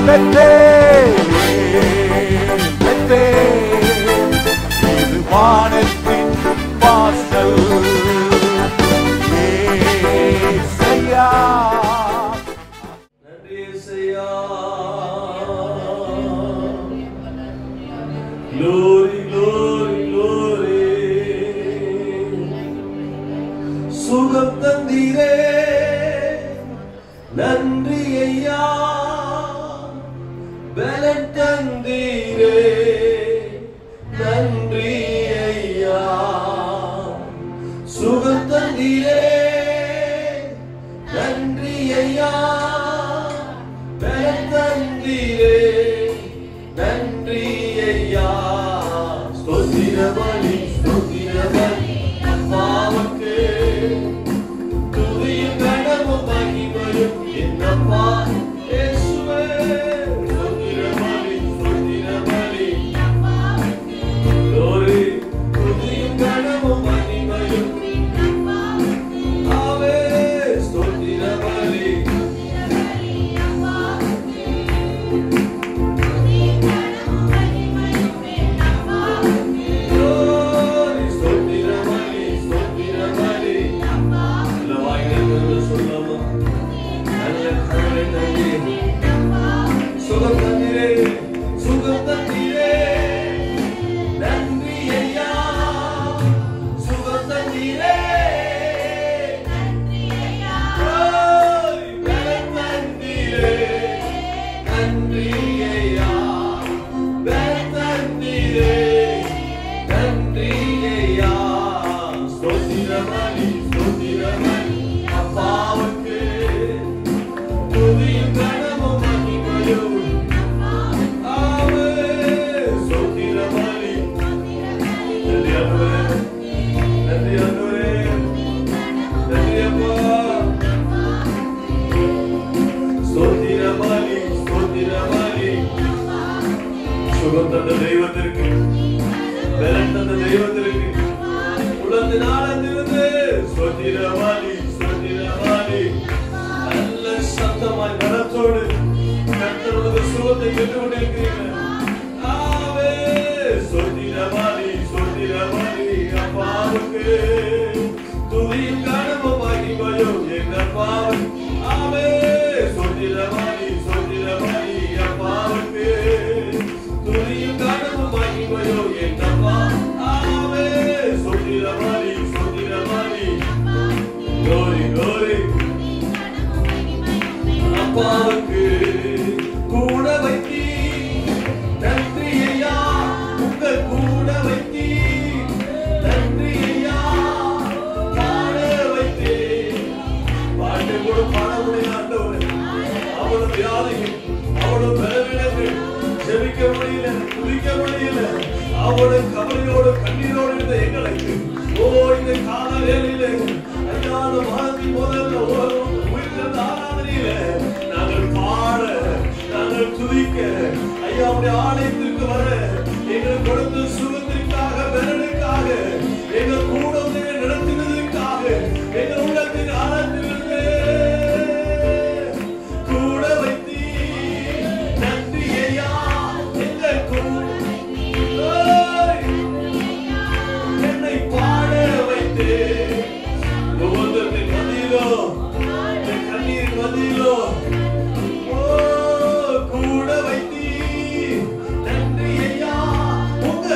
இது வானத்தின் வாசல். ஏசையா நன்றி ஏசையா. Glory, glory, glory. சுகம் தந்தீரே நன்றி ஐயா. பலன் தந்தீரே நன்றி ஐயா. சுகம் தந்தீரே நன்றி ஐயா. பலன் தந்தீரே நன்றி ஐயா. ஸ்தோத்திரபலி ஸ்தோத்திரபலி அப்பாவுக்கு துதியும் கனமும் மகிமையும் என்னப்பா இயேசுவே. ஸ்தோத்திரபலி ஸ்தோத்திரபலி அப்பாவுக்கு glory துதியும் கனமும் மகிமையும் ஆவே. ஸ்தோத்திரபலி சுகம் தந்தீரே சுகம் தந்தீரே நன்றி ஐயா. சுகம் தந்தீரே நன்றி ஐயா. பலன் தந்தீரே நன்றி ஐயா. பலன் தந்தீரே நன்றி ஐயா. ஸ்தோத்திரபலி ஸ்தோத்திரபலி அப்பாவுக்கு துதியும் கனமும் மகிமையும் ஆவே. ஸ்தோத்திரபலி நன்றி ஆண்டவரே நன்றி ஆண்டவரே நன்றி அப்பா. ஸ்தோத்திரபலி ஸ்தோத்திரபலி சுகம் தந்த தெய்வத்திற்கு பலன் தந்த தெய்வத்திற்கு உலர்ந்து நாளந்திருந்து ஸ்தோத்திரபலி ஸ்தோத்திரபலி. நல்ல சத்தமாய் மனத்தோடு கர்த்தருடைய சுகத்தை பெற்றுக் கொண்டிருக்கிறீர்கள். ஆவே ஸ்தோத்திரபலி ஸ்தோத்திரபலி அப்பாவுக்கு துதியும் கனமும் மகிமையும் என்னப்பா. ஆவே ஸ்தோத்திரபலி ஸ்தோத்திரபலி அப்பாவுக்கு துதியும் கனமும் மகிமையும் என்னப்பா. ஆவே ஸ்தோத்திரபலி ஸ்தோத்திரபலி glory glory அப்பாவுக்கு கூட வைத்தி நன்றி ஐயா. உங்கள் கூட வைத்தி நன்றி ஐயா. பாட வைத்தே பாட்டு கூட பாட முடியல. அவ்வளவு வியாதிகள் அவ்வளவு பலவீனங்கள் ஜெபிக்க முடியல துதிக்க முடியல. அவ்வளவு கவலையோடு கண்ணீரோடு இருந்த எங்களுக்கு இந்த கால வேளையில ஐயா அந்த மாதத்தின் முதல்ல உயிர்த்த ஆராதனையில நாங்கள் பாட நாங்கள் துதிக்க ஐயா உடைய ஆலயத்திற்கு வர எங்களுக்கு கொடுத்த சுகத்திற்காக பலனுக்காக எங்கள் கூட நடத்தினதற்காக எங்கள் உள்ளத்தின் ஆழத்திலிருந்து கூட வைத்தி நன்றி ஐயா. எங்கள் என்னை பாட வைத்து ஒவ்வொருத்தரின் மதியிலோ கண்ணீரின் மதியிலோ கூட வைத்தி நன்றி ஐயா. உங்க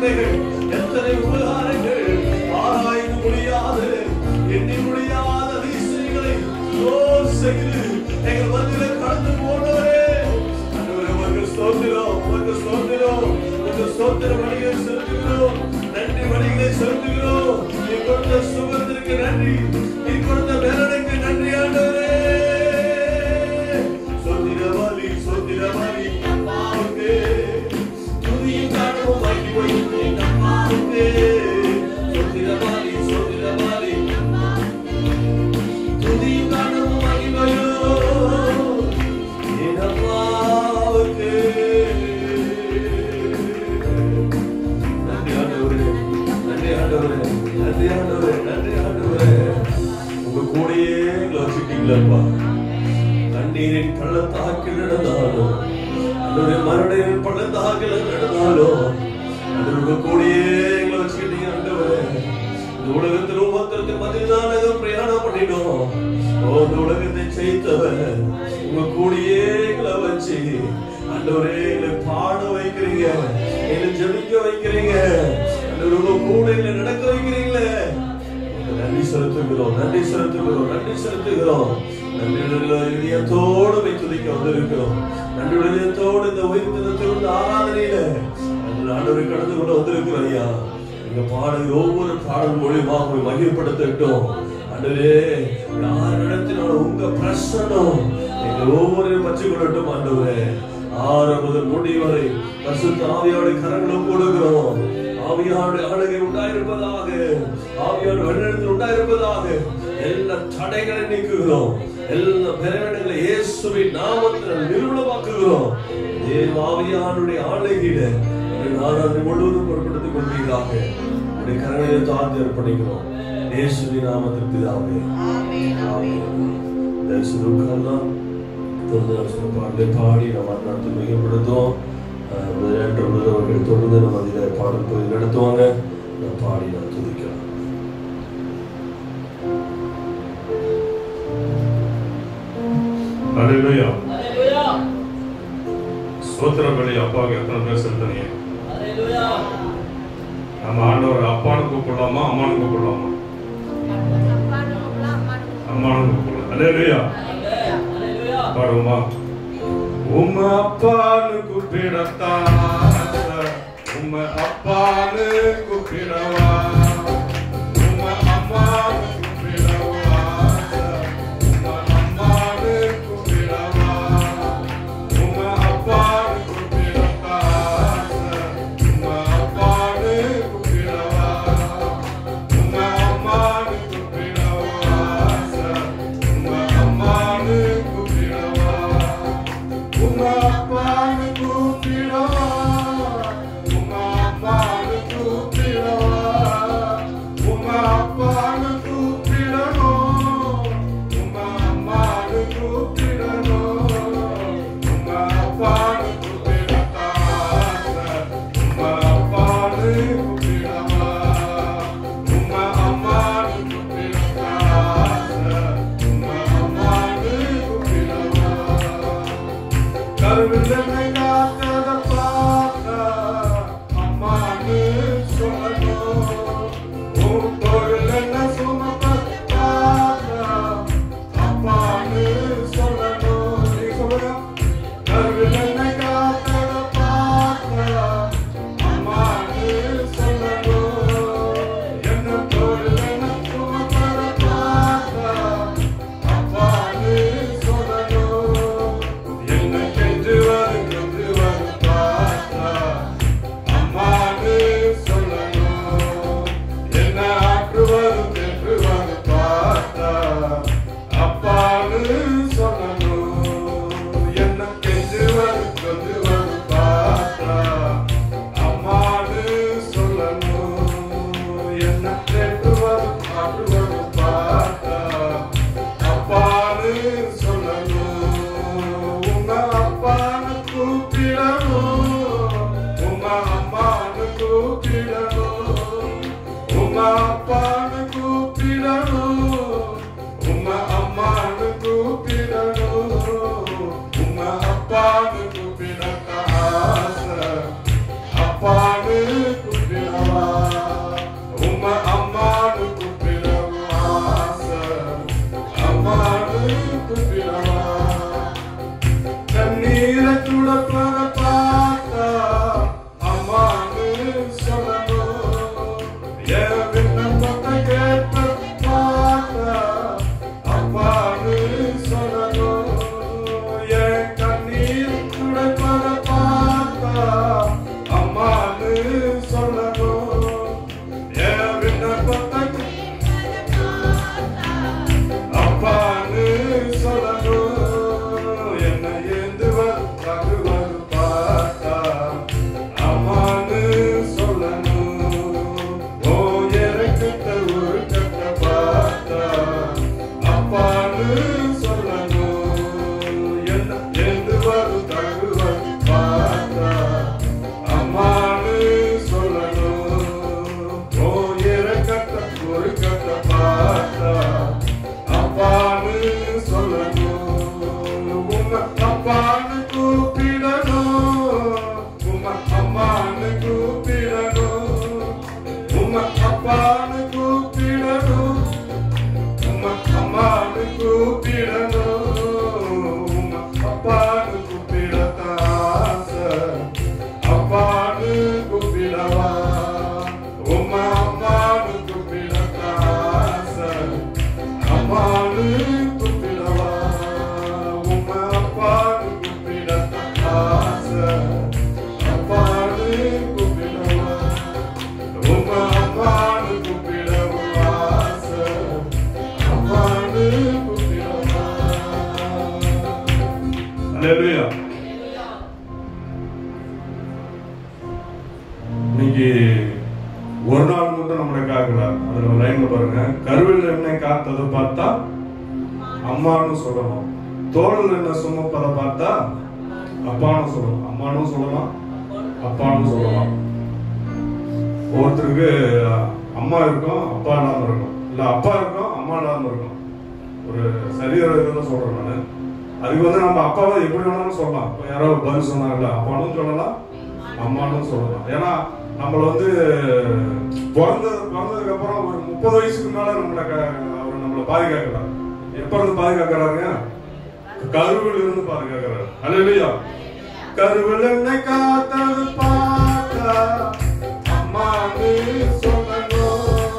நன்மைகள், எத்தனை உபகாரங்கள், ஆராய்ந்து முடியாது எண்ணி முடியாத அதிசயங்களை செய்து எங்கள் மத்தியில கடந்து போனவரே, உமக்கு ஸ்தோத்திரம், உமக்கு ஸ்தோத்திரம், உமக்கு ஸ்தோத்திர வழிகளை செலுத்துகிறோம், நன்றி வழிகளை செலுத்துகிறோம். நீ கொடுத்த சுகத்திற்கு நன்றி, நீ கொடுத்த வேலனுக்கு நன்றி ஆண்டவரே. சொத்திரவாளி சொத்திரவாளி அம்மாவுக்கு துதியும் காணவும் மகிமையும் அம்மாவுக்கு. சொத்திரவாளி சொத்திரவாளி துதியும் காணவும் மகிமையும் என் அம்மாவுக்கு. நன்றி ஆண்டவரே, நன்றி ஆண்டவரே, நன்றி ஆண்டவரே, நன்றி ஆண்டவரே. உங்க கூடயே வச்சுட்டீங்களப்பா. கண்ணீரின் பள்ளத்தாக்கில் நடந்தாலும், அன்றைய மறுபடியும் பள்ளத்தாக்கில் நடந்தாலும், உங்க கூடயே வச்சுக்கிட்டீங்க ஆண்டவரே. இந்த உலகத்தில் ஒவ்வொருத்தருக்கு மதில்தான் பிரயாணம் பண்ணிடும். இந்த உலகத்தை செய்தவர் உங்க கூடயே வச்சு ஆண்டவரே எங்களை பாட வைக்கிறீங்க, எங்களை ஜெபிக்க வைக்கிறீங்க, உங்க கூட எங்களை நடக்க வைக்கிறீங்களே. நன்றி செலுத்துகிறோம், நன்றி செலுத்துகிறோம், நன்றி செலுத்துகிறோம். நன்றியோடு துதிக்க வந்திருக்கிறோம். நன்றியோடு இந்த உயிர்த்தனத்திலிருந்து ஆராதனையில ஆண்டவரை கடந்து கொண்டு வந்திருக்கிறோம் ஐயா. நீங்க பாடுகிற ஒவ்வொரு பாடல் மூலியமாக மகிழ்ப்படுத்தட்டும் ஆண்டவரே. யார் இடத்தினாலும் உங்க பிரசன்னம் எங்கள் ஒவ்வொரு பற்றி கொள்ளட்டும் ஆண்டவரே. ஆரம்ப முதல் முடிவு வரை பரிசுத்த ஆவியோட கரங்களும் கொடுக்கிறோம். ஆவியாருடைய ஆளுகை உண்டாயிருப்பதாக, ஆவியாருடைய வழிநடத்தல் உண்டாயிருப்பதாக. எல்லா தடைகளை நீக்குகிறோம், எல்லா பெருமைகளை இயேசுவின் நாமத்தில் நிறுவனமாக்குகிறோம். தேவ ஆவியாருடைய ஆளுகையில நாங்கள் முழுவதும் பொறுப்படுத்திக் கொள்வீர்களாக. உடைய கரங்களை தாழ்ந்து அர்ப்பணிக்கிறோம் இயேசுவின் நாமத்தில் பிதாவே, ஆமென். தேசுருக்கெல்லாம் பாடலை பாடி நம்ம நடத்தி மிகப்படுத்துவோம். அவர்கள் தொடர்ந்து நம்ம அதில் பாடல் போய் நடத்துவாங்க. பாடி நான் துதிக்கலாம். ஹல்லேலூயா, ஹல்லேலூயா. ஸ்தோத்திரம் பலி அப்பாவுக்கு எத்தனை பேர் செலுத்தனீங்க? ஹல்லேலூயா. நம்ம ஆண்டவர் அப்பான்னு கூப்பிடலாமா, அம்மானு கூப்பிடலாமா? அம்மானு கூப்பிடலாம். ஹல்லேலூயா, ஹல்லேலூயா. பாடுவோமா? உம்ம அப்பான்னு கூப்பிடத்தான், உம்ம அப்பான்னு கூப்பிடவா, உம்ம அம்மான்னு கூப்பிடவா, உம்ம அம்மான்னு கூப்பிடவா, உம்ம அப்பான்னு கூப்பிடத்தான், உம்ம அப்பான்னு கூப்பிடவா, உம்ம அம்மான்னு கூப்பிடவா, உம்ம அம்மான்னு கூப்பிடவா, உம்ம அப்பான்னு கூப்பிடவா, உம்ம அம்மான்னு கூப்பிடவா, உம்ம அப்பான்னு கூப்பிடணும், உம்ம அம்மான்னு கூப்பிடணும், உம்ம அப்பான்னு கூப்பிடத்தான், உம்ம அப்பான்னு கூப்பிடவா, உம்ம அம்மான்னு கூப்பிடத்தான், உம்ம அம்மான்னு கூப்பிடவா. கருவிலை காத்தத பார்த்த அம்மான்னு சொல்லணும், உன் தொழில் என்ன சுமப்பது பார்த்த அப்பான்னு சொல்லணும். நீங்க சொல்லுங்க. கருவிலை காத்தத பார்த்த அம்மான்னு சொல்லணும், என்ன தொழில் என்ன சுமப்பது பார்த்த அப்பான்னு சொல்லணும். என்ன கெஞ்சுவது பார்த்தா அம்மான்னு சொல்லணும், என்ன ஆற்றுவது தென்றுவது பார்த்தா அப்பான்னு சொல்லணும். என்ன கெஞ்சுவது பார்த்தா அம்மான்னு சொல்லணும், என்ன தென்றுவது ஆற்றுவது பார்த்தா அப்பான்னு சொல்லணும். உங்க அப்பான்னு கூப்பிடணும், உங்க அம்மான்னு கூப்பிடணும், உங்க அப்பான்னு கூப்பிடணும், உங்க அம்மான்னு கூப்பிடணும், உங்க அப்பான்னு கூப்பிடத்தான் ஆசை, அப்பான்னு கூப்பிட கூப்பிடவா உம்மை அம்மானு கூப்பிடத்தாச அம்மானு கூப்பிடவா உம்மை அப்பானு கூப்பிடத்தாச அப்பானு கூப்பிடவா உம்மை அம்மானு கூப்பிடவாச அம்மானு கூப்பிடவா. அல்லேலூயா. இன்னைக்கு ஒரு நாள் மட்டும் நம்மளை காக்கிறார். அதுல லைன்ல பாருங்க, கருவில் என்னை காத்ததை பார்த்தா அம்மானு சொல்லணும், தோளில் என்ன சுமப்பதை பார்த்தா அப்பான்னு சொல்லணும். அம்மானும் சொல்லலாம், அப்பான்னு சொல்லலாம். ஒவ்வொருத்தருக்கு அம்மா இருக்கும், அப்பா இல்லாம இருக்கும், இல்ல அப்பா இருக்கும், அம்மா இல்லாம இருக்கும். ஒரு சரீர இதுன்னு சொல்றேன் நான். அதுக்கு வந்து நம்ம அப்பாவை எப்படி வேணாலும் சொல்லலாம். இப்போ யாரோ பதில் சொன்னாங்கல்ல, அப்பானும் சொல்லலாம், அம்மானும் சொல்லலாம். ஏன்னா நம்மள வந்து பிறந்ததுக்கு அப்புறம் ஒரு 30 வயசுக்கு மேல அவர் நம்மளை பாதுகாக்கிறார். எப்ப இருந்து பாதுகாக்கிறாருங்க? கருவில் இருந்து பாதுகாக்கிறார். அல்லேலூயா. கருவில் என்னை காத்தது பார்த்தா அம்மானு சொல்லணும்,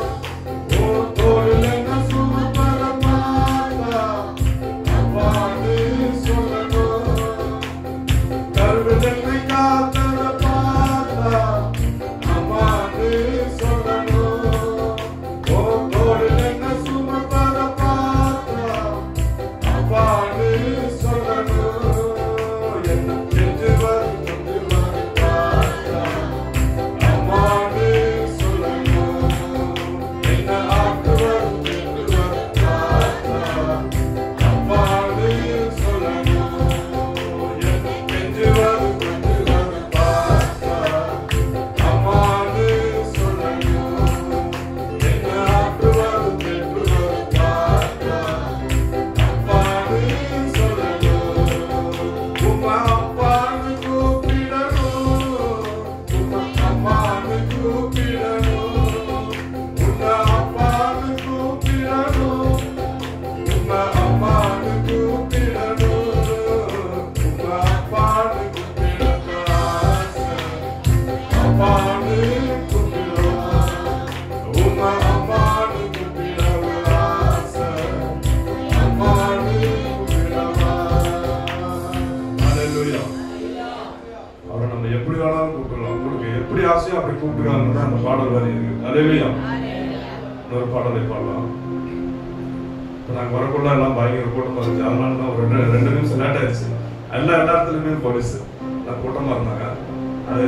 தோளில் என்ன சுமப்பதை பார்த்தா அப்பானு சொல்லணும். கருவில் என்னை காத்ததை பார்த்தா அம்மானு சொல்லணும், தோளில் என்ன சுமப்பதை பார்த்தா அப்பானு சொல்லணும். என்ன கெஞ்சுவர் பார்த்தா அம்மானு சொல்லணும், என்ன ஆக்குவர் பார்த்தா அப்பானு சொல்லணும். என்ன கெஞ்சுவர் பார்த்தா அம்மானு சொல்லணும், என்ன ஆக்குவர் பார்த்தா அப்பானு சொல்லணும். உம்மை அப்பானு கூப்பிடணும், உம்மை அம்மானு கூப்பிடணும், உன்னை அப்பானு கூப்பிடணும், உம்மை அம்மானு கூப்பிடணும், உம்மை அப்பானு கூப்பிடத்தாச அப்பானு கூப்பிடவா உம்மை அம்மானு கூப்பிடவாச அம்மானு கூப்பிடவா. அல்லேலூயா. அவரை நம்ம எப்படி வேணாலும் கூப்பிடலாம். உங்களுக்கு எப்படி ஆசையோ அப்படி கூப்பிடுறாங்கன்னு தான் அந்த பாடல் வரி இருக்கு. அல்லேலூயா. இன்னொரு பாடலை பாடலாம். இப்போ நாங்கள் வரக்குள்ள எல்லாம் பயங்கர கூட்டமாக இருந்துச்சு. அதனால தான் ஒரு 2 நிமிஷம் லேட் ஆயிடுச்சு. எல்லா இடத்துலையுமே போலீஸ் எல்லாம் கூட்டமாக இருந்தாங்க. அது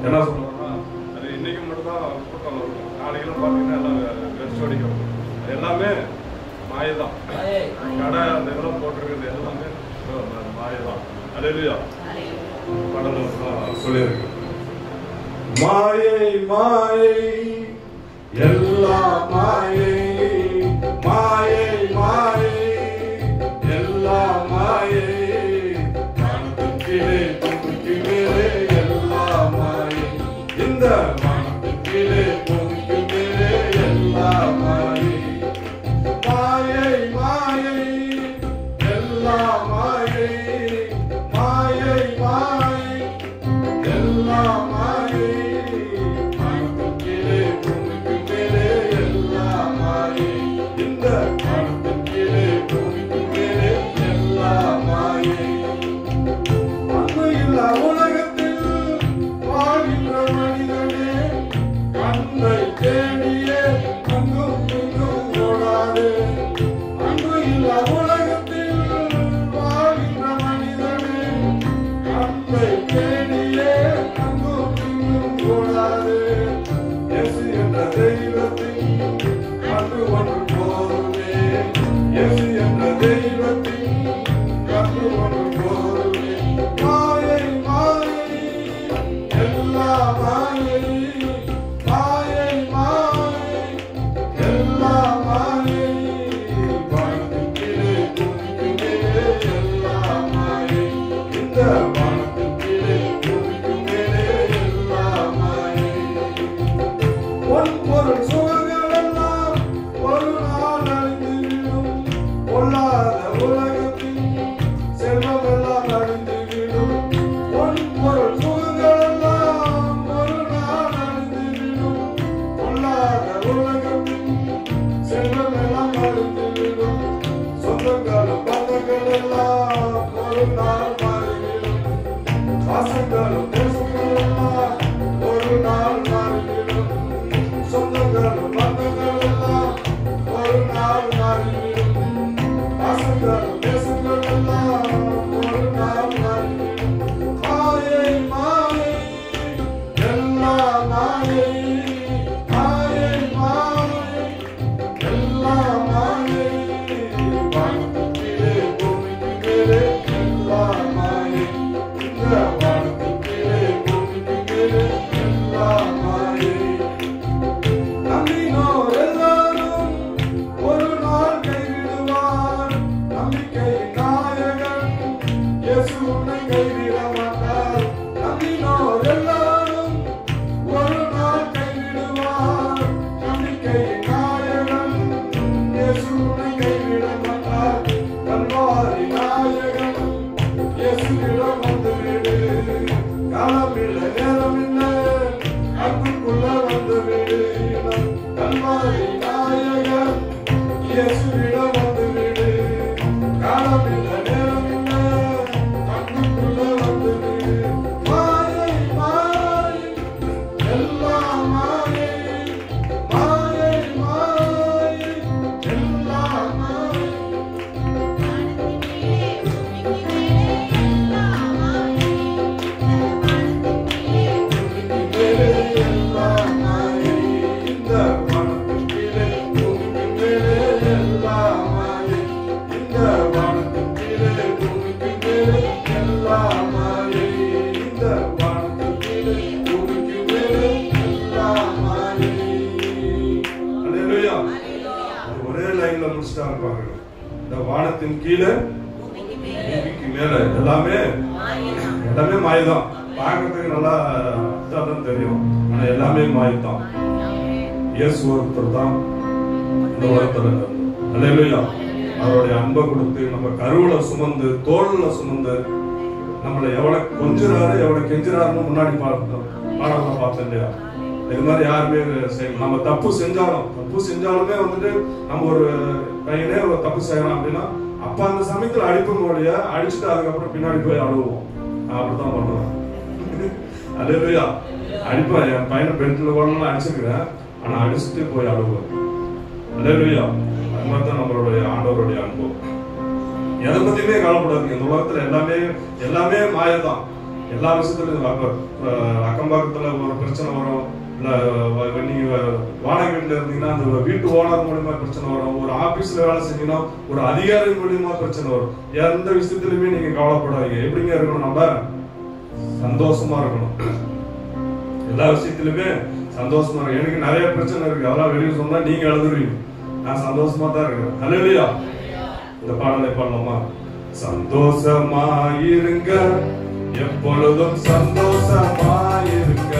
என்ன சொல்றோம்னா, அது இன்னைக்கு மட்டும்தான் கூட்டம் இருக்கும். நாளைக்கெல்லாம் பார்த்தீங்கன்னா எல்லாம் வெறிச்சு அடிக்கும். எல்லாமே மாயதான். கடை அந்த இதெல்லாம் போட்டிருக்கிறது எல்லாமே மாயதான். அல்லேலூயா. கடலை சொல்லியிருக்கு. மாயை மாயை எல்லாம் மாயை, மாயை மாயை எல்லாம் மாயை, வானத்துக்கிலே பூமிக்கு மேலே எல்லாம் மாயை, இந்த வானத்துக்கிலே பூமிக்கு மேலே எல்லாம் மாயை. மாயை மாயை எல்லாம் மாயை, மாயை மாயை எல்லாம் மாயை, வானத்துக்கிலே பூமிக்கு மேலே எல்லாம் மாயை, இந்த வானத்துக்கிலே பூமிக்கு மேலே எல்லாம் மாயை. அன்பு இல்லா உலகத்தில் வாழ்கின்ற மனிதனே, கண்ணை தேடியே அங்கும் இங்கும் ஓடாதே. அன்பு இல்லா உலகத்தில் வாழ்கின்ற மனிதனே, கண்ணை தேடியே அங்கும் இங்கும் ஓடாதே. இயேசு என்ற தெய்வத்தின் அன்பு ஒன்று போதுமே, இயேசு என்ற தெய்வத்தின் அன்பு ஒன்று போதுமே. மாயை மாயை எல்லா மாயை, மாயை மாயை எல்லா மாயை, வானத்துக்கிலே பூமிக்கு மேலே எல்லா மாயை, இந்த வானத்துக்கிலே பூமிக்கு மேலே எல்லா மாயை. பொன்பொருள் சுகங்கள் எல்லாம் ஒரு நாள் அழிந்துவிடும், பொல்லாத உலகத்தின் செல்வம் எல்லாம் அழிந்துவிடும். பொன்பொருள் சுகங்கள் எல்லாம் வானத்தின் கீழே பூமிக்கு மேல எல்லாமே மாயதான். பார்க்கறதுக்கு நல்லா அதான் தெரியும், ஆனா எல்லாமே மாயத்தான். இயேசு ஒருத்தர் தான் இந்த உலகத்துல. அல்லேலூயா. அவருடைய அன்பை கொடுத்து நம்ம கருவுல சுமந்து தோல்ல சுமந்து நம்மளை எவ்வளவு கொஞ்சிறாரு எவ்வளவு கெஞ்சிறாருன்னு முன்னாடி பாடலாம் பார்த்தோம் இல்லையா? இது மாதிரி யாருமே செய்யணும். நம்ம தப்பு செஞ்சாலுமே வந்துட்டு நம்ம ஒரு கையிலே ஒரு தப்பு செய்யலாம் அப்படின்னா அப்ப அந்த சமயத்துல அடிப்போம் இல்லையா, அடிச்சுட்டு அதுக்கப்புறம் பின்னாடி போய் அழுவோம். நான் அப்படித்தான் பண்ணுவேன். அல்லேலூயா. அடிப்பேன், என் பையனை பெல்ட்ல கூட அடிச்சிருக்கிறேன், ஆனா அடிச்சுட்டு போய் அழுவேன். அல்லேலூயா. அது மாதிரி தான் நம்மளுடைய ஆண்டவருடைய அன்பு. எதை பத்தியுமே கவலைப்படாது. இந்த உலகத்துல எல்லாமே மாயதான். எல்லா விஷயத்துலயும் அக்கம் பக்கத்துல ஒரு பிரச்சனை வரும், இல்ல நீங்க வாடகை வீட்டுல இருந்தீங்கன்னா அந்த வீட்டு ஓனர் மூலியமா பிரச்சனை வரும், ஒரு ஆபீஸ்ல வேலை செஞ்சீங்கன்னா ஒரு அதிகாரி மூலியமா பிரச்சனை வரும். எந்த விஷயத்திலுமே நீங்க கவலைப்படாதீங்க. எப்படிங்க இருக்கணும்? நம்ம சந்தோஷமா இருக்கணும். எல்லா விஷயத்திலுமே சந்தோஷமா இருக்கும். எனக்கு நிறைய பிரச்சனை இருக்கு, அதெல்லாம் வெளியே சொன்னா நீங்க எழுதுறீங்க. நான் சந்தோஷமா தான் இருக்கிறேன். அல்லேலூயா. இந்த பாடலை பாடலாமா? சந்தோஷமாயிருங்க, எப்பொழுதும் சந்தோஷமாயிருங்க,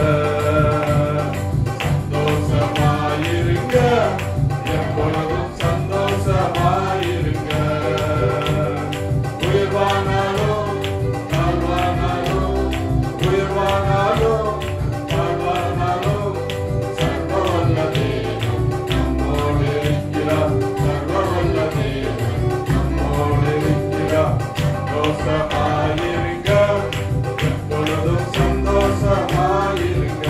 சந்தோஷமாயிருங்க, எப்பொழுதும் சந்தோஷமாயிருங்க. உயர்வானாலும் தாழ்வானாலும், உயர்வானாலும் தாழ்வானாலும், சர்வவல்ல தேவன் நம்மோடு இருக்கிறார். சர்வவல்ல தேவன் நம்மோடு இருக்கிறார். சந்தோஷமாயிருங்க, எப்பொழுதும் சந்தோஷமாயிருங்க,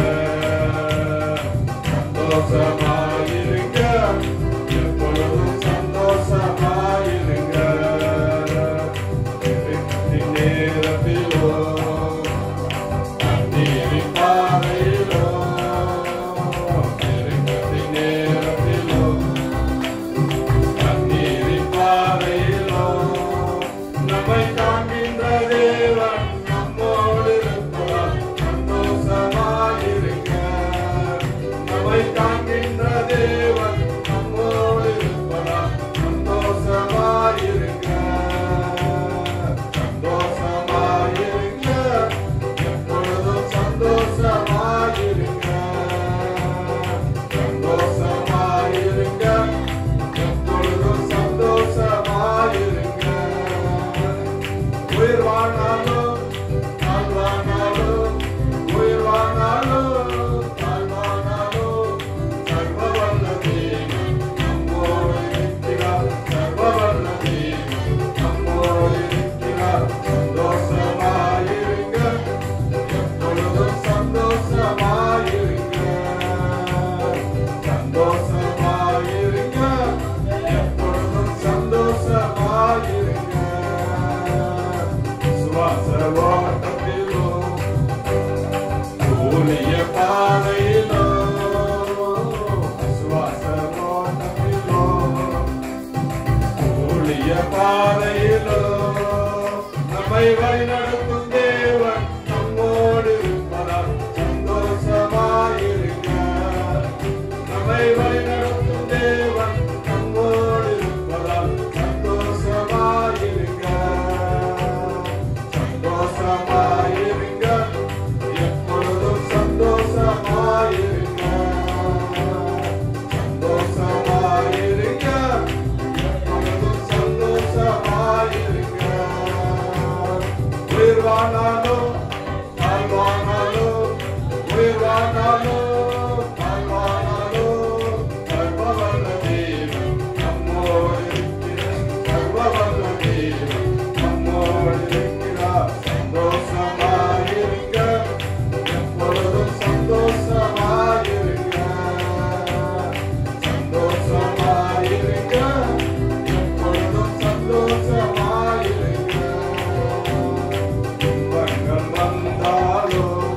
சந்தோஷமாயிருங்க, எப்பொழுதும் சந்தோஷமாயிருங்க. நேரத்திலோ தண்ணீரின் பாதையிலோ, நேரத்திலோ தண்ணீரின் பாதையிலோ, நம்மை காண்கின்ற தேவன் நம்மோடு இருப்பார். சந்தோஷமாயிருங்க, நம்மை காண்கின்ற தேவன் நம்மோடு இருப்பார். சந்தோஷமாயிருங்க, சந்தோஷமாயிருங்க, எப்பொழுதும் சந்தோஷமாயிருங்க, சந்தோஷமாயிருங்க, எப்பொழுதும் சந்தோஷமாயிருங்க. உயிர்வானாலும் தாழ்வானாலும், உயிர்வானாலும் தாழ்வானாலும், சர்வவல்ல தேவன் நம்மோடு இருக்கிறார். சர்வவல்ல தேவன் நம்மோடு இருக்கிறார். சந்தோஷமாயிருங்க, எப்பொழுதும் சந்தோஷமாயிருங்க, சந்தோஷமாயிருங்க, எப்பொழுதும் சந்தோஷமாயிருங்க. சுவாச ஓட்டத்திலோ ஊழிய பாதையிலோ, சுவாச ஓட்டத்திலோ ஊழிய பாதையிலோ, நம்மை வழிநடத்தும் தேவன் நம்மோடு இருப்பதால் சந்தோஷமாயிருங்க. நம்மை வழிநடத்தும் தேவன் நம்மோடு இருப்பதால் சந்தோஷமாயிருங்க, சந்தோஷமாயிருங்க, எப்பொழுதும் சந்தோஷமாயிருங்க, சந்தோஷமாயிருங்க, எப்பொழுதும் சந்தோஷமாயிருங்க. உயிர்வானாலும் தாழ்வானாலும், உயிர்வானாலும் தாழ்வானாலும், சர்வவல்ல தேவன் நம்மோடு இருக்கிறார். சர்வவல்ல தேவன் நம்மோடு இருக்கிறார். சந்தோஷமாயிருங்க, எப்பொழுதும் சந்தோஷமாயிருங்க, சந்தோஷமாயிருங்க, எப்பொழுதும் சந்தோஷமாயிருங்க. துன்பங்கள் வந்தாலும்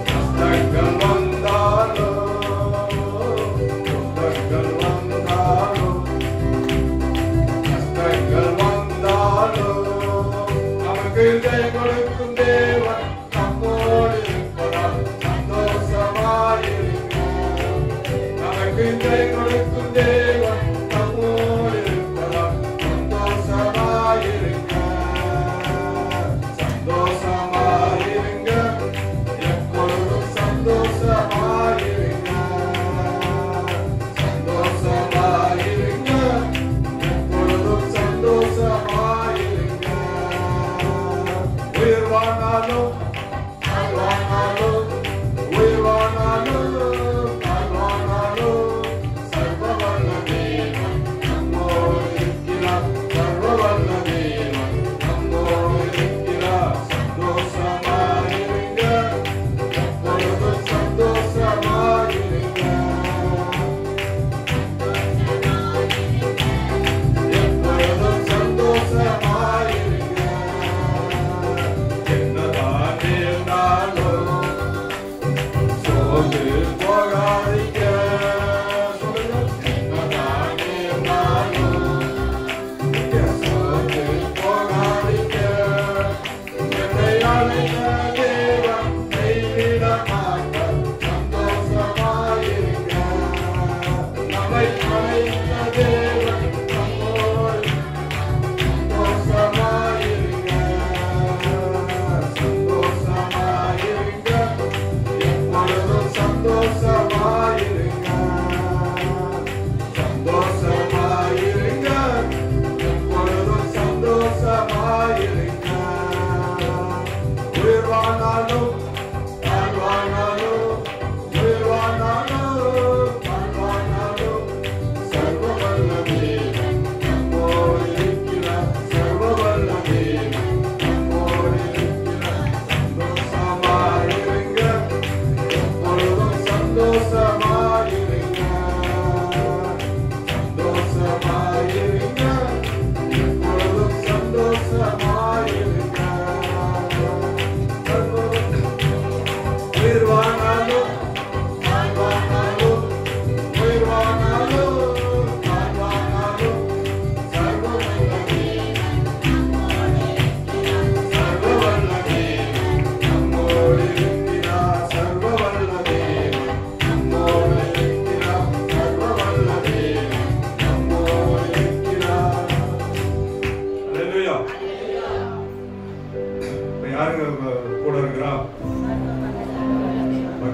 கஷ்டங்கள்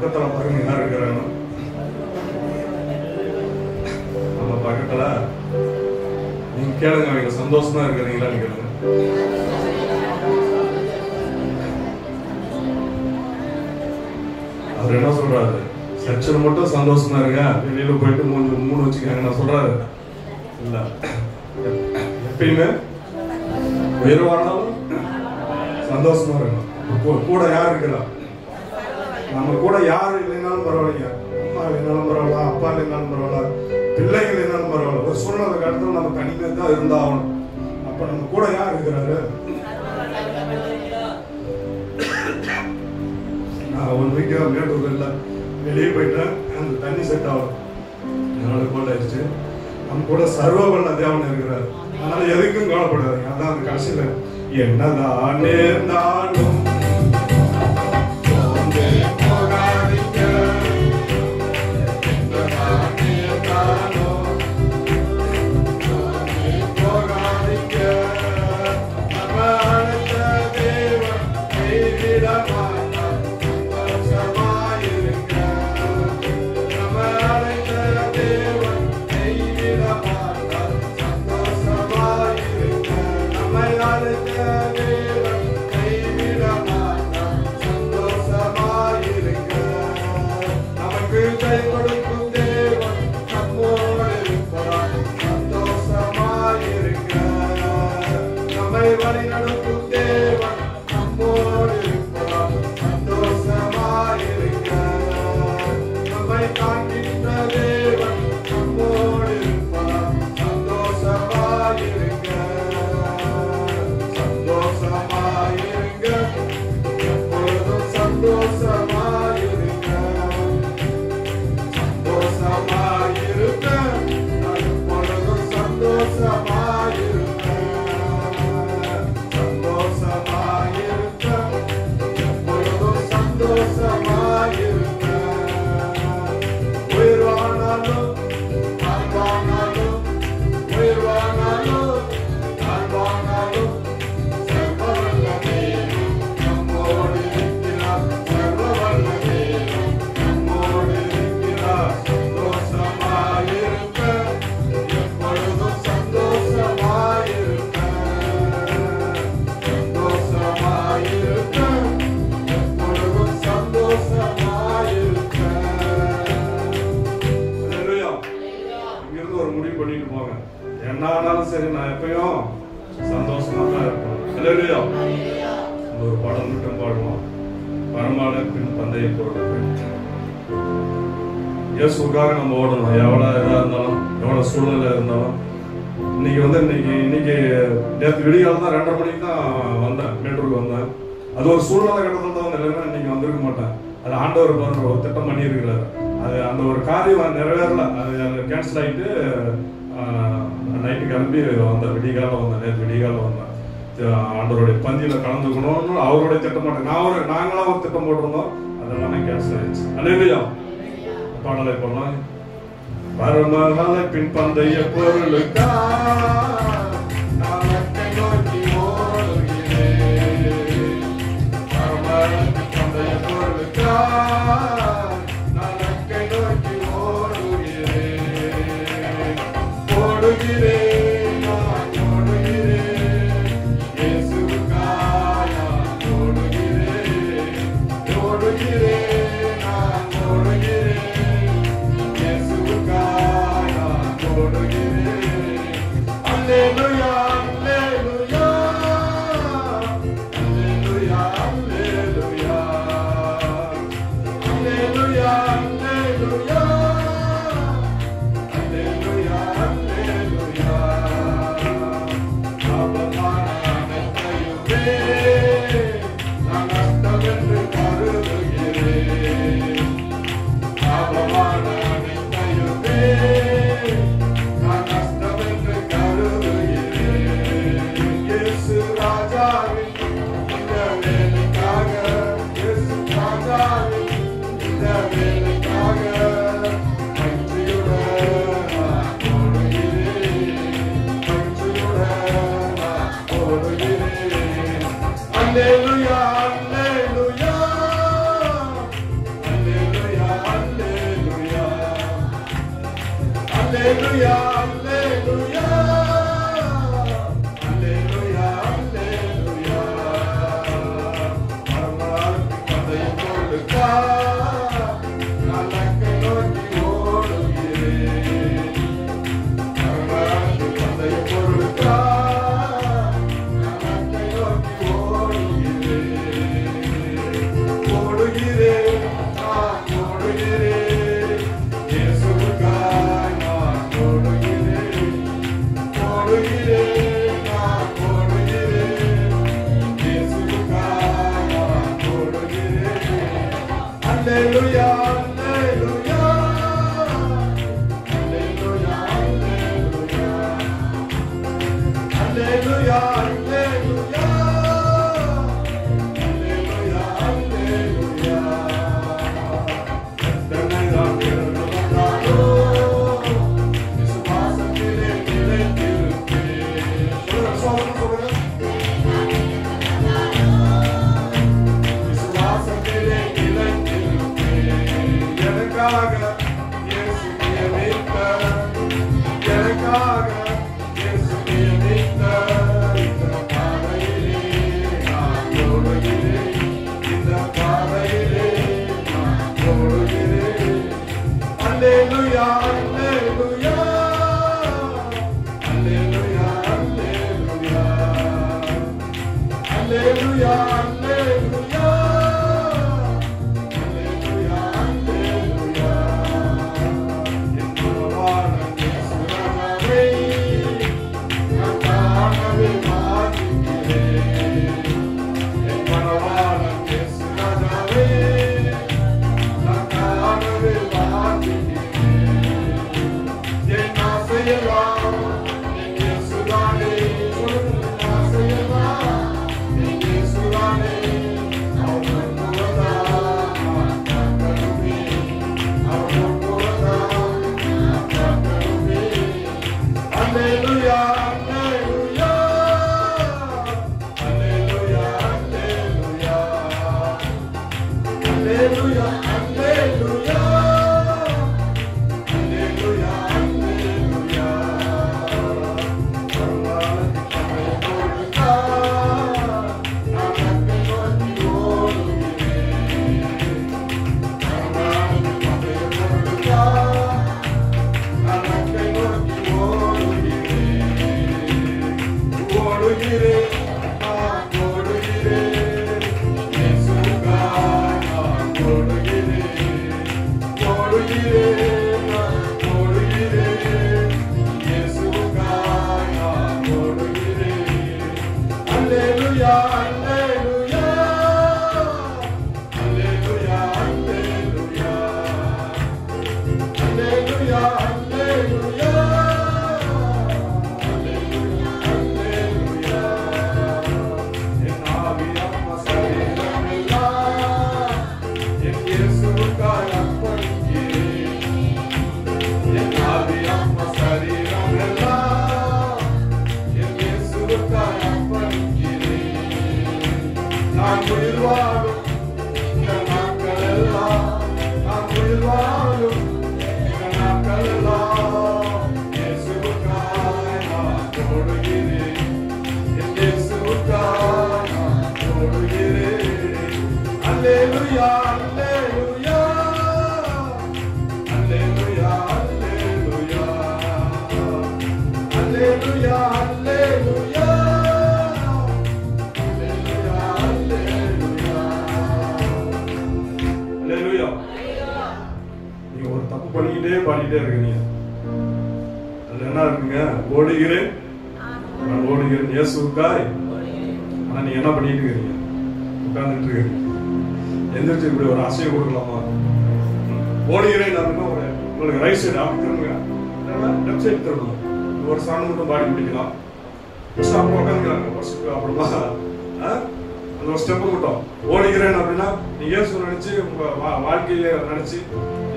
பக்கத்துல பாருங்க யார் இருக்கிறாங்க. நம்ம பக்கத்துல நீங்க கேளுங்க, அவங்க சந்தோஷமா இருக்கிறீங்களான்னு கேளுங்க. அவர் என்ன சொல்றாரு? சர்ச்சில் மட்டும் சந்தோஷமா இருங்க, வெளியில போயிட்டு மூணு வச்சுக்காங்க நான் சொல்றாரு. இல்ல, எப்பயுமே உயர்வானாலும் சந்தோஷமா இருக்கணும். கூட யார் இருக்கிறா? நம்ம கூட யாரு இல்லைனாலும் பரவாயில்லைங்க. அம்மா இல்லைனாலும் பரவாயில்ல, அப்பா இல்லைனாலும் பரவாயில்ல, பிள்ளைகள் இல்லைனாலும் பரவாயில்ல. ஒரு சூழ்நிலை காலத்துல நம்ம தனிமே தான் இருந்தாகணும். அப்ப நம்ம கூட யார் இருக்கிறாரு? நான் 1 வீக்கா மேட்டூர் இல்லை, வெளியே போயிட்டேன். அந்த தண்ணி செட் ஆகும், என்னோட கோல்ட் ஆயிடுச்சு. நம்ம கூட சர்வ பண்ண தேவன் இருக்கிறார். அதனால எதுக்கும் கவலைப்படாதீங்க. அதான் அந்த கடைசியில என்னதான் நேர்ந்தாலும் என்னாலும் சரி, நான் எப்பயும் சந்தோஷமா தான் இருப்பேன். அல்லேலூயா. ஒரு பாடம் மட்டும் பாடுவோம். பரமான பின் பந்தய பொருள். இயேசுக்காக நம்ம ஓடணும். எவ்வளவு இதா இருந்தாலும், எவ்வளவு சூழ்நிலை இருந்தாலும். இன்னைக்கு நேற்று விடிகால தான் 2:30 மணிக்கு தான் வந்தேன், மேட்டூருக்கு வந்தேன். அது ஒரு சூழ்நிலை கட்டத்தில் தான் வந்து, இல்லைன்னா இன்னைக்கு வந்திருக்க மாட்டேன். அது ஆண்டவர் பாருங்க ஒரு திட்டம் பண்ணி இருக்கிறாரு. அது அந்த ஒரு காரியம் நிறைவேறல, அது கேன்சல் ஆகிட்டு நைட்டு கிளம்பி வந்தேன். விடிகாலம் வந்தேன், நேற்று விடிகாலம் வந்தேன். ஆண்டவருடைய பந்தியில கலந்துக்கணும்னு அவருடைய திட்டம் பண்ணேன். நாங்களாம் ஒரு திட்டம் போட்டிருந்தோம், அதெல்லாம் கேன்சல் ஆயிடுச்சு. அல்லேலூயா. பாடலை போடலாம். பரமகால பின் பந்தய பொருளுக்கா Hallelujah, hallelujah, hallelujah. Alleluia, alleluia. Alleluia, alleluia. மரணாளுக்கு பந்தயம் கொடுக்கா, நலக்கை நோக்கி ஓடுகிறேன். மரணாளுக்கு பந்தயம் கொடுக்கா, நலக்கை நோக்கி ஓடுகிறேன். ஓடுகிறேன், நான் ஓடுகிறேன். இயேசுவுக்காய் நான் ஓடுகிறேன். ஓடுகிறேன், நான் ஓடுகிறேன். இயேசுவுக்காய் நான் ஓடுகிறேன். அல்லேலூயா, அல்லேலூயா. அல்லேலூயா, அல்லேலூயா. அல்லேலூயா, அல்லேலூயா. அல்லேலூயா, அல்லேலூயா. எத்தனைதான் பிறந்தாலோ விசுவாசத்திலே நிலைத்திருப்பேன். சொல்லுங்க. விசுவாசத்திலே நிலைத்திருப்பேன். எனக்காக இயேசு நியமித்த, எனக்காக இயேசு நியமித்த இந்த பாதையிலே நான் ஓடுகிறேன். இந்த பாதையிலே நான் ஓடுகிறேன். அல்லேலூயா, அல்லேலூயா. அல்லேலூயா, அல்லேலூயா. அல்லேலூயா, அல்லேலூயா. அல்லேலூயா, அல்லேலூயா. என் மனவாள இயேசுவே, நான் காணவே வாஞ்சிக்கிறேன். என் மனவாள இயேசுவே, நான் காணவே வாஞ்சிக்கிறேன். என் ஆசையெல்லாம் என் இயேசுதானே. சொல்லுங்க. என் ஆசையெல்லாம் என் இயேசுதானே. அவர் முன்புறத்தான் நான் பார்க்கணுமே. அவர் முன்புறத்தான் நான் பார்க்கணுமே. அல்லேலூயா, அல்லேலூயா. அல்லேலூயா, அல்லேலூயா. அல்லேலூயா, அல்லேலூயா. அல்லேலூயா, அல்லேலூயா. பரவாயில்லை, பகையை கொடுத்தா, நான் நன்மை நோக்கி ஓடுகிறேன். பரவாயில்லை, பகையை கொடுத்தா, நான் நன்மை நோக்கி ஓடுகிறேன். ஓடுகிறேன், நான் ஓடுகிறேன். இயேசுவுக்காய் நான் ஓடுகிறேன். ஓடுகிறேன், நான் ஓடுகிறேன். இயேசுவுக்காய் நான் ஓடுகிறேன். அல்லேலூயா, அல்லேலூயா. அல்லேலூயா, அல்லேலூயா. அல்லேலூயா, அல்லேலூயா. அல்லேலூயா, அல்லேலூயா. என் ஆவி, ஆத்மா, சரீரம் எல்லாம் என் இயேசுவுக்காய் அர்ப்பணிக்கிறேன். என் ஆவி, ஆத்மா, சரீரம் எல்லாம் என் இயேசுவுக்காய் அர்ப்பணிக்கிறேன். நான் உயிர் வாழும் இந்த நாட்கள் எல்லாம், நான் உயிர் வாழும் இந்த நாட்கள் எல்லாம் இயேசுவுக்காய் நான் ஓடுகிறேன். என் இயேசுவுக்காய் நான் ஓடுகிறேன். அல்லேலூயா, அல்லேலூயா. அல்லேலூயா, அல்லேலூயா. அல்லேலூயா, அல்லேலூயா. அல்லேலூயா, அல்லேலூயா. அல்லேலூயா. நீங்க ஒரு தப்பு பண்ணிக்கிட்டே பாடிட்டே இருக்கீங்க. அதுல என்ன இருக்குங்க? ஓடுகிறேன், நான் ஓடுகிறேன் இயேசுவுக்காய். ஆனா நீங்க என்ன பண்ணிட்டு இருக்கீங்க? உட்கார்ந்துட்டு இருக்கீங்க. எந்திரிச்சு இப்படி ஒரு அசையம் கொடுக்கலாமா? ஓடுகிறேன் அப்படின்னா ஒரு உங்களுக்கு ரைட் சைடு அப்படி திரும்புங்க, லெஃப்ட் சைடு திரும்பணும். ஒரு சாங் மட்டும் பாடி முடிக்கலாம். ஃபர்ஸ்ட் அப்போ உட்காந்துக்கிறாங்க. அப்புறமா அந்த ஒரு ஸ்டெப் மட்டும் ஓடுகிறேன் அப்படின்னா நீ இயேசு நினைச்சு உங்க வாழ்க்கையில நினைச்சு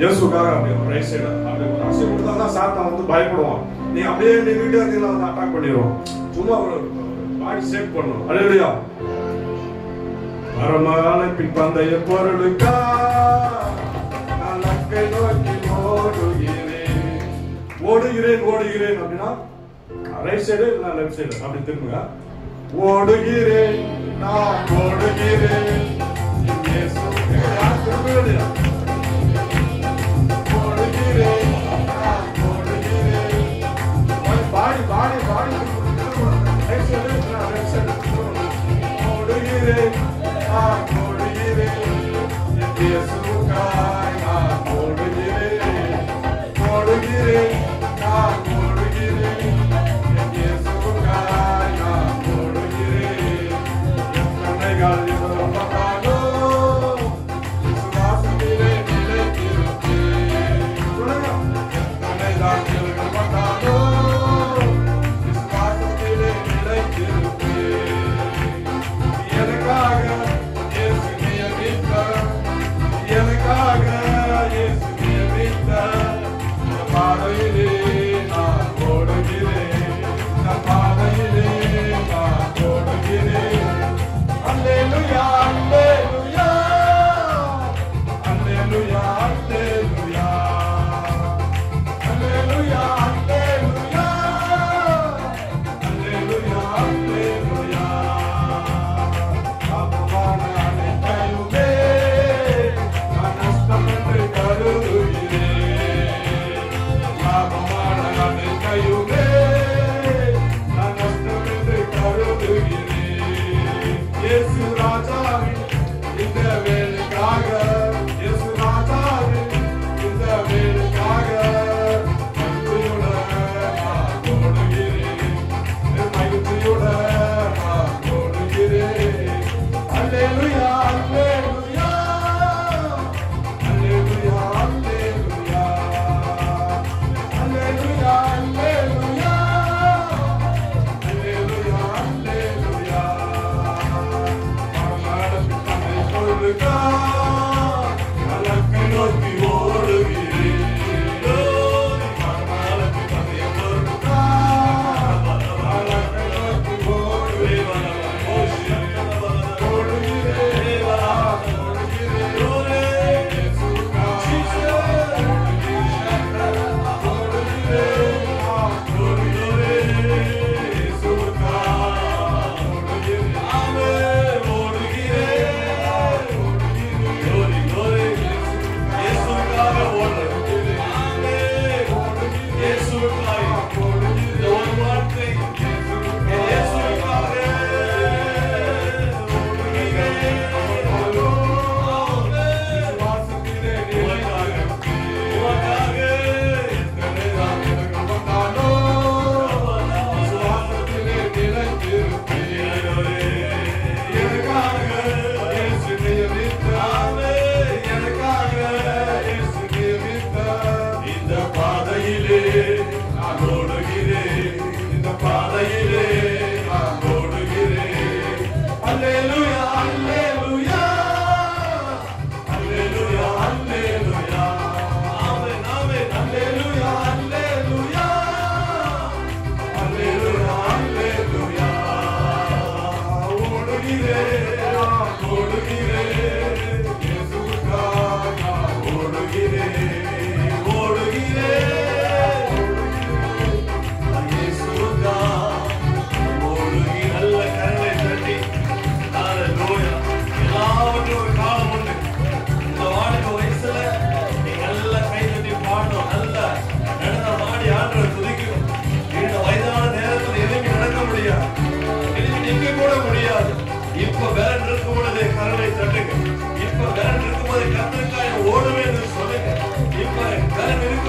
இயேசுக்காக அப்படியே ஒரு ரைட் சைடு அப்படியே ஒரு அசையம் கொடுத்தா சாத்தான் வந்து பயப்படுவான். நீ அப்படியே நின்றுட்டே இருந்தீங்கன்னா வந்து அட்டாக் பண்ணிடுவோம். சும்மா ஒரு பாடி ஷேக் பண்ணணும். அல்லேலூயா. மரமழைப்பின் பந்தய பொருளுக்கா நான் லக்கை நோக்கி ஓடுகிறேன். ஓடுகிறேன் அப்படின்னா ரைட் சைடு இல்ல லெஃப்ட் சைடு அப்படி திரும்புங்க. ஓடுகிறேன் நான் ஓடுகிறேன் இயேசு யார் திரும்புறது? ஓடுகிறேன் நான் ஓடுகிறேன். பாடி பாடி பாடி ரைட் சைடு இல்ல லெஃப்ட் சைடு. ஓடுகிறேன் நான் ஓடுகிறேன் இயேசுக்காய் நான் ஓடுகிறேன். ஓடுகிறேன் நான் ஓடுகிறேன் இயேசுக்காய் நான் ஓடுகிறேன். கண்ணைகள் பார்த்தாலோ விசுவாசத்திலே நிலைத்திருப்பேன். கண்ணைகள் பார்த்தாலோ விசுவாசத்திலே நிலைத்திருப்பேன். எனக்காக இயேசு நியமித்தார், எனக்காக இயேசு நியமித்தார். பாதையிலே நான் ஓடுகிறேன், பாதையிலே நான் ஓடுகிறேன். அல்லேலூயா அல்லேலூயா அல்லேலூயா அல்லேலூயா அல்லேலூயா அல்லேலூயா அல்லேலூயா. பாவமான அனைத்தையுமே நான் நஷ்டம் என்று கருதுகிறேன். பாவமான அனைத்தையுமே நான் நஷ்டம் என்று கருதுகிறேன். இயேசு ராஜாவின் இந்த வேலைக்காக, இயேசு ராஜாவின் இந்த வேலைக்காக மகிழ்ச்சியுடன் நான் ஓடுகிறேன், மகிழ்ச்சியுடன் நான் ஓடுகிறேன். அல்லேலூயா அல்லேலூயா அல்லேலூயா அல்லேலூயா அல்லேலூயா அல்லேலூயா அல்லேலூயா அல்லேலூயா. மரணத்தின் தன்னை கொள்ளுகார் கலக்கை நோக்கி ஓடுகிறேன். மரணத்தின் தன்னை கொள்ளுகார் கலக்கை நோக்கி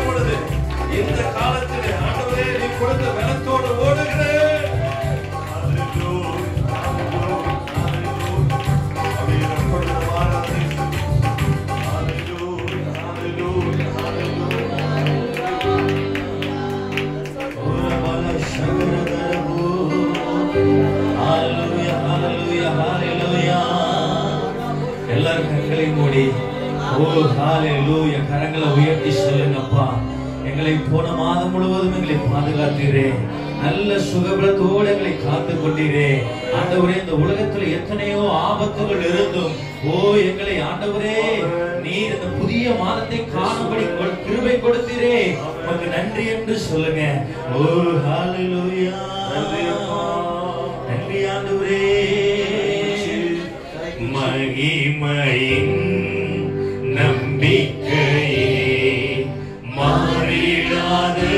ஓடுகிறேன். இந்த காலத்திலே ஆண்டவரே நீ கொடுத்த பலத்தோடு ஓடுகிறேன். எல்லாரும் கண்களை மூடி ஓ ஹalleluya கரங்களை உயர்த்தி சொல்லுங்கப்பா. எங்களை போன மாதம் முழுவதும் எங்களை பாதுகாத்தீரே. நல்ல சுகபலத்தோடு எங்களை காத்து கொண்டீரே ஆண்டவரே. இந்த உலகத்துல எத்தனையோ ஆபத்துகள் இருந்தும் எங்களை ஆண்டவரே நீர் இந்த புதிய மாதத்தை காணும்படி கிருபை கொடுத்தீரே, உமக்கு நன்றி என்று சொல்லுங்க. ஓ ஹalleluya, நன்றி ஆண்டவரே. மகிமையின் நம்பிக்கையே மாறிடாது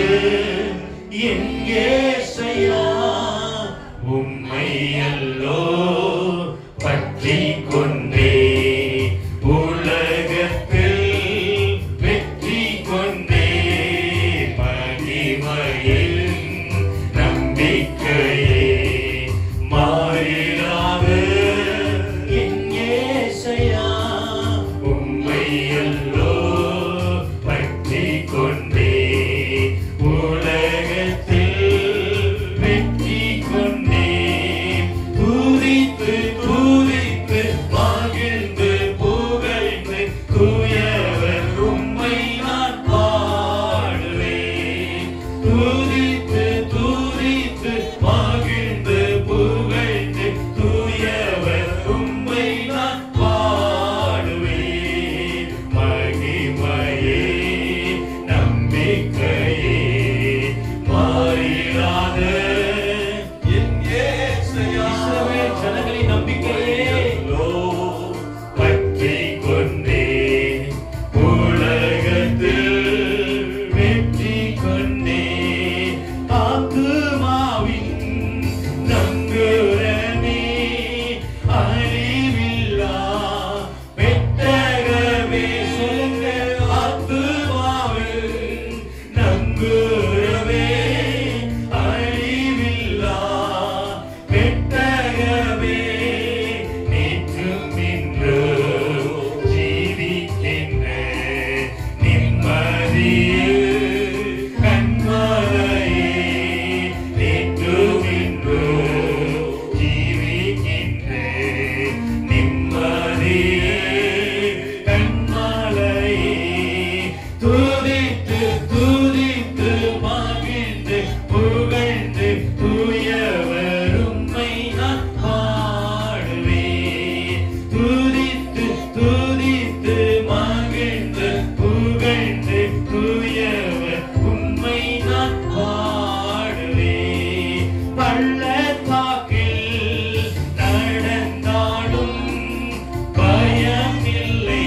எங்கேசையா, உம்மை அல்லோ பற்றி கொண்டே உலகத்தில் வெற்றி கொண்டே. மகிமையின் நம்பிக்கையே மாறிடாது எங்கேசையா, உம்மை அல்லோ பற்றி கொண்டே உலகத்தில் வெற்றி கொண்டே. துதித்து துதித்து மகிழ்ந்து புகழ்ந்து தூயவர் உம்மை நான் பாடுவேன். துதித்து துதித்து மகிழ்ந்து புகழ்ந்து தூயவர் உம்மை நான் பாடுவேன். மகிமையே நம்பிக்கையே மாறிடாத என் இஸ்ரவேல் ஜனங்களின் நம்பிக்கையே பற்றி கொண்டே உலகத்தில் வெற்றி கொண்டே. ஆத்துமாவின் நங்குரமே அழிவில்லா பெட்டகமே. சொல்லுங்க, ஆத்துமாவின் நங்குரமே அழிவில்லா பெட்டகமே. நேற்றும் இன்றும் ஜீவிக்கின்ற நிம்மதியில் கண்மலையே. நேற்றும் இன்றும் ஜீவிக்கின்ற நிம்மதியில் கண்மலையே. துதித்து துதித்து மகிழ்ந்து புகழ்ந்து தூயவர் உம்மை நான் பாடுவேன். துதித்து துதித்து மகிழ்ந்து புகழ்ந்து தூயவர் உம்மை நான் பாடுவேன். பள்ளத்தாக்கில் நடந்தாலும் பயமில்லை.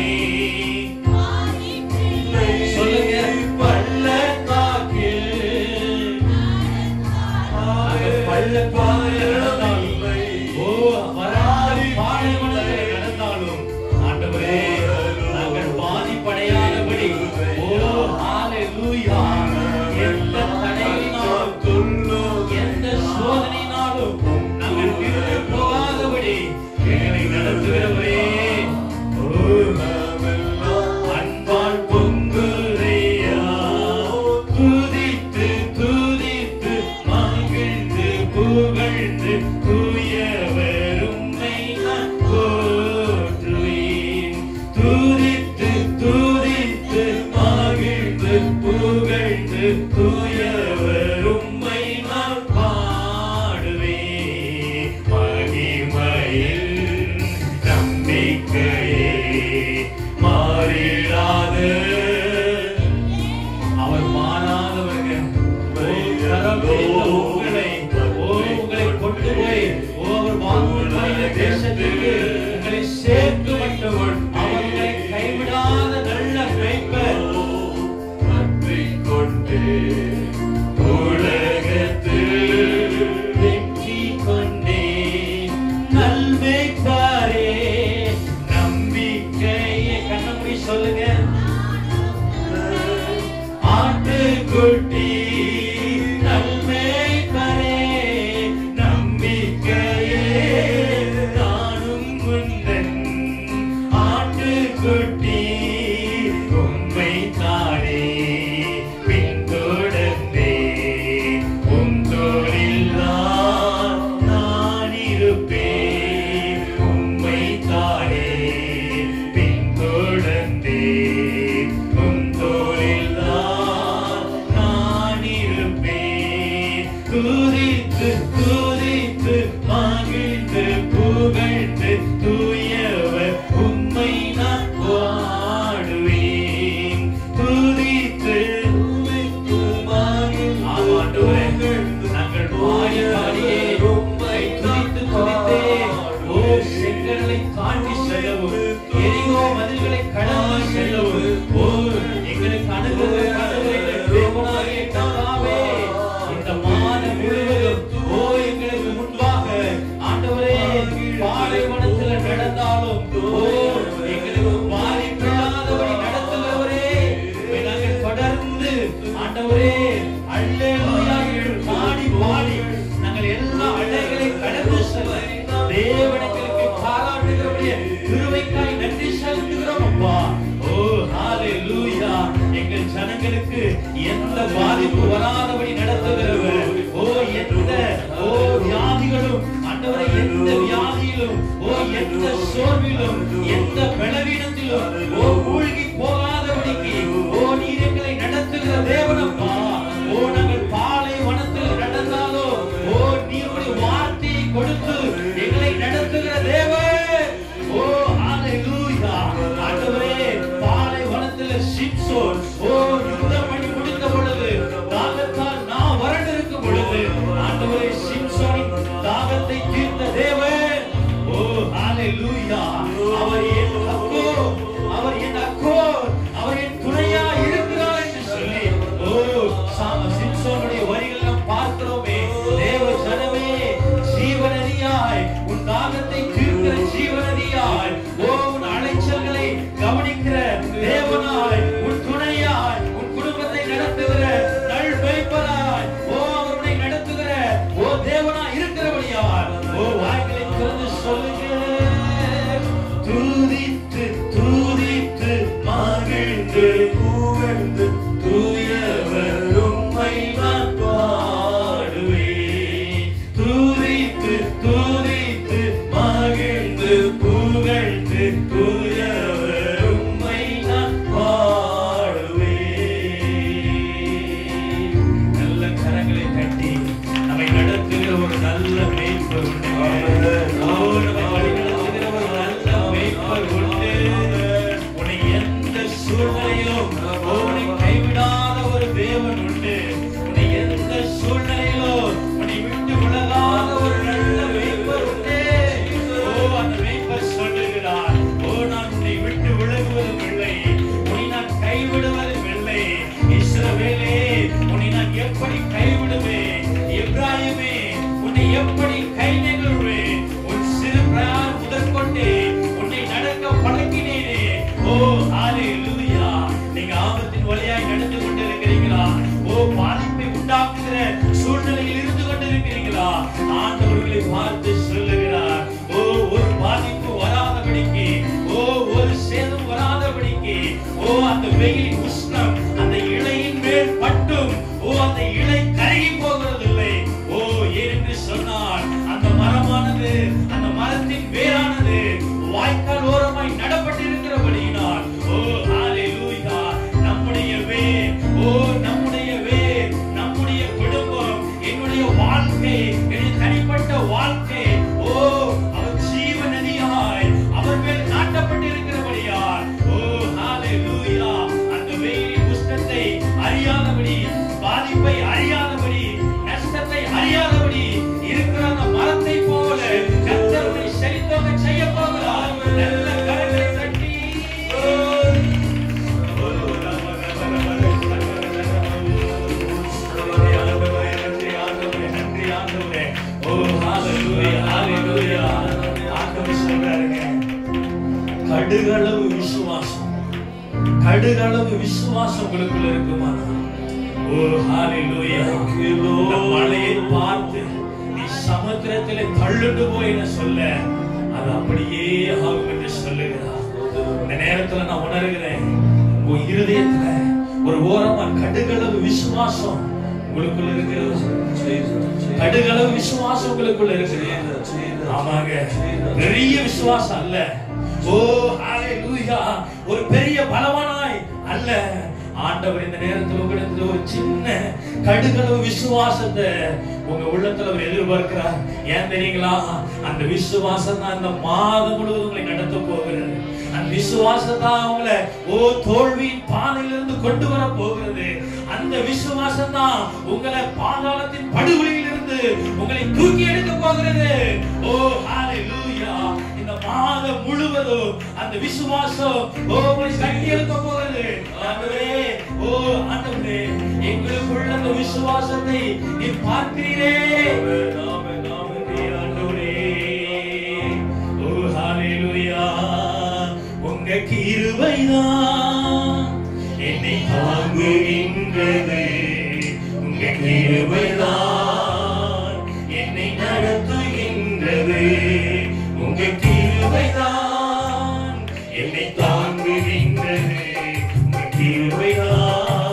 சொல்லுங்க, பள்ளத்தாக்கில் நடந்தாலும் ஆண்டவரே நாங்கள் பாதிப்படையாதபடி ஹalleluya, எந்த தடையினாலும் எந்த சோதனையினாலும் நாங்கள் திரும்பி போகாதபடி எங்களை நடத்துகிறவரே. அன்பால் பொங்குதையா, துதித்து துதித்து மகிழ்ந்து புகழ்ந்து தூயவர் உம்மை நான் போற்றுவேன். துதித்து துதித்து மகிழ்ந்து புகழ்ந்து தூயவர் உம்மை நான் பாடுவேன். மகிமையில் நம்பிக்கையே மாறிடாத அவர் மாறாதவர்கள். உங்களை கொண்டு போய் அவர் வாக்குறுதியான தேசத்துக்கு உங்களை சேர்த்து மட்டும் அவர்களை கைவிடாத நல்ல மேய்ப்பர். கொண்டே உலகத்தில் வெற்றி கொண்டே நல்மேய்ப்பரே நம்பிக்கையே. கண்ணமுடி சொல்லுங்க, ஆட்டுக்குட்டி நல்மேய்ப்பரே நம்பிக்கையே. நானும் உந்தன் ஆட்டுக்குட்டி உம்மை தானே பின்தொடர்வேன். ஜனங்களுக்கு எந்த பாதிப்பு வராதபடி நடத்துகிறவர். எந்த வியாதிகளும் ஆண்டவரே, எந்த வியாதியிலும் எந்த சோர்விலும் எந்த பலவீனத்திலும் மூழ்கி போகாதபடிக்கு நீர் எங்களை நடத்துகிற தேவனப்பா. நாங்கள் பாலை வனத்தில் நடந்தாலோ நீருடைய வார்த்தையை கொடுத்து எங்களை நடத்துகிற தேவன். ஹalleluya. ஆண்டவரே, பாலை வனத்தில் சிம்சோன் யுத்தம் பண்ணி முடித்த பொழுது, தாகத்தால் நான் வறண்டிருக்கும் பொழுது, ஆண்டவரே சிம்சோனின் தாகத்தை தீர்த்த தேவன். ஹalleluya. அவர் என் அக்கோ, அவர் என் அக்கோ, அவர் என் துணையா இருக்கிறார் என்று சொல்லி சிம்சோனுடைய வரிகள் நாம் பார்க்கிறோமே. தேவ ஜனமே, ஜீவநதியாய் உன் தாகத்தை தீர்க்கிற ஜீவநதியாய், உன் அலைச்சல்களை கவனிக்கிற தேவனாய், உன் துணையாய், உன் குடும்பத்தை நடத்துகிற நல் மேய்ப்பராய், அவரை நடத்துகிற தேவனாய் இருக்கிறபடியாய் வாய்களை திறந்து சொல்லுங்க. துதித்து துதித்து மகிழ்ந்து புகழ்ந்து தூயவர் உம்மை நான் பாடுவேன். துதித்து துதித்து மகிழ்ந்து புகழ்ந்து தூயவர் உம்மை நான் பாடுவேன். நல்ல கரங்களை தட்டி நம்மை நடத்துகிற ஒரு நல்ல மேய்ப்பர் உண்டு. நம்மை வழிநடத்துகிற ஒரு நல்ல மேய்ப்பர் உண்டு. உன்னை எந்த சூழ்நிலையிலும் உன்னை கைவிடாத ஒரு தேவன் உண்டு. உன்னை எந்த சூழ்நிலையிலும் உன்னை விட்டு விலகாத ஒரு நல்ல மேய்ப்பர் உண்டு. அந்த மேய்ப்பர் சொல்லுகிறார், நான் உன்னை விட்டு விலகுவதும் இல்லை, உன்னை நான் கைவிடுவதும் இல்லை. இஸ்ரவேலே, உன்னை நான் எப்படி கைவிடுவேன்? எப்ராயிமே, உன்னை எப்படி கை நெகிழ்வேன்? உன் சிறு பிராயம் முதற்கொண்டு உன்னை நடக்க பழக்கினேனே. ஹalleluya. நீங்க ஆபத்தின் வழியாய் நடந்து கொண்டிருக்கிறீங்களா? பாதிப்பை உண்டாக்குகிற சூழ்நிலையில் இருந்து கொண்டிருக்கிறீங்களா? ஆண்டவர்களை பார்த்து சொல்லுகிறார், ஒரு பாதிப்பு வராதபடிக்கு, ஒரு சேதம் வராதபடிக்கு, அந்த வெயில் உஷ்ணம் அந்த இலையின் மேல் பட்டும் அந்த இலை கருகி போகிறதில்லை. ஏனென்று சொன்னால் அந்த மரமானது, அந்த மரத்தின் வேரானது வாய்க்கால் ஓரமாய் நடப்பட்டிருக்கிறபடியினால் ஹalleluya. நம்முடைய வேர், நம்முடைய வேர், நம்முடைய குடும்பம், என்னுடைய வாழ்க்கை, என்னுடைய தனிப்பட்ட வாழ்க்கை அவர் ஜீவ நதியாய் அவர் மேல் நாட்டப்பட்டிருக்கிறபடியால் ஹalleluya. அந்த வெயிலின் உஷ்ணத்தை அறியாதபடி, பாதிப்பை அறியாதபடி, நஷ்டத்தை அறியாதபடி இருக்கிற அந்த மரத்தை போல கர்த்தரை செழித்தோங்க செய்ய போகிறார். நல்ல கரங்களை தட்டி கடுகளவு விசுவாசம், கடுகளவு விசுவாசம் உங்களுக்குள்ள இருக்குமானா? மழையை பார்த்து நீ சமுத்திரத்திலே தள்ளுண்டு போய் சொல்ல, அது அப்படியே ஆகும் என்று சொல்லுகிறார். இந்த நேரத்துல நான் உணர்கிறேன், உங்க இருதயத்துல ஒரு ஓரமா கடுகளவு விசுவாசம் உங்களுக்குள்ள இருக்கிறது. கடுகளவு விசுவாசம் உங்களுக்குள்ள இருக்கிறது. ஆமாங்க, பெரிய விசுவாசம் அல்ல. ஹalleluya. ஒரு பெரிய பலவானாய் அல்ல. ஆண்டவர் இந்த நேரத்தில் உங்களிடத்துல ஒரு சின்ன கடுகளவு விசுவாசத்தை உங்க உள்ளத்துல அவர் எதிர்பார்க்கிறார். ஏன் தெரியுங்களா? அந்த விசுவாசம் தான் இந்த மாதம் முழுவதும் உங்களை நடத்த போகிறது. அந்த விசுவாசம் தான் உங்களை தோல்வியின் பாதையிலிருந்து கொண்டு வர போகிறது. அந்த விசுவாசம் தான் உங்களை பாதாளத்தின் படுகொலியில் இருந்து உங்களை தூக்கி எடுக்க போகிறது. ஹalleluya. இந்த மாதம் முழுவதும் அந்த விசுவாசம் உங்களை கட்டி எடுக்க போகிறது. ஆண்டவரே, எங்களுக்குள்ள அந்த விசுவாசத்தை நீ பார்க்கிறீரே. ஆண்டவரே, ஹalleluya. உங்க கிருபைதான் என்னை தாங்குகின்றது. உங்க கிருபைதான் என்னை நடத்துகின்றது. உங்க கிருபைதான் என்னை தாங்குகின்றது. உங்க கிருபைதான்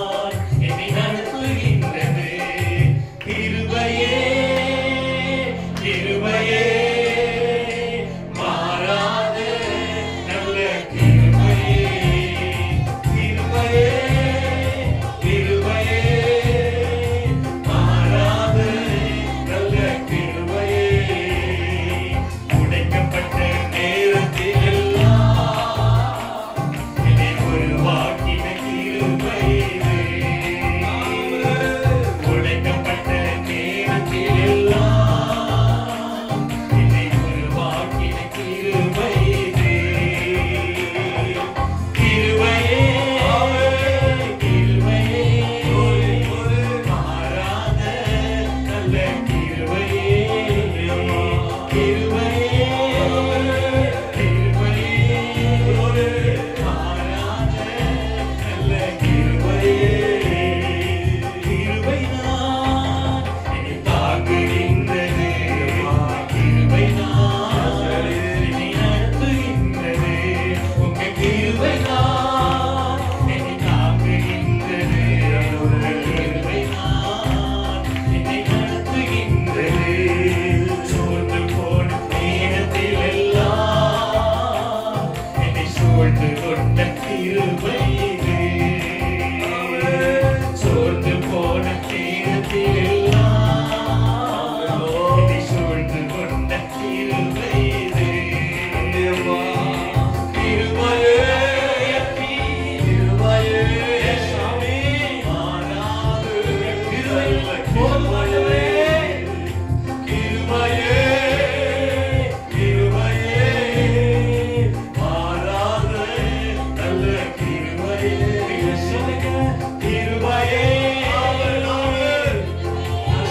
கிருபையே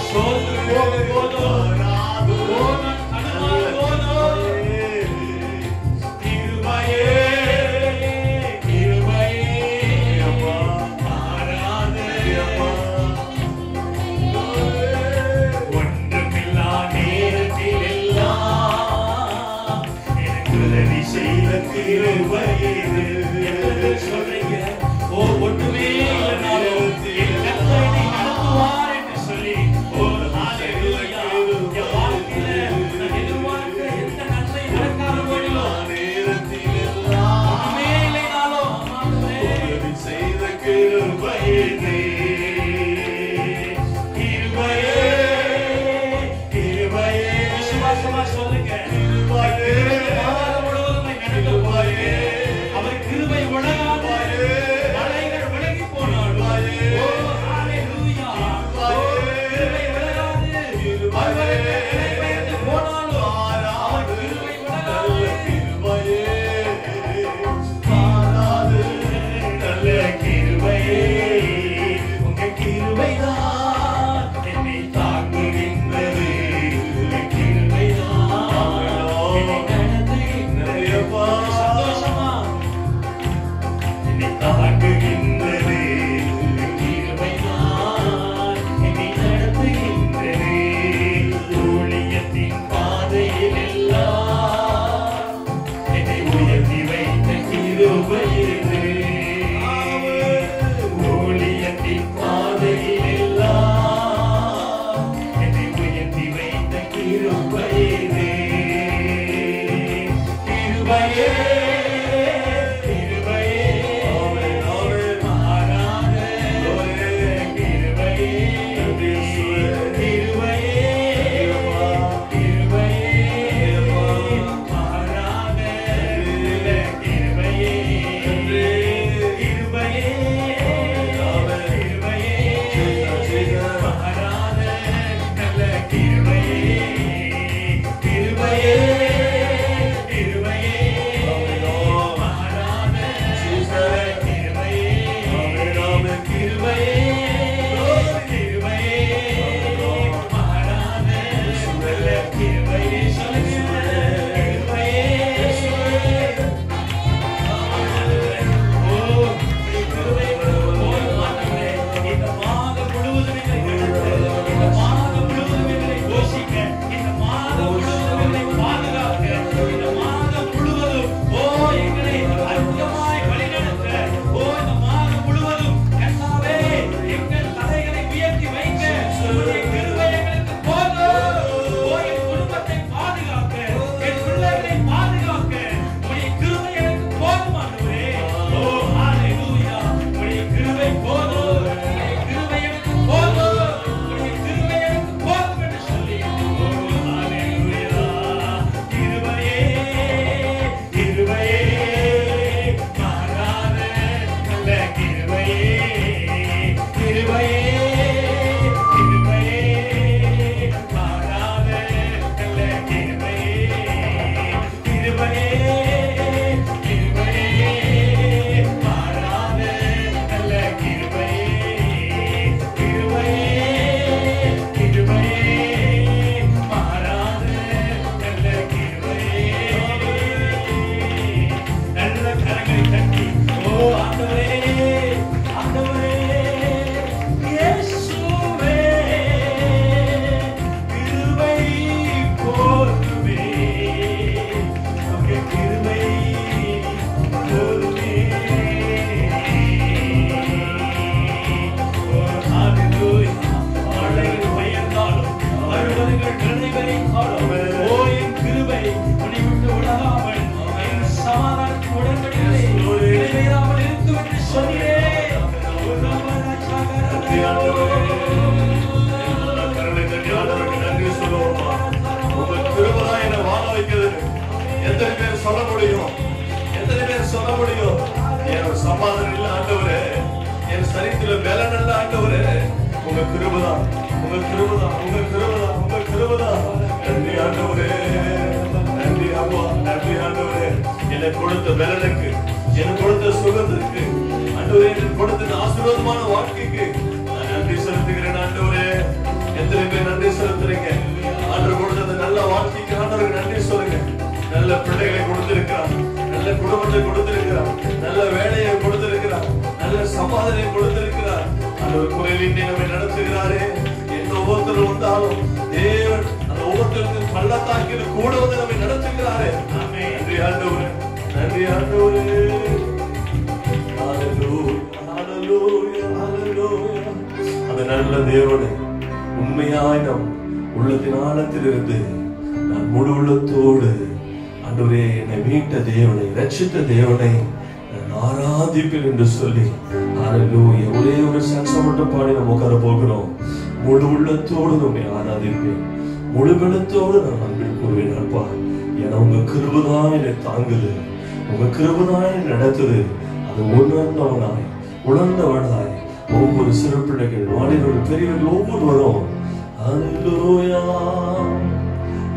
சோர்ந்து போகும் போதும் ஒன்றுமே இல்லைனாலும் என் கர்த்தரை நடத்துவார் என்று சொல்லி ஒரு ஹல்லேலூயா என் வாழ்க்கையில நான் எதிர்பார்க்கிற எந்த நன்மை நடக்காத போதிலும் ஒன்றுமே இல்லைனாலும் ஆண்டவரே செய்த கிருபையே கிருபையே கிருபையே விசுவாசமா சொல்லுங்க மாதம் முழுவதும் நடத்துவாயே அவர் கிருபை உலகாது மலைகள் விலகி போனாலும் ஹல்லேலூயா கிருபை உலகாது பர்வதங்கள் பெயர்ந்து போனாலும் அவர் கிருபை உலகாது மாறாது நல்ல கிருபையே உங்க கிருபைதான் என்னை தாங்குகின்றது உங்க கிருபைதான் என்னை நடத்துகின்றது சந்தோஷமா என்னை தாங்குகின்றது கிருபைதான் என்னை நடத்துகின்றது ஊழியத்தின் பாதையில் எல்லாம் என்னை உயர்த்தி வைத்த கிருபையே ஊழியத்தின் பாதையில் எல்லாம் என்னை உயர்த்தி வைத்த கிருபையே கிருபையே சொல்ல முடியும்? எத்தனை பேர் சொல்ல முடியும்? என் சமாதானம் இல்ல ஆண்டவரே, என் சரீரத்துல பலன் இல்ல ஆண்டவரே, உங்க கிருபைதான், உங்க கிருபைதான், உங்க கிருபைதான், உங்க கிருபைதான். நன்றி ஆண்டவரே, நன்றி அப்பா, நன்றி ஆண்டவரே. எனக்கு கொடுத்த பலனுக்கு, எனக்கு கொடுத்த சுகத்துக்கு ஆண்டவரே கொடுத்த ஆசீர்வாதமான வாழ்க்கைக்கு நான் நன்றி செலுத்துகிறேன். ஆண்டவரே எத்தனை பேர் நன்றி செலுத்துறீங்க? ஆண்டவர் கொடுத்த நல்ல வாழ்க்கைக்கு ஆண்டவருக்கு நன்றி சொல்லுங்க. நல்ல பிள்ளைகளை கொடுத்திருக்கிறார், நல்ல குடும்பத்தை கொடுத்திருக்கிறார், நல்ல வேலையை கொடுத்திருக்கிறார், நல்ல சமாதானத்தை கொடுத்திருக்கிறார். ஆண்டவர் குறைவின்றி நம்மை நடத்துகிறாரே. எந்த ஒவ்வொருத்தரும் வந்தாலும் தேவன் அந்த ஒவ்வொருத்தருக்கும் பள்ளத்தாக்கில் கூட வந்து நம்மை நடத்துகிறாரே. நன்றி ஆண்டவரே, நன்றி ஆண்டவரே. அந்த நல்ல தேவனை உண்மையாய் நம் உள்ளத்தின் ஆழத்தில் இருந்து நான் முழு உள்ளத்தோடு ஆண்டவரே என்னை மீட்ட தேவனை, ரட்சித்த தேவனை நான் ஆராதிப்பேன் என்று சொல்லி ஹல்லேலூயா ஒரே ஒரு சாங்ஸ் மட்டும் பாடி நம்ம உட்கார போகிறோம். முழு உள்ளத்தோடு நம்மை ஆராதிப்பேன், முழு பலத்தோடு நான் அன்பில் கூறுவேன். அப்பா, ஏன்னா உங்க கிருபைதான் என்னை தாங்குது, உங்க கிருபைதான் என்னை நடத்துது. அது உணர்ந்தவனாய் ஒவ்வொரு சிறு பிள்ளைகள், வாலிபர்கள், பெரியவர்கள் ஒவ்வொருவரும் ஹல்லேலூயா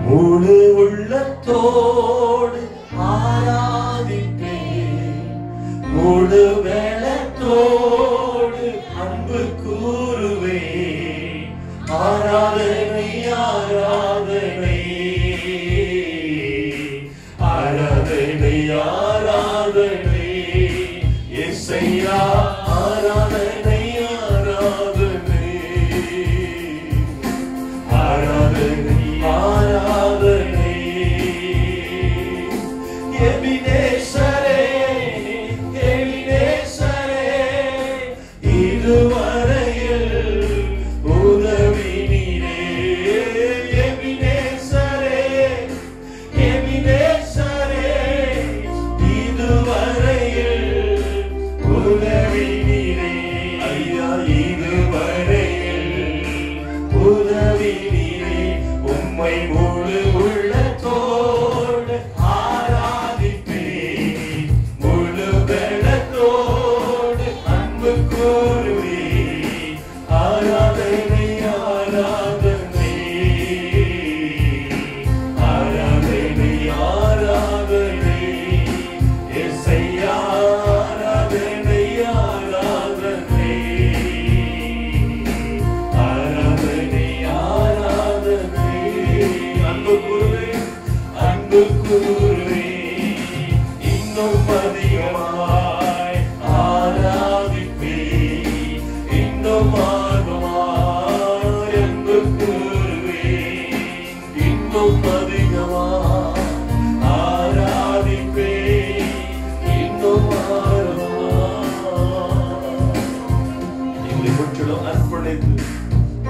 முழு உள்ளத்தோடு ஆராதிப்பேன், முழு வேளத்தோடு அன்பு கூறுவேன். ஆராதனை ஆராதனை ஆராதனை ஆராதனை இயேசையா, ஆராதனை ஆராதனை ஆராதனை ஆராதனை எபினேசரே எபினேசரே இதுவரையில் உதவி நீரே. எபினேசரே எபினேசரே இதுவரையில் உதவி நீரே. ஐயா இதுவரையில் உதவி நீரே. உம்மை முழு உள்ளத்தோடு ஆராதிப்பேன், முழு பலத்தோடு அன்பு கூறுவேன். ஆராதனை ஆராதனை ஆராதனை ஆராதனை இயேசையா, ஆராதனை ஆராதனை ஆராதனை ஆராதனை. அன்பு கூறுவேன், அன்பு கூறுவேன், இன்னும் அதிகமாய் ஆராதிப்பேன், இன்னும் ஆர்வமாய் அன்பு கூறுவேன், இன்னும் அதிகமாய் ஆராதிப்பேன், இன்னும் ஆர்வமாய். எங்களை முற்றிலும் அர்ப்பணித்து,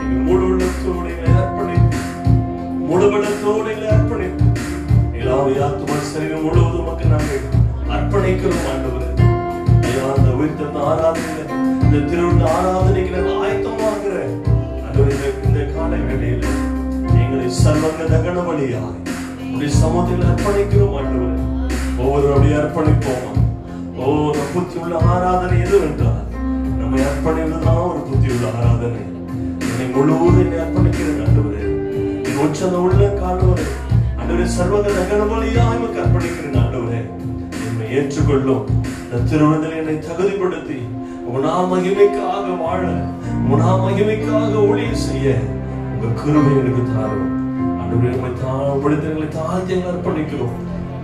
எங்கள் முழு உள்ளத்தோடு எங்களை அர்ப்பணித்து, முழுபலத்தோடு எங்களை அர்ப்பணித்து, எல்லாவை ஆத்தும சரீரம் முழுவதும் மக்கள் நாங்கள் அர்ப்பணிக்கிறோம். ஆண்டவரே, ஐயா, அந்த உயிர்த்த ஆராதனை, இந்த திருவிழா ஆராதனைக்கு நாங்கள் ஆயத்தமாகிற ஆண்டவரே, இந்த காலை வேளையில் எங்களை சர்வங்க தகன வழியாய் உடைய சமூகத்தில் அர்ப்பணிக்கிறோம். ஆண்டவரே, ஒவ்வொருவருடைய அர்ப்பணிப்போமா. ஒரு புத்தியுள்ள ஆராதனை எது என்றால் நம்மை அர்ப்பணிப்பதுதான் ஒரு புத்தியுள்ள ஆராதனை. என்னை முழுவதும் என்னை அர்ப்பணிக்கிறேன். ஆண்டவரே, என் உச்சந்த உள்ள காண்டவரே, ஆண்டவரே, சர்வங்க தகன வழியாய் உமக்கு அர்ப்பணிக்கிறேன். ஆண்டவரே, என்னை ஏற்றுக்கொள்ளும். இந்த திருவிழத்தில் என்னை தகுதிப்படுத்தி உனா மகிமைக்காக வாழ, உனா மகிமைக்காக ஊழியம் செய்ய உங்க கிருபை எனக்கு தாரும். ஆண்டவரே, நம்மை தாழ்படுத்தங்களை தாழ்த்தி அர்ப்பணிக்கிறோம்.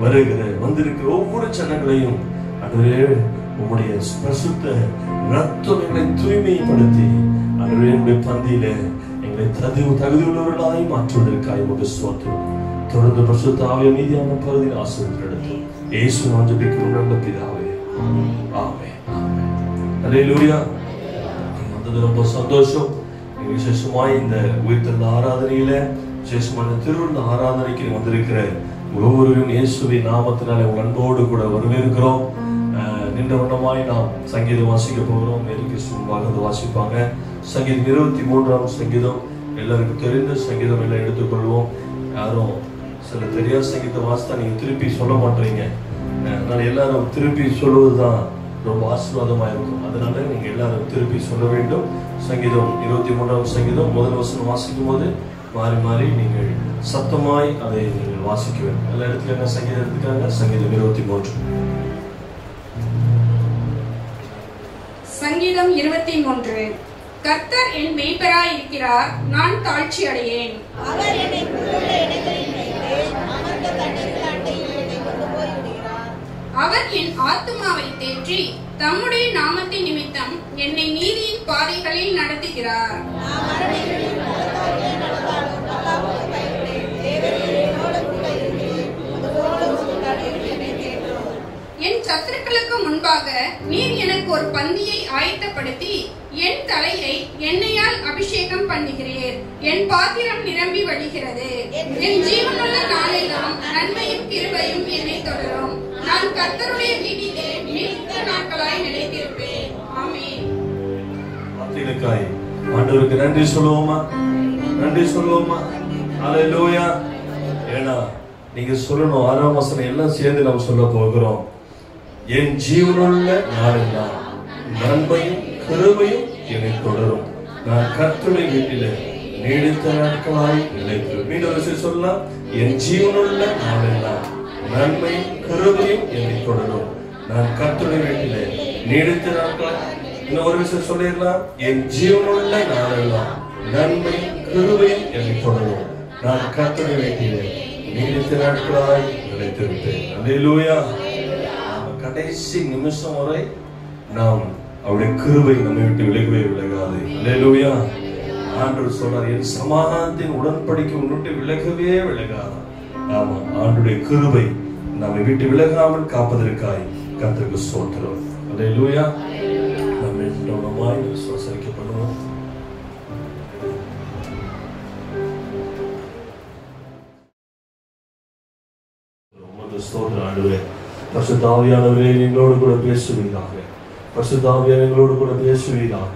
வருகிற வந்திருக்கிற ஒவ்வொரு சனங்களையும் ஆண்டவரே, உம்முடைய பரிசுத்த ரத்தம் எங்களை தூய்மைப்படுத்தி ஆண்டவரே, உம்முடைய பந்தியில எங்களை தகுதியுள்ளவர்களாய் மாற்றுவதற்காக உமக்கு ஸ்தோத்திரம். தொடர்ந்து பரிசுத்த ஆவிய மீதியான பகுதியில் ஆசீர்வாதம் எடுத்து இயேசு நாமத்தில் ஜெபிக்கிறோம் நல்ல பிதாவே. ஆமென். ஆமென். அல்லேலூயா. வந்தது ரொம்ப சந்தோஷம். விசேஷமாய் இந்த உயிர்த்தெழுந்த ஆராதனையில, விசேஷமான திருவிழா ஆராதனைக்கு வந்திருக்கிற ஒவ்வொருவரும் இயேசுவின் நாமத்தினாலே உங்கள் அன்போடு கூட வரவேற்கிறோம். நின்ற வண்ணமாய் நாம் சங்கீதம் வாசிக்க போகிறோம். மேற்கு வாசிப்பாங்க. சங்கீதம் 23ஆம் சங்கீதம் எல்லாருக்கும் தெரிந்த சங்கீதம் எல்லாம் எடுத்துக்கொள்வோம். யாரும் சில தெரியாத சங்கீதத்தை வாசித்தா நீங்க திருப்பி சொல்ல மாட்டீங்க. அதனால எல்லாரும் திருப்பி சொல்லுவதுதான் ரொம்ப ஆசீர்வாதமா இருக்கும். அதனால நீங்க எல்லாரும் திருப்பி சொல்ல வேண்டும். சங்கீதம் 23ஆம் சங்கீதம் முதல் வசனம் வாசிக்கும் போது மாறி மாறி நீங்கள் சத்தமாய் அதை நீங்கள் வாசிக்க வேண்டும். எல்லா இடத்துல என்ன சங்கீதம் எடுத்துக்காங்க? சங்கீதம் 23. சங்கீதம் 23. கர்த்தர் என் மேய்ப்பராய் இருக்கிறார், நான் தாழ்ச்சி அடையேன். அவர் என்னை புல்லுள்ள இடங்களில் வைத்து அமர்ந்த தண்ணீர்கள் அண்டையில் என்னை கொண்டு போய் விடுகிறார். அவர் என் ஆத்துமாவை தேற்றி தம்முடைய நாமத்தின் நிமித்தம் என்னை நீதியின் பாதைகளில் நடத்துகிறார். நான் மரணங்களில் நடந்தாலும் நடந்தாலும் அல்லாமல் கைவிட்டேன். தேவரே என்னோடு கூட இருக்கிறீர். உமதோடு உமது தண்ணீர்கள் என்னை தேற்றும். என் சத்துருக்களுக்கு முன்பாக நீர் எனக்கு ஒரு பந்தியை ஆயத்தப்படுத்தி என் தலையை எண்ணெயால் அபிஷேகம் பண்ணுகிறீர். என் பாத்திரம் நிரம்பி வழிகிறது. என் ஜீவனுள்ள நாளெல்லாம் நன்மையும் கிருபையும் என்னை தொடரும். நான் கர்த்தருடைய வீட்டிலே நீண்ட நாட்களாய் நிலைத்திருப்பேன். ஆமென். வார்த்தைகளுக்காய் ஆண்டவருக்கு நன்றி சொல்லுவோமா? நன்றி சொல்லுவோமா? ஹல்லேலூயா. ஏன்னா நீங்க சொல்லணும், 6ஆம் வசனம் எல்லாம் சேர்ந்து நாம் சொல்ல போகிறோம். என் ஜீவனுள்ள நாளெல்லாம் நன்மையும் கிருபையும் என்னை தொடரும். நான் கர்த்தருடைய வீட்டிலே நீடித்த நாட்களாய் நிலைத்திருப்பேன். மீண்டும் ஒரு விஷயம் சொல்லலாம். என் ஜீவனுள்ள நாளெல்லாம் நன்மையும் கிருபையும் என்னை தொடரும். நான் கர்த்தருடைய வீட்டிலே நீடித்த நாட்களாய். இன்னொரு விஷயம் சொல்லிடலாம். என் ஜீவனுள்ள நாளெல்லாம் நன்மையும் கிருபையும் என்னை தொடரும். நான் கர்த்தருடைய வீட்டிலே நீடித்த நாட்களாய் நிலைத்திருப்பேன். அல்லேலூயா. கடைசி நிமிஷம் வரை நாம் அவருடைய கிருபை நம்மை விட்டு விலகவே விலகாது. அல்லேலூயா. ஆண்டவர் சொல்றார், என் சமாதானத்தின் உடன்படிக்கை உன்னிட்டு விலகவே விலகாது. ஆமா, ஆண்டவருடைய கிருபை நம்மை விட்டு விலகாமல் காப்பதற்காய் கர்த்தருக்கு ஸ்தோத்திரம். அல்லேலூயா. நம்ம கவனமாய் விசுவாசிக்க பண்ணுவோம். ஸ்தோத்திரம் ஆண்டவரே. பரிசுத்த ஆவியானவரே, எங்களோடு கூட பேசுவீராக. பரிசுத்த ஆவியானவரே, எங்களோடு கூட பேசுவீராக.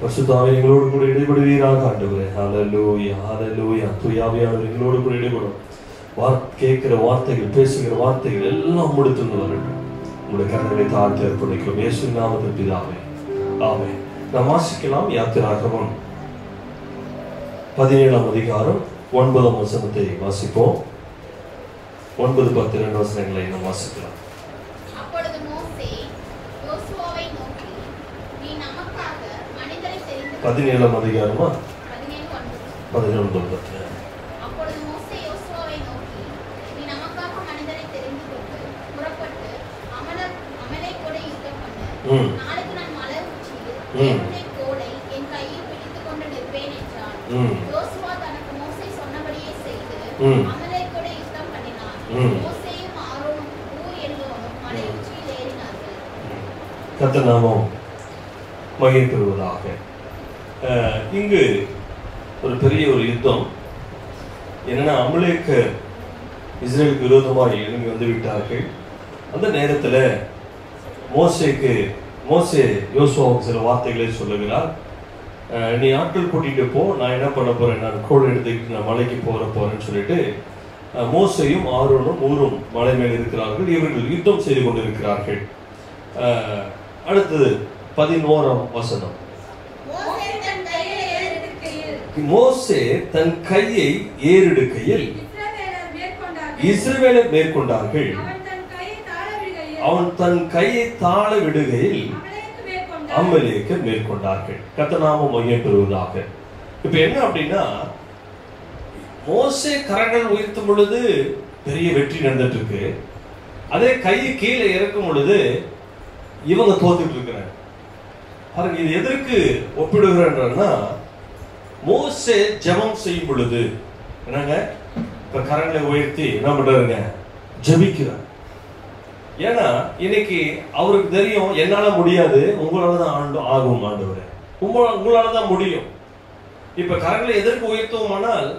பரிசுத்த ஆவியானவரே, எங்களோடு கூட இடைபடுவீராக ஆண்டவரே. ஹல்லேலூயா, ஹல்லேலூயா. தூய ஆவியானவரே, எங்களோடு கூட இடைபடும். கேட்கிற வார்த்தைகள், பேசுகிற வார்த்தைகள் எல்லாம் முடித்து வரட்டும். உங்களுடைய கரங்களை தாழ்த்தி அர்ப்பணிக்கிறோம். இயேசுவின் நாமத்தில் பிதாவே, ஆமென். நாம் வாசிக்கலாம். யாத்திராகமம் 17ஆம் அதிகாரம் 9ஆம் வசனத்தை வாசிப்போம். 9-10 வசனங்களை நாம் வாசிக்கலாம். அப்பொழுது மோசே யோசுவாவை நோக்கி, நீ நமக்காக மனிதரை தெரிந்து 17ஆம் அதிகாரமா 17:9. 11-10. அப்பொழுது மோசே யோசுவாவை நோக்கி, நீ நமக்காக மனிதரை தெரிந்து கொண்டு புறப்பட்டு அமலேக்கோட யுத்தம் பண்ணு. நாளைக்கு நான் மலை உச்சியில் தேவனுடைய கோலை என் கையில் பிடித்துக் கொண்டு நிற்பேன் என்றான். யோசுவா தனக்கு மோசே சொன்னபடியே செய்து அமலேக்கோட யுத்தம் பண்ணினான். மோசேயும் ஆரோனும் ஊர் என்பவனும் மலை உச்சியில் ஏறினார்கள். கர்த்தர் நாமம் மகிமை பெறுவதாக. இங்கு ஒரு பெரிய ஒரு யுத்தம் என்னன்னா, அமலேக்கர் இஸ்ரேலுக்கு விரோதமாக எழும்பி வந்து விட்டார்கள். அந்த நேரத்துல மோசே யோசுவாவுக்கு சில வார்த்தைகளை சொல்லுகிறார். நீ ஆட்கள் கூட்டிட்டு போ, நான் என்ன பண்ண போறேன், நான் கோல் எடுத்துக்கிட்டு நான் மலைக்கு போறேன்னு சொல்லிட்டு மோசேயும் ஆரோனும் ஊரும் மலை மேல் இருக்கிறார்கள். இவர்கள் யுத்தம் செய்து கொண்டிருக்கிறார்கள். அடுத்தது 11ஆம் வசனம். மோசே தன் கையை ஏறெடுக்கையில் இஸ்ரவேலர் மேற்கொண்டார்கள். அவன் தன் கையை தாழ விடுகையில் அமலேக்கர் மேற்கொண்டார்கள். கர்த்தர் நாமம் மகிமை பெறுவதாக. இப்ப என்ன அப்படின்னா, மோசே கரங்கள் உயர்த்தும் பொழுது பெரிய வெற்றி நடந்துட்டு இருக்கு. அதே கையை கீழே இறக்கும் பொழுது இவங்க தோத்துட்டு இருக்கிறாங்க. பாருங்க, இது எதற்கு ஒப்பிடுகிறேன்னா, மோசே ஜெபம் செய்யும் பொழுது என்னங்க, இப்ப கரங்களை உயர்த்தி என்ன பண்றாருங்க, ஜெபிக்கிறார். ஏன்னா இன்னைக்கு அவருக்கு தெரியும், என்னால முடியாது, உங்களாலதான் ஆகும் ஆண்டவரே, உங்களாலதான் முடியும். இப்ப கரங்களை எதற்கு உயர்த்துவோமானால்,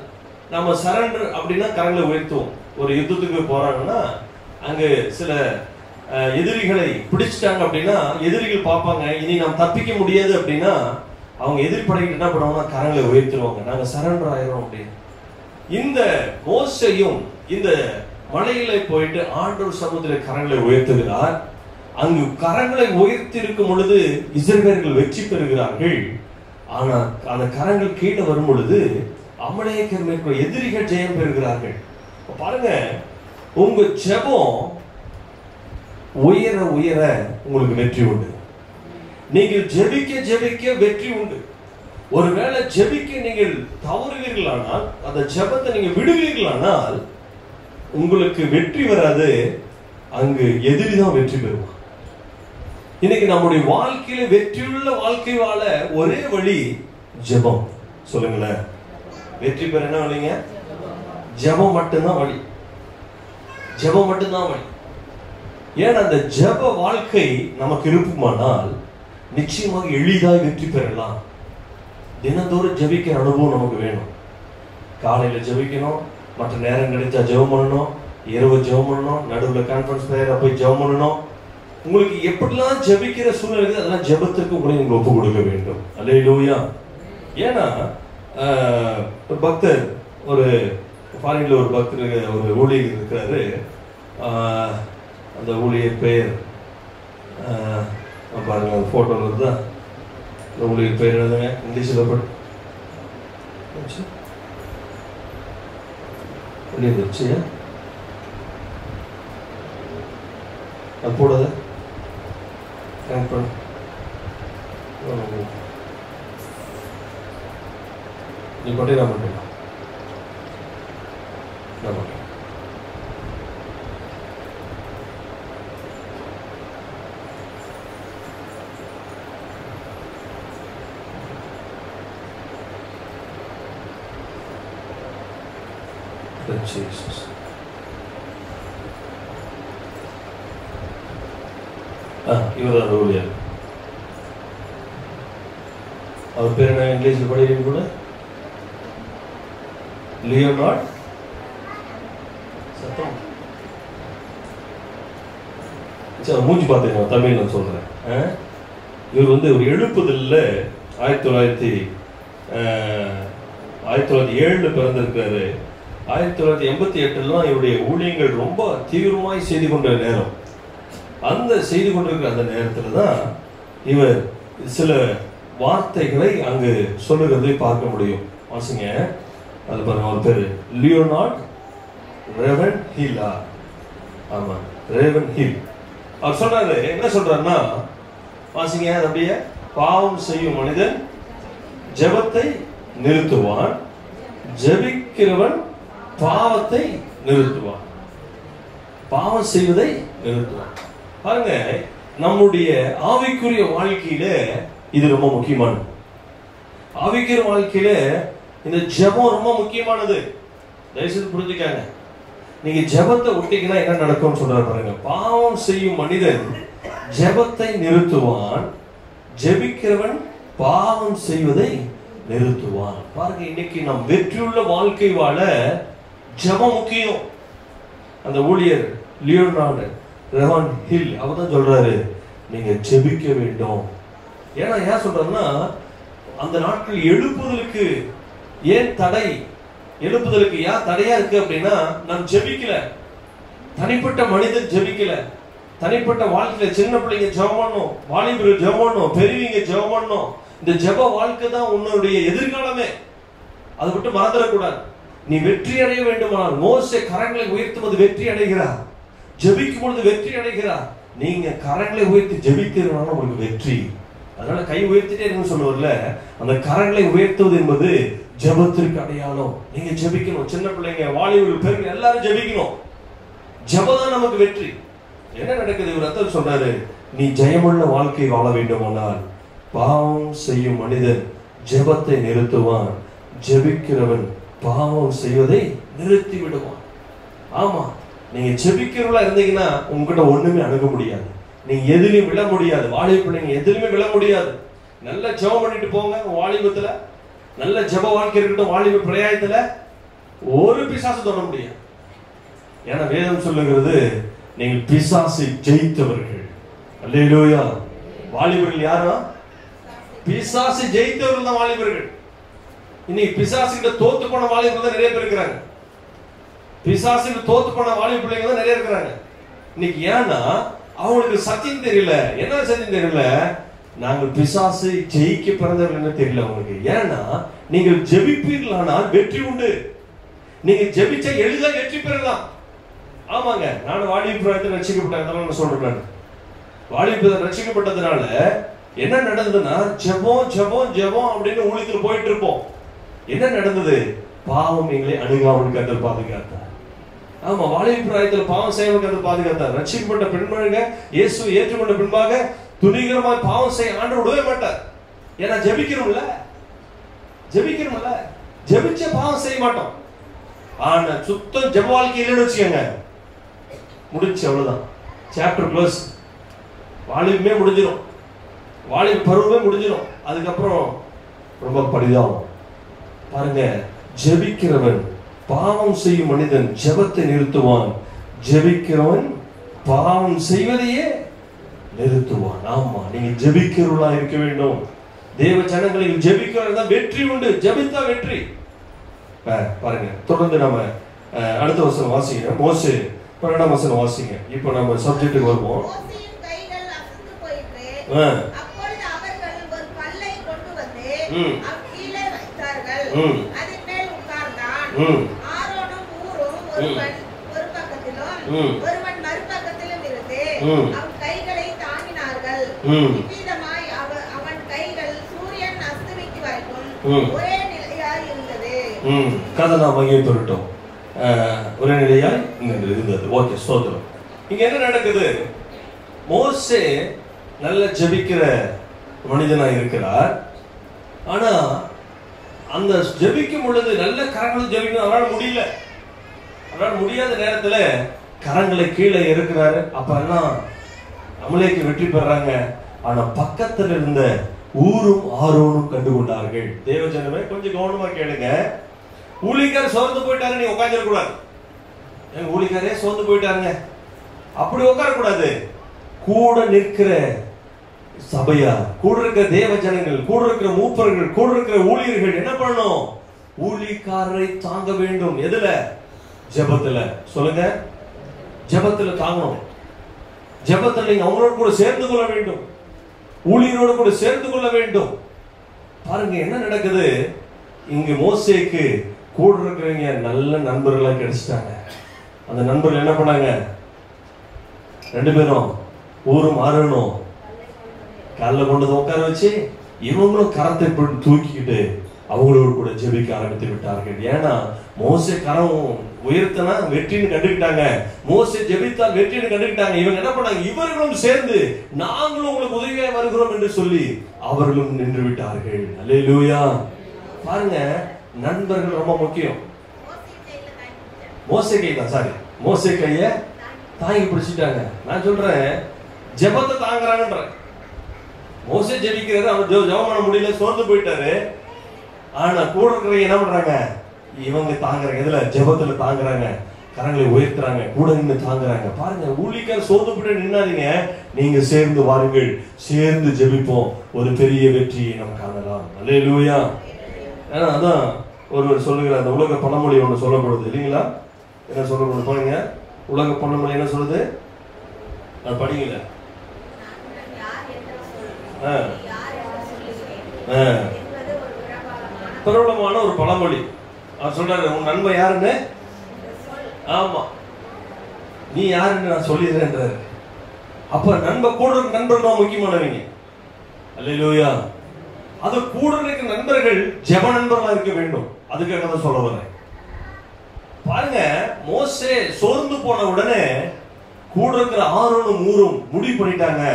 நம்ம சரண்டர் அப்படின்னா கரங்களை உயர்த்துவோம். ஒரு யுத்தத்துக்கு போறாங்கன்னா அங்கு சில எதிரிகளை பிடிச்சிட்டாங்க அப்படின்னா எதிரிகள் பார்ப்பாங்க, இனி நாம் தப்பிக்க முடியாது அப்படின்னா அவங்க எதிர்ப்படைகள் என்ன பண்ணுவாங்கன்னா கரங்களை உயர்த்திடுவாங்க, நாங்க சரண்டர் ஆயிரும் அப்படின்னு. இந்த மோசேயும் இந்த மலையில போயிட்டு ஆண்டவர் சமூகத்தில் கரங்களை உயர்த்துகிறார். அங்கு கரங்களை உயர்த்தி இருக்கும் பொழுது இஸ்ரவேலர்கள் வெற்றி பெறுகிறார்கள். ஆனா அந்த கரங்கள் கீழே வரும் பொழுது அமலேக்கர் மேற்கொள்ள எதிரிகள் ஜெயம் பெறுகிறார்கள். பாருங்க, உங்க ஜெபம் உயர உயர உங்களுக்கு வெற்றி உண்டு. நீங்கள் ஜெபிக்க ஜெபிக்க வெற்றி உண்டு. ஒருவேளை ஜெபிக்க நீங்கள் தவறுவீர்களானால், அந்த ஜெபத்தை நீங்க விடுவீர்களானால் உங்களுக்கு வெற்றி வராது, அங்கு எதிரிதான் வெற்றி பெறுவான். இன்னைக்கு நம்முடைய வாழ்க்கையில வெற்றியுள்ள வாழ்க்கை வாழ ஒரே வழி ஜெபம். சொல்லுங்களேன், வெற்றி பெற என்ன வழிங்க? ஜெபம் மட்டும்தான் வழி. ஜெபம் மட்டும்தான் வழி. ஏன்னா அந்த ஜெப வாழ்க்கை நமக்கு இருக்குமானால் நிச்சயமாக எளிதாக வெற்றி பெறலாம். தினந்தோறும் ஜெபிக்கிற அனுபவம் நமக்கு வேணும். காலையில ஜெபிக்கணும், மற்ற நேரம் கிடைச்சா ஜெபம் பண்ணணும், இரவு ஜெபம் பண்ணணும், நடுவில் கான்ஃபரன்ஸ் பிரேயரா போய் ஜெபம் பண்ணணும். உங்களுக்கு எப்படிலாம் ஜெபிக்கிற சூழ்நிலை அதெல்லாம் ஜெபத்திற்கு உங்களை நீங்க ஒப்பு கொடுக்க வேண்டும். அல்லேலூயா. ஏன்னா பக்தர், ஒரு ஃபாரின்ல ஒரு பக்தர், ஒரு ஊழியர் இருக்கிறாரு. அந்த ஊழியர் பெயர் பாருங்க, அந்த போட்டோ வருதா? அந்த ஊழியர் பெயர் எழுதுங்க, இங்கிலீஷில் போட்டு வச்சு அது போடாத நீ பட்டே நான் பண்ணுறேன். Jesus. இவர் ஊழியர். அவர் பேர் என்ன இங்கிலீஷ்ல படிக்கிறீங்க கூட? லியோனார்ட். சத்தம் மூஞ்சி பார்த்தீங்க, தமிழ் நான் சொல்றேன். இவர் வந்து ஒரு எழுப்புதல்ல 1907 பிறந்திருக்காரு. 1988 இவருடைய ஊழியங்கள் ரொம்ப தீவிரமாய் செய்து கொண்ட நேரம். அந்த செய்து கொண்டிருக்கிற அந்த நேரத்தில் தான் இவர் சில வார்த்தைகளை அங்கு சொல்லுகிறதை பார்க்க முடியும். வாசிங்க, அது பாருங்க. அவர் பேரு லியோனார்ட் ரெவன் ஹில். ஆமா, ரெவன் ஹில். அவர் சொல்றாரு, என்ன சொல்றாருன்னா, வாசிங்க அப்படியே, பாவம் செய்யும் மனிதன் ஜெபத்தை நிறுத்துவான், ஜெபிக்கிறவன் பாவத்தை நிறுத்துவான். பாவம் செய்வதை நிறுத்துவான். பாருங்க, நம்முடைய ஆவிக்குரிய வாழ்க்கையில இது ரொம்ப முக்கியமானது. ஆவிக்குரிய வாழ்க்கையில இந்த ஜெபம் ரொம்ப முக்கியமானது. தயவுசெய்து புரிஞ்சுக்காங்க. நீங்க ஜெபத்தை விட்டீங்கன்னா என்ன நடக்கும்னு சொல்றாரு பாருங்க. பாவம் செய்யும் மனிதன் ஜெபத்தை நிறுத்துவான், ஜெபிக்கிறவன் பாவம் செய்வதை நிறுத்துவான். பாருங்க, இன்னைக்கு நம் வெற்றியுள்ள வாழ்க்கை வாழ ஜெபம் முக்கியம். அந்த ஊழியர் லியோனார்ட் ரெவன் ஹில் அவர் தான் சொல்றாரு, நீங்க ஜெபிக்க வேண்டும். ஏன்னா ஏன் சொல்றாருன்னா, அந்த நாட்கள் எழுப்புதலுக்கு ஏன் தடை, எழுப்புதலுக்கு ஏன் தடையா இருக்கு அப்படின்னா, நாம் ஜெபிக்கல. தனிப்பட்ட மனிதன் ஜெபிக்கல. தனிப்பட்ட வாழ்க்கையில சின்ன பிள்ளைங்க ஜெபம் பண்ணணும், வாலிபர்கள் ஜெபம் பண்ணணும், பெரியவங்க ஜெபம் பண்ணணும். இந்த ஜெப வாழ்க்கை தான் உன்னுடைய எதிர்காலமே. அதை விட்டு மறந்துடக்கூடாது. நீ வெற்றி அடைய வேண்டுமானால், மோசே கரங்களை உயர்த்தும் போது வெற்றி அடைகிறார், ஜெபிக்கும் பொழுது வெற்றி அடைகிறார். நீங்க கரங்களை உயர்த்தி ஜெபிக்கிறதுனால உங்களுக்கு வெற்றி. அதனால கை உயர்த்திட்டே இருக்குன்னு சொல்லுவார்ல, அந்த கரங்களை உயர்த்துவது என்பது ஜெபத்திற்கு அடையாளம். நீங்க ஜெபிக்கணும். சின்ன பிள்ளைங்க, வாலிபர்கள், பெரியவங்க எல்லாரும் ஜெபிக்கணும். ஜெபம் தான் நமக்கு வெற்றி. என்ன நடக்குது? இவர் அர்த்தம் சொல்றாரு, நீ ஜெயமுள்ள வாழ்க்கை வாழ வேண்டுமானால் பாவம் செய்யும் மனிதன் ஜெபத்தை நிறுத்துவான், ஜெபிக்கிறவன் பாவம் செய்வதை நிறுத்தி விடுவான். ஆமா, நீங்க ஜெபிக்கிறவங்களா இருந்தீங்கன்னா உங்ககிட்ட ஒண்ணுமே அணுக முடியாது, நீங்க எதிலையும் விழ முடியாது. வாலிப பிள்ளைங்க எதிலுமே விழ முடியாது. நல்ல ஜெபம் பண்ணிட்டு போங்க. வாலிபத்துல நல்ல ஜெப வாழ்க்கை இருக்கட்டும். வாலிப பிரயாயத்துல ஒரு பிசாசு தொட முடியாது. ஏன்னா வேதம் சொல்லுகிறது, நீங்கள் பிசாசை ஜெயித்தவர்கள். அல்லேலூயா. வாலிபர்கள் யாரா? பிசாசை ஜெயித்தவர்கள் தான் வாலிபர்கள். இன்னைக்கு பிசாசு கிட்ட தோத்து போன வாலிபர்கள் தான் நிறைய பேர் இருக்கிறாங்க. பிசாசு கிட்ட தோத்து போன வாலிப பிள்ளைங்க தான் நிறைய இருக்கிறாங்க இன்னைக்கு. ஏன்னா அவங்களுக்கு சத்தியம் தெரியல. என்ன சத்தியம் தெரியல? நாங்கள் பிசாசை ஜெயிக்க பிறந்தவர்கள் தெரியல அவங்களுக்கு. ஏன்னா நீங்கள் ஜெபிப்பீர்களானால் வெற்றி உண்டு. நீங்க ஜெபிச்சா எளிதாக வெற்றி பெறலாம். ஆமாங்க, நான் வாலிப பிராயத்தில் ரட்சிக்கப்பட்டேன் சொல்றேன். வாலிப ரட்சிக்கப்பட்டதுனால என்ன நடந்ததுன்னா ஜெபம் ஜெபம் ஜெபம் அப்படின்னு ஊழியத்தில் போயிட்டு இருப்போம். என்ன நடந்தது? பாவம் எங்களை அணுகாமல் கர்த்தர் பாதுகாத்தார். ஆமா, வாலிப பிராயத்தில் பாவம் செய்ய கர்த்தர் பாதுகாத்தார். ரட்சிக்கப்பட்ட பெண்மணிங்க இயேசு ஏற்றுக்கொண்ட பின்பாக துணிகரமாக பாவம் செய்ய ஆண்டவர் விடவே மாட்டார். ஏன்னா ஜெபிக்கிறோம்ல, ஜெபிச்ச பாவம் செய்ய மாட்டோம். ஆனா சுத்தம் ஜெப வாழ்க்கை இல்லைன்னு வச்சுக்கோங்க, முடிச்சு, அவ்வளவுதான், சாப்டர் க்ளோஸ். வாலிபமே முடிஞ்சிடும், வாலிப பருவமே முடிஞ்சிடும். அதுக்கப்புறம் ரொம்ப பரிதாபம். பாருங்க, ஜெபிக்கிறவன் பாவம் செய்யும் மனிதன் ஜெபத்தை நிறுத்துவான், ஜெபிக்கிறவன் பாவம் செய்வதையே நிறுத்துவான். ஆமா, நீங்க ஜெபிக்கிறவர்களா இருக்க வேண்டும். தேவ ஜனங்களில் ஜெபிக்கிறதா வெற்றி உண்டு, ஜெபித்தா வெற்றி. பாருங்க, தொடர்ந்து நம்ம அடுத்த வசனம் வாசிங்க. மோசே 12ஆம் வசனம் வாசிங்க. இப்போ நம்ம சப்ஜெக்ட்டுக்கு வருவோம். மோசேயின் கைகள் அசந்து போயிற்று. அப்பொழுது அவர்கள் ஒரு கல்லை கொண்டு வந்து அவன் கீழே வைத்தார்கள். அதன் மேல் உட்கார்ந்தான். ஆரோனும் ஊரும் ஒருவன் ஒரு பக்கத்திலும் ஒருவன் மறுபக்கத்திலும் இருந்து அவன் கைகளை தாங்கினார்கள். இவ்விதமாய் அவன் கைகள் சூரியன் அஸ்தமிக்கும் வரைக்கும் ஒரே நிலையாய் இருந்தது. கதை நான் வகையை தொட்டோம், ஒரே நிலையாய் இருந்தது. ஓகே, ஸ்தோத்திரம். இங்க என்ன நடக்குது? மோசே நல்ல ஜெபிக்கிற மனிதனா இருக்கிறார். ஆனா அந்த ஜெபிக்கும் பொழுது நல்ல கரங்கள் ஜெபிக்கணும், அவரால் முடியல. அவரால் முடியாத நேரத்துல கரங்களை கீழே இருக்கிறாரு. அப்ப எல்லாம் அமலேக்கு வெற்றி பெறாங்க. ஆனா பக்கத்துல இருந்த ஊரும் ஆரோனும் கண்டுகொண்டார்கள். தேவஜனமே கொஞ்சம் கவனமா கேளுங்க. ஊழிக்கார் சோர்ந்து போயிட்டாரு, நீ உட்காந்துட கூடாது. எங்க ஊழிக்காரே சோர்ந்து போயிட்டாருங்க, அப்படி உட்கார கூடாது. கூட நிற்கிற சபையா, கூட இருக்கிற தேவ ஜனங்கள், கூட இருக்கிற மூப்பர்கள், கூட இருக்கிற ஊழியர்கள் என்ன பண்ணணும்? ஊழியக்காரரை தாங்க வேண்டும். எதுல? ஜெபத்துல. சொல்லுங்க, ஜெபத்துல தாங்கணும். ஜெபத்துல நீங்க அவங்களோட கூட சேர்ந்து கொள்ள வேண்டும், ஊழியரோடு கூட சேர்ந்து கொள்ள வேண்டும். பாருங்க என்ன நடக்குது இங்க. மோசேக்கு கூட இருக்கிறவங்க நல்ல நண்பர்களா கிடைச்சிட்டாங்க. அந்த நண்பர்கள் என்ன பண்ணாங்க? 2 பேரும் ஊரும் ஆரோனும் காலில் கொண்டு உட்கார வச்சு இவங்களும் கரத்தை தூக்கிக்கிட்டு அவங்களோடு கூட ஜெபிக்க ஆரம்பித்து விட்டார்கள். ஏன்னா மோசே கரம் உயர்த்தினா வெற்றின்னு கண்டுக்கிட்டாங்க, மோசே ஜெபித்தா வெற்றின்னு கண்டுக்கிட்டாங்க. இவங்க என்ன பண்ணாங்க? இவர்களும் சேர்ந்து நாங்களும் உங்களுக்கு உதவியாக வருகிறோம் என்று சொல்லி அவர்களும் நின்று விட்டார்கள். அல்லேலூயா. பாருங்க, நண்பர்கள் ரொம்ப முக்கியம். மோசே கைய தாங்கி பிடிச்சிட்டாங்க. நான் சொல்றேன், ஜெபத்தை தாங்குறாங்கன்ற. மோசே ஜெபிக்கிறாரு, அவர் ஜெபம் பண்ண முடியல, சோர்ந்து போயிட்டாரு. ஆனா கூட இருக்கிறவங்க என்ன பண்றாங்க? இவங்க தாங்குறாங்க. இதுல ஜெபத்துல தாங்குறாங்க, கரங்களை உயர்த்துறாங்க, கூட நின்று தாங்குறாங்க. பாருங்க, ஊழியக்காரர் சோர்ந்து போட்டு நின்னாதீங்க, நீங்க சேர்ந்து வாருங்கள், சேர்ந்து ஜெபிப்போம், ஒரு பெரிய வெற்றியை நம்ம காணலாம். அல்லேலூயா. ஏன்னா அதான் ஒருவர் சொல்லுகிற அந்த உலக பழமொழி ஒன்று சொல்லப்படுது இல்லைங்களா? என்ன சொல்லப்படுது பாருங்க, உலக பழமொழி என்ன சொல்லுது? அது படிக்கல. பிரபலமான ஒரு பழமொழி. அவர் சொல்றாரு, உன் நண்பன் யாருன்னு? ஆமா, நீ யாருன்னு நான் சொல்லிடுறேன்றாரு. அப்ப நண்பன் கூட இருக்க நண்பர்கள் தான் முக்கியமானவங்க. அல்லேலூயா. அது கூட இருக்க நண்பர்கள் ஜெப நண்பர்களா இருக்க வேண்டும். அதுக்காக தான் சொல்ல வரேன். பாருங்க, மோசே சோர்ந்து போன உடனே கூட இருக்கிற ஆரோனும் ஊரும் முடிவு பண்ணிட்டாங்க,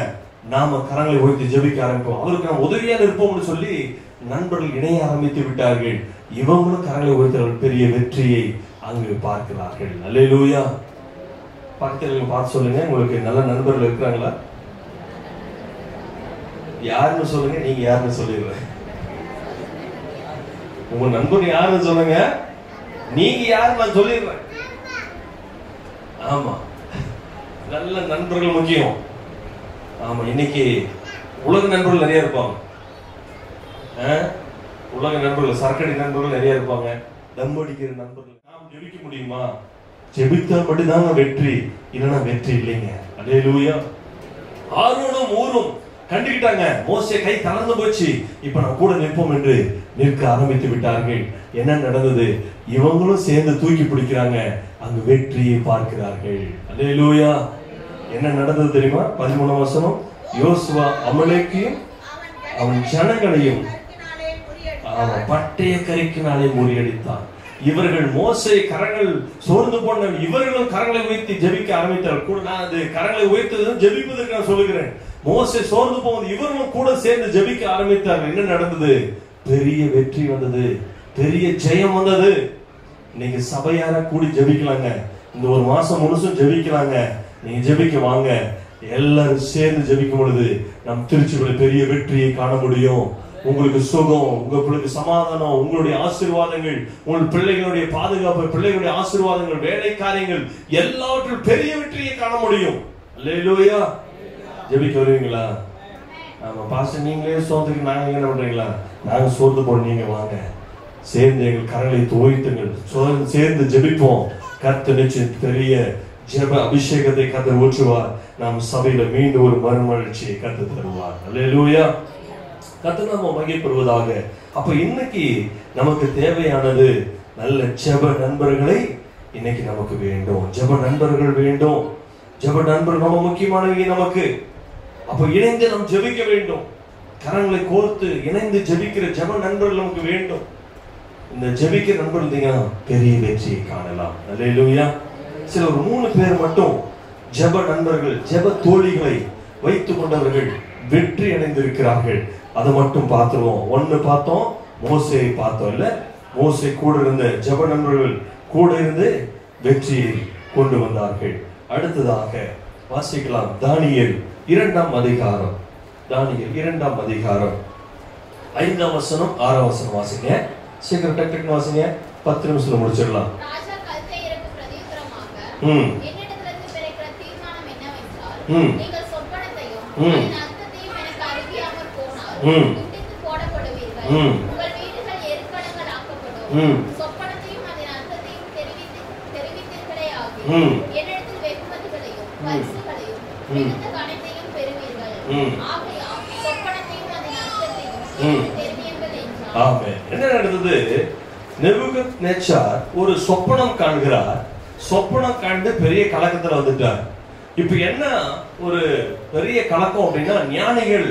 நாம கரங்களை உயர்த்தி ஜெபிக்க ஆரம்பிப்போம், அவருக்கு நாம் உதவியாக இருப்போம்னு சொல்லி நண்பர்கள் இணைய ஆரம்பித்து விட்டார்கள். இவங்களும் கரங்களை உயர்த்த பெரிய வெற்றியை அங்கு பார்க்கிறார்கள். அல்லேலூயா. பக்கத்தில் பார்த்து சொல்லுங்க, உங்களுக்கு நல்ல நண்பர்கள் இருக்கிறாங்களா? யாருன்னு சொல்லுங்க, நீங்க யாருன்னு சொல்லிடுறேன். உங்க நண்பர் யாருன்னு சொல்லுங்க, நீங்க யாரு நான் சொல்லிடுறேன். ஆமா, நல்ல நண்பர்கள் முக்கியம். ஆமா, இன்னைக்கு உலக நண்பர்கள் நிறைய இருப்பாங்க. உலக நண்பர்கள், சரக்கடி நண்பர்கள் நிறைய இருப்பாங்க, தம் அடிக்கிற நண்பர்கள். நாம் ஜெபிக்க முடியுமா? ஜெபித்தால் மட்டும்தான் வெற்றி, இல்லைன்னா வெற்றி இல்லைங்க. அல்லேலூயா. ஆரோனும் ஊரும் கண்டுகிட்டாங்க, மோசே கை தளர்ந்து போச்சு, இப்ப நான் கூட நிற்போம் என்று நிற்க ஆரம்பித்து விட்டார்கள். என்ன நடந்தது? இவங்களும் சேர்ந்து தூக்கி பிடிக்கிறாங்க, அங்கு வெற்றியை பார்க்கிறார்கள். அல்லேலூயா. என்ன நடந்தது தெரியுமா? 13ஆம் வசனம். யோசுவா அமலேக்கையும் அவன் ஜனங்களையும் பட்டய கரிக்கினாலே முறியடித்தான். இவர்கள் மோசே கரங்கள் சோர்ந்து போன இவர்களும் கரங்களை உயர்த்தி ஜெபிக்க ஆரம்பித்தார்கள். கூட நான் அது கரங்களை உயர்த்தது ஜெபிப்பதற்கு நான் சொல்லுகிறேன். மோசே சோர்ந்து போவது இவர்களும் கூட சேர்ந்து ஜெபிக்க ஆரம்பித்தார்கள். என்ன நடந்தது? பெரிய வெற்றி வந்தது, பெரிய ஜெயம் வந்தது. நீங்க சபையார கூடி ஜெபிக்கலாங்க. இந்த ஒரு மாசம் முழுசும் ஜெபிக்கலாங்க. நீங்க ஜெபிக்க வாங்க. எல்லாரும் சேர்ந்து ஜெபிக்கும் பொழுது நம் திருச்சிக்குள்ள பெரிய வெற்றியை காண முடியும். உங்களுக்கு சுகம், உங்களுக்கு சமாதானம், உங்களுடைய ஆசீர்வாதங்கள், உங்கள் பிள்ளைகளுடைய பாதுகாப்பு, பிள்ளைகளுடைய ஆசீர்வாதங்கள், வேலை காரியங்கள் எல்லாவற்றிலும் பெரிய வெற்றியை காண முடியும். அல்லேலூயா. ஜெபிக்க வருவீங்களா? ஆமா பாஸ்டர், நீங்களே சோர்ந்துக்கு நாங்க என்ன பண்றீங்களா? நாங்க சோர்ந்து போட நீங்க வாங்க. சேர்ந்து எங்கள் கரங்களை துவைத்துங்கள், சேர்ந்து ஜெபிப்போம். கர்த்தர் நிச்சயம் பெரிய ஜெப அபிஷேகத்தை கர்த்தர் ஊற்றுவார். நாம் சபையில மீண்டும் ஒரு மறுமலர்ச்சியை கர்த்தர் தருவார். அல்லேலூயா. கர்த்தர் நாம மகிமைப்படுவதாக. அப்ப இன்னைக்கு நமக்கு தேவையானது நல்ல ஜெப நண்பர்களை இன்னைக்கு நமக்கு வேண்டும். ஜெப நண்பர்கள் வேண்டும். ஜெப நண்பர்கள் ரொம்ப முக்கியமானவங்க நமக்கு. அப்ப இணைந்து நாம் ஜெபிக்க வேண்டும். கரங்களை கோர்த்து இணைந்து ஜெபிக்கிற ஜெப நண்பர்கள் நமக்கு வேண்டும். இந்த ஜெபிக்கிற நண்பர்கள் இருந்தீங்கன்னா பெரிய வெற்றியை காணலாம். அல்லேலூயா. சில ஒரு 3 பேர் மட்டும் ஜெப நண்பர்கள், ஜெப தோழிகளை வைத்துக் கொண்டவர்கள் வெற்றி அடைந்திருக்கிறார்கள். அதை மட்டும் பார்த்துருவோம். ஒன்னு பார்த்தோம், மோசேயை பார்த்தோம். இல்ல, மோசே கூட இருந்த ஜெப நண்பர்கள் கூட இருந்து வெற்றியை கொண்டு வந்தார்கள். அடுத்ததாக வாசிக்கலாம் தானியேல் 2ஆம் அதிகாரம். தானியேல் 2ஆம் அதிகாரம் 5ஆம் வசனம் 6ஆம் வசனம் வாசிங்க. சீக்கிரம் டக்கு வாசிங்க. 10 நிமிஷத்துல முடிச்சிடலாம். ராஜா கல்தேயருக்கு பிரதியுத்தரமாக என்னிடத்திலிருந்து பிறக்கிற தீர்மானம் என்னவென்றால், நீங்கள் சொப்பனத்தையும் அதன் அர்த்தத்தையும் எனக்கு அறிவியாமல் போனால் துண்டித்து போடப்படுவீர்கள். உங்கள் வீடுகள் எருக்களங்கள் ஆக்கப்படும். சொப்பனத்தையும் அதன் அர்த்தத்தையும் தெரிவித்தீர்களே ஆகி என்னிடத்தில் வெகுமதிகளையும் பரிசுகளையும் மிகுந்த கனத்தையும் பெறுவீர்கள். ஆகையால் சொப்பனத்தையும் அதன் அர்த்தத்தையும் தெரிவியுங்கள் என்றார். ஆமென். என்ன நடந்தது? நேபுகத்நேச்சார் ஒரு சொப்பனம் காண்கிறார். சொப்பனம் கண்டு பெரிய கலக்கத்துல வந்துட்டார். இப்ப என்ன ஒரு பெரிய கலக்கம் அப்படின்னா, ஞானிகள்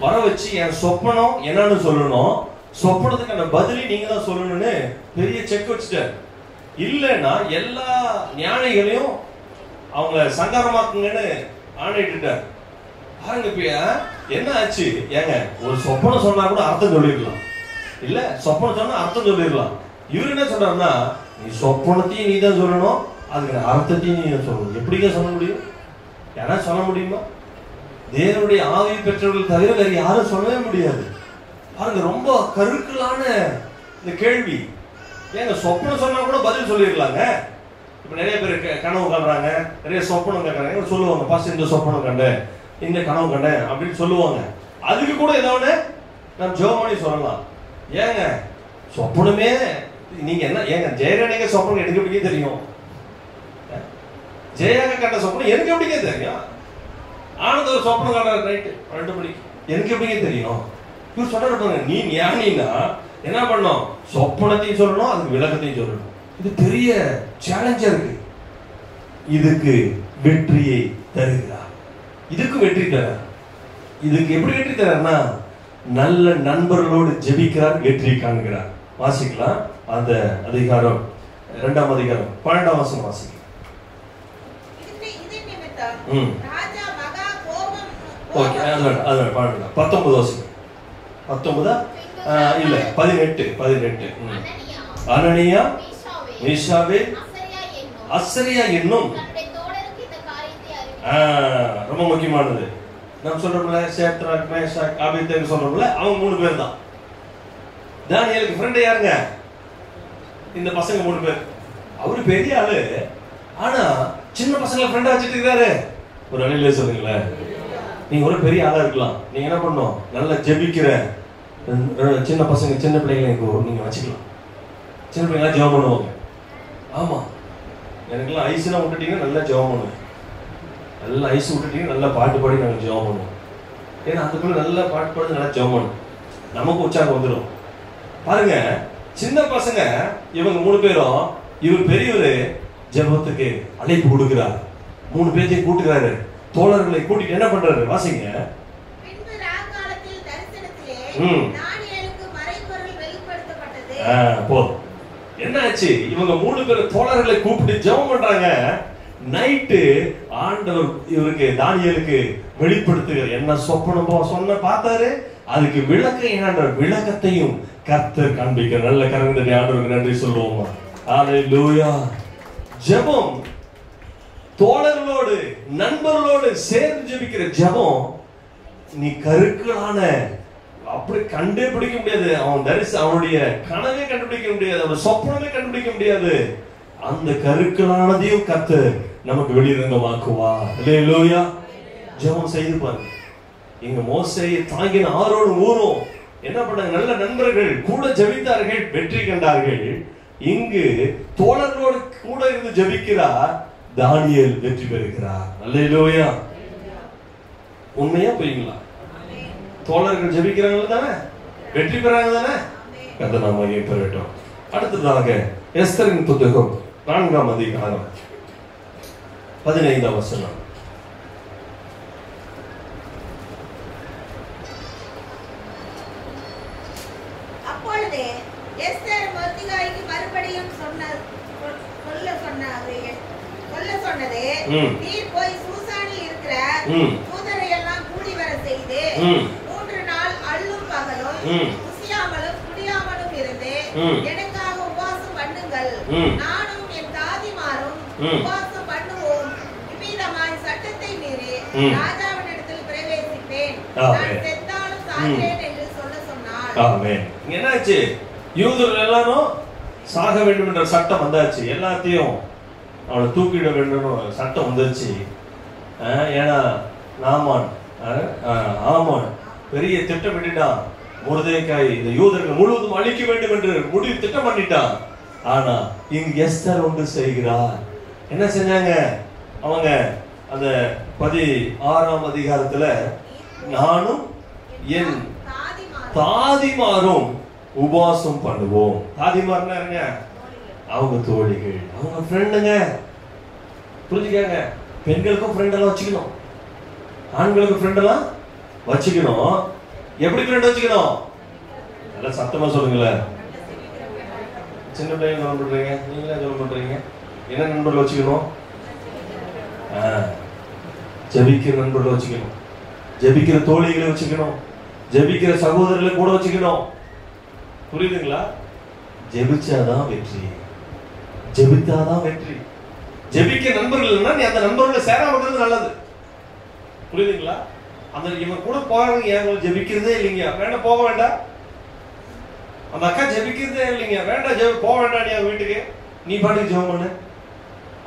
வர வச்சு என் சொப்பனம் என்னன்னு சொல்லணும், சொப்பனத்துக்கான பதிலி நீங்க தான் சொல்லணும்னு பெரிய செக் வச்சுட்டார். இல்லைன்னா எல்லா ஞானிகளையும் அவங்கள சங்காரமாக்குங்கன்னு ஆணையிட்டுட்டார். பாருங்க இப்ப என்ன ஆச்சு? ஏங்க, ஒரு சொப்பனம் சொன்னா கூட அர்த்தம் சொல்லிடலாம். இல்ல, சொப்பனம் சொன்னா அர்த்தம் சொல்லிடலாம். இவரு என்ன சொல்றாருன்னா, நீ சொப்பனத்தையும் நீ தான் சொல்லணும், அதுக்கு அர்த்தத்தையும் நீ தான் சொல்லணும். எப்படிங்க சொல்ல முடியும்? யாரா சொல்ல முடியுமா? தேவனுடைய ஆவி பெற்றவர்கள் தவிர வேற யாரும் சொல்லவே முடியாது. பாருங்க, ரொம்ப கருக்கலான இந்த கேள்வி. ஏங்க, சொப்பனம் சொன்னா கூட பதில் சொல்லிடலாங்க. இப்ப நிறைய பேர் கனவு காண்றாங்க, நிறைய சொப்பனம் கேட்கறாங்க, சொல்லுவாங்க பாஸ்டர் இந்த சொப்பனம் கண்டேன், இந்த கனவு கண்டேன் அப்படின்னு சொல்லுவாங்க. அதுக்கு கூட ஏதாவது நான் ஜெபம் பண்ணி சொல்லலாம். ஏங்க, சொப்பனமே நீங்க என்ன ஏங்க ஜெயராணிங்க சொப்பனம் எனக்கு எப்படிக்கே தெரியும்? ஜெயாக கண்ட சொப்பனம் எனக்கு எப்படிக்கே தெரியும்? ஆனந்த ஒரு சொப்பனம் காண்ற நைட்டு 12 மணிக்கு எனக்கு எப்படிக்கே தெரியும்? இவர் சொல்றாரு பாருங்க, நீ ஞானினா என்ன பண்ணும்? சொப்பனத்தையும் சொல்லணும், அதுக்கு விளக்கத்தையும் சொல்லணும். இது பெரிய சேலஞ்சா இருக்கு. இதுக்கு வெற்றியை தருகிறார். இதுக்கு வெற்றி தரார். இதுக்கு எப்படி வெற்றி தரார்னா, நல்ல நண்பர்களோடு ஜெபிக்கிறார், வெற்றி காண்கிறார். வாசிக்கலாம் அந்த அதிகாரம் 2ஆம் அதிகாரம் 12ஆம் வசனம் வாசிக்கலாம். ஓகே, அதான் பாருங்க 19 வசனம். 19 இல்ல 18. அனனியா, மீஷாவேல், அசரியா என்னும் ரொம்ப முக்கியமானது. நம்ம சொல்றோம்ல, சேத்ராக், மேஷாக், ஆபேத்நேகோ சொல்றோம்ல, அவங்க 3 பேர் தான். தானியேலுக்கு ஃப்ரெண்ட் யாருங்க? இந்த பசங்க 3 பேர். அவரு பெரிய ஆளு, ஆனா சின்ன பசங்களை ஃப்ரெண்டா வச்சுட்டு இருக்காரு. ஒரு அணில சொல்லுங்களேன், நீங்க ஒரு பெரிய ஆளா இருக்கலாம், நீங்க என்ன பண்ணணும், நல்லா ஜெபிக்கிற சின்ன பசங்க, சின்ன பிள்ளைங்களை நீங்க வச்சுக்கலாம். சின்ன பிள்ளைங்களா ஜெபம் பண்ணுவாங்க. ஆமா, எனக்குலாம் ஐஸ்லாம் விட்டுட்டீங்கன்னா நல்லா ஜெபம் பண்ணுவேன். நல்லா ஐஸ் விட்டுட்டீங்க, நல்லா பாட்டு பாடி நாங்கள் ஜெபம் பண்ணுவோம். ஏன்னா அதுக்குள்ள நல்லா பாட்டு பாடி நல்லா ஜெபம் பண்ணும், நமக்கு உற்சாகம் வந்துடும். பாருங்க, சின்ன பசங்க இவங்க 3 பேரும், இவர் பெரியவர் ஜெபத்துக்கு அழைப்பு கொடுக்கிறார். 3 பேரையும் கூட்டுகிறாரு, தோழர்களை கூட்டிட்டு என்ன பண்றாரு? வாசிங்க. தானியேலுக்கு மறைபொருள் வெளிப்படுத்தப்பட்டது. போதும். என்னாச்சு? இவங்க 3 பேர் தோழர்களை கூப்பிட்டு ஜெபம் பண்றாங்க. நைட்டு ஆண்டவர் இவருக்கு தானியேலுக்கு வெளிப்படுத்துகிற என்ன சொப்பனமோ சொன்ன பார்த்தாரு. அதுக்கு விளக்கத்தையும் கர்த்தர் காண்பிக்கிற நல்ல கரங்களை ஆண்டவருக்கு நன்றி சொல்லுவோமா? ஹல்லேலூயா. ஜெபம் தோழர்களோடு நண்பர்களோடு சேர்ந்து ஜெபிக்கிற ஜெபம் நீ கருக்களான அப்படி கண்டே பிடிக்க முடியாது. அவனுடைய கனவே கண்டுபிடிக்க முடியாது, அவனுடைய சொப்பனமே கண்டுபிடிக்க முடியாது. அந்த கருக்களானதையும் கர்த்தர் நமக்கு வெளிரங்கமாக்குவா. ஹல்லேலூயா. ஜெபம் செய்து பாருங்க. இங்க மோசேயை தாங்கின ஆரோன் ஊரும் என்ன பண்ணாங்க? நல்ல நண்பர்கள் கூட ஜெபித்தார்கள், வெற்றி கண்டார்கள். இங்கு தோழர்களோடு கூட இருந்து ஜெபிக்கிறார் தானியேல், வெற்றி பெறுகிறார். ஹல்லேலூயா. உண்மையா போய்ங்களா? தோழர்கள் ஜெபிக்கிறாங்க தானே, வெற்றி பெறாங்க தானே. கர்த்தர் நாம பெறட்டும். அடுத்ததாக எஸ்தரின் புத்தகம் 4ஆம் அதிகாரம் 15ஆம் வசனம். அப்பொழுது எஸ்தர் மொர்தெகாய்க்கு மறுபடியும் சொல்ல சொன்னது, நீர் போய் சூசானில் இருக்கிற தூதரை எல்லாம் கூடி வர செய்து 3 நாள் அள்ளும் பகலும் குசியாமலும் குடியாமலும் இருந்து எனக்காக உபவாசம் பண்ணுங்கள். நானும் என் தாதிமாரும் உபவாசம் பண்ணுவோம். இவ்விதமாய் சட்டத்தை மீறி ராஜாவினிடத்தில் பிரவேசிப்பேன். நான் செத்தாலும் சாகிறேன் என்று சொல்ல சொன்னார். ஆமென். என்னாச்சு? யூதர்கள் எல்லாரும் சாக வேண்டும் என்ற சட்டம் வந்தாச்சு. எல்லாத்தையும் அவனை தூக்கிட வேண்டும் சட்டம் வந்துச்சு. ஏன்னா ஆமான் பெரிய திட்டம் பண்ணிட்டான். மொர்தெகாய் இந்த யூதர்கள் முழுவதும் அழிக்க வேண்டும் என்று முடிவு திட்டம் பண்ணிட்டான். ஆனா இங்கு எஸ்தர் ஒன்று செய்கிறார். என்ன செஞ்சாங்க அவங்க? அந்த 16ஆம் அதிகாரத்துல நானும் என் தாதிமாரும் உபவாசம் பண்ணுவோம். தாதிமார்னா இருங்க, அவங்க தோழிகள், அவங்க ஃப்ரெண்டுங்க. புரிஞ்சுக்காங்க. பெண்களுக்கும் ஃப்ரெண்ட் எல்லாம் வச்சுக்கணும், ஆண்களுக்கு ஃப்ரெண்ட் எல்லாம் வச்சுக்கணும். எப்படி ஃப்ரெண்ட் வச்சுக்கணும்? நல்லா சத்தமா சொல்லுங்களேன். சின்ன பிள்ளைங்க சொல்ல பண்றீங்க, நீங்களே சொல்ல பண்றீங்க. என்ன நண்பர்கள் வச்சுக்கணும்? ஜெபிக்கிற நண்பர்கள் வச்சுக்கணும், ஜெபிக்கிற தோழிகளை வச்சுக்கணும், ஜெபிக்கிற சகோதரர்களை கூட வச்சுக்கணும். புரியுதுங்களா? ஜெபிச்சாதான் வெற்றி, ஜெபித்தாதான் வெற்றி. ஜெபிக்க நண்பர்கள் இல்லைன்னா நீ அந்த நண்பர்களை சேராம இருக்கிறது நல்லது. புரியுதுங்களா? அந்த இவன் கூட போறாங்க, ஏன் ஜெபிக்கிறதே இல்லைங்க, வேண்டாம் போக வேண்டாம். அந்த அக்கா ஜெபிக்கிறதே இல்லைங்க, வேண்டாம் போக வேண்டாம். நீ அவங்க வீட்டுக்கு நீ பாட்டுக்கு ஜெபம் பண்ணு.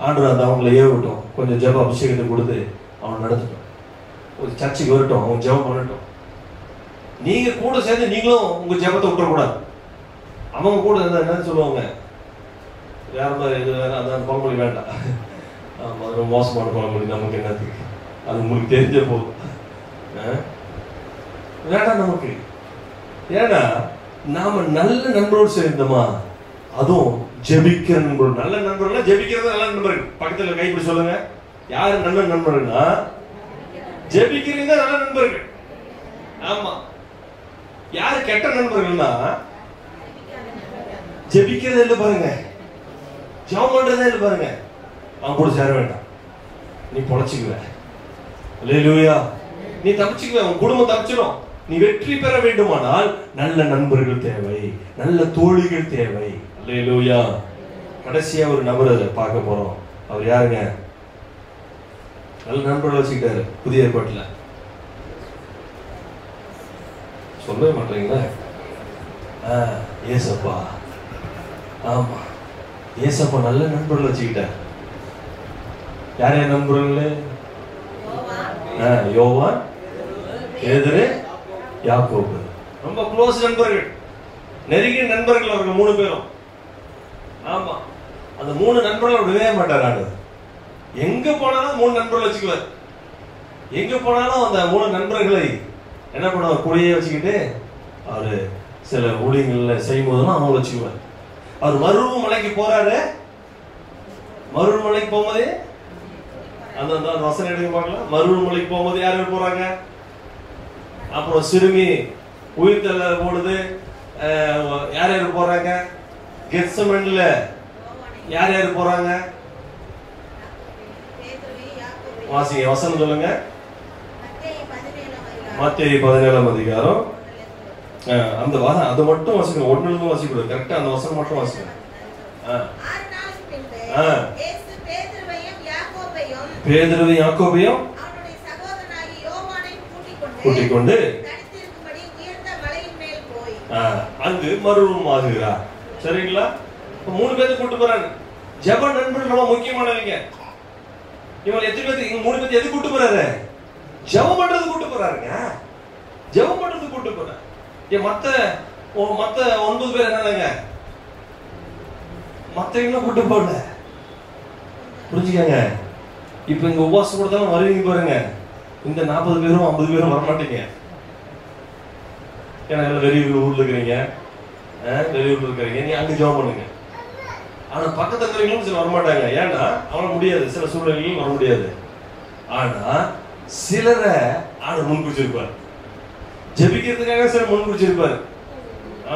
ஆண்டவர் அந்த அவங்களை ஏவட்டும், கொஞ்சம் ஜெப அபிஷேகத்தை கொடுத்து அவன் நடத்தட்டும், ஒரு சர்ச்சுக்கு வரட்டும், அவன் ஜெபம் பண்ணட்டும். நீங்க கூட சேர்ந்து நீங்களும் உங்க ஜெபத்தை விட்டுறக்கூடாது. அவங்க கூட இருந்தா என்ன சொல்லுவாங்க? வேற மாதிரி இது வேற அந்த பழமொழி வேண்டாம். அது மோசமான பழமொழி, நமக்கு என்னத்துக்கு? அது உங்களுக்கு தெரிஞ்ச போதும் வேண்டாம் நமக்கு. ஏன்னா நாம நல்ல நண்பரோடு சேர்ந்தோமா, அதுவும் ஜெபிக்கிற நண்பர்கள். நல்ல நண்பர்கள் ஜெபிக்கிறது நல்ல நண்பர்கள். பக்கத்துல கைப்பிடி சொல்லுங்க, யாரு நல்ல நண்பர்கள்னா ஜெபிக்கிறீங்க நல்ல நண்பர்கள். ஆமா. யாரு கெட்ட நண்பர்கள்னா ஜெபிக்கிறதே இல்லை பாருங்க, ஜெபம் பண்றதே இல்லை பாருங்க. அவன் கூட சேர வேண்டாம், நீ பொழைச்சுக்குவ. அல்லேலூயா. நீ தப்பிச்சுக்குவ, உன் குடும்பம் தப்பிச்சிடும். நீ வெற்றி பெற வேண்டுமானால் நல்ல நண்பர்கள் தேவை, நல்ல தோழிகள் தேவை. அல்லேலூயா. கடைசியா ஒரு நபரை பார்க்க போறோம். அவர் யாருங்க? நல்ல நண்பர்கள் வச்சுக்கிட்டாரு புதிய ஏற்பாட்டுல. சொல்லவே மாட்டீங்களா? ஏசப்பா. ஆமா, ஏசப்பா நல்ல நண்பர்கள் வச்சுக்கிட்டார். யார் யார் நண்பர்கள்? யோவான், பேதுரு, யாக்கோபு. ரொம்ப க்ளோஸ் நண்பர்கள், நெருங்கிய நண்பர்கள் அவர்கள் 3 பேரும். ஆமா, அந்த 3 நண்பர்கள் விடவே மாட்டார் ஆண்டவர். எங்க போனாலும் 3 நண்பர்கள் வச்சுக்குவார். எங்க போனாலும் அந்த 3 நண்பர்களை என்ன பண்ணுவார்? கூடயே வச்சுக்கிட்டு அவரு சில ஊழியங்கள்ல செய்யும் போதெல்லாம் அவங்க வச்சுக்குவார். அவர் மருவு மலைக்கு போறாரு. மருவு மலைக்கு போகும்போது அந்த வசனம் எடுக்க பார்க்கலாம். மருவு மலைக்கு போகும்போது யார் போறாங்க? அப்புறம் சிறுமி உயிர்த்தெல்ல போடுது. யார் யார் போறாங்க? கெத்செமனேல யார் யார் போறாங்க? வாசிங்க, வசனம் சொல்லுங்க. மத்தேயு 17ஆம் அதிகாரம். அந்த வாசம் அது மட்டும் வாசிக்கணும், ஒண்ணுல வாசிக்கூடாது. கரெக்டா அந்த வசனம் மட்டும் வாசிக்கணும். பேதுருவையும் யாக்கோபையும் கூட்டிக் கொண்டு அங்கு மறுரூபமாகுகிறார். சரிங்களா? 3 பேரை கூட்டு போறாங்க. ஜெப நண்பர்கள் ரொம்ப முக்கியமானவங்க. இவங்க எத்தனை பேர் 3 பேர் எது கூட்டு போறாரு? ஜெபம் பண்றது கூட்டு போறாருங்க. ஜெபம் பண்றது கூட்டு போறாரு. மத்த 9 பேர் என்னங்க? மத்தவங்க கூட்டு போகல. புரிஞ்சுக்கங்க. இப்ப இங்க உபவாசம் கொடுத்தாலும் வருவீங்க பாருங்க. இந்த 40 பேரும் 50 பேரும் வரமாட்டீங்க. ஏன்னா வெளியூர் ஊர்ல இருக்கிறீங்க, வெளியூர்ல இருக்கிறீங்க, நீ அங்க ஜெபம் பண்ணுங்க. ஆனா பக்கத்துல இருக்கிறவங்களும் சில வரமாட்டாங்க. ஏன்னா அவனால முடியாது, சில சூழ்நிலைகளும் வர முடியாது. ஆனா சிலரை முன் குறிச்சிருப்பார், ஜெபிக்கிறதுக்காக சில முன் குறிச்சிருப்பாரு.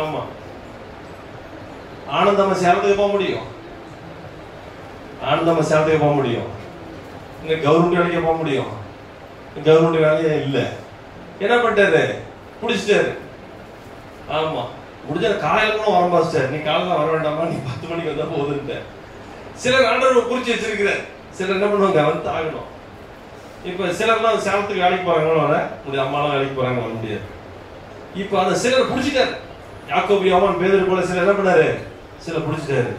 ஆமா, ஆனந்தமா சேலத்துக்கு போக முடியும், ஆனந்தமா சேலத்துக்கு போக முடியும். இங்க கவர்மெண்ட் வேலைக்கு போக முடியும், கவர்மெண்ட் வேலையே இல்லை. என்ன பண்ணிட்டாரு? பிடிச்சிட்டாரு. ஆமா, முடிஞ்ச காலையில கூட வர பாஸ்டர், நீ காலையில வர வேண்டாமா, நீ 10 மணிக்கு வந்தா போகுதுன்ட்டு சிலர் ஆண்டவர் குறிச்சு வச்சிருக்கிறார். சிலர் என்ன பண்ணுவாங்க? வந்து ஆகணும். இப்ப சிலர்லாம் சேலத்துக்கு வேலைக்கு போறாங்களோ வர முடியாது, அம்மாலாம் வேலைக்கு போறாங்க, வர முடியாது. இப்ப அந்த சிலர் பிடிச்சிட்டாரு. யாக்கோபு, யோவான், பேதுரு போல சிலர் என்ன பண்ணாரு? சிலர் பிடிச்சிட்டாரு.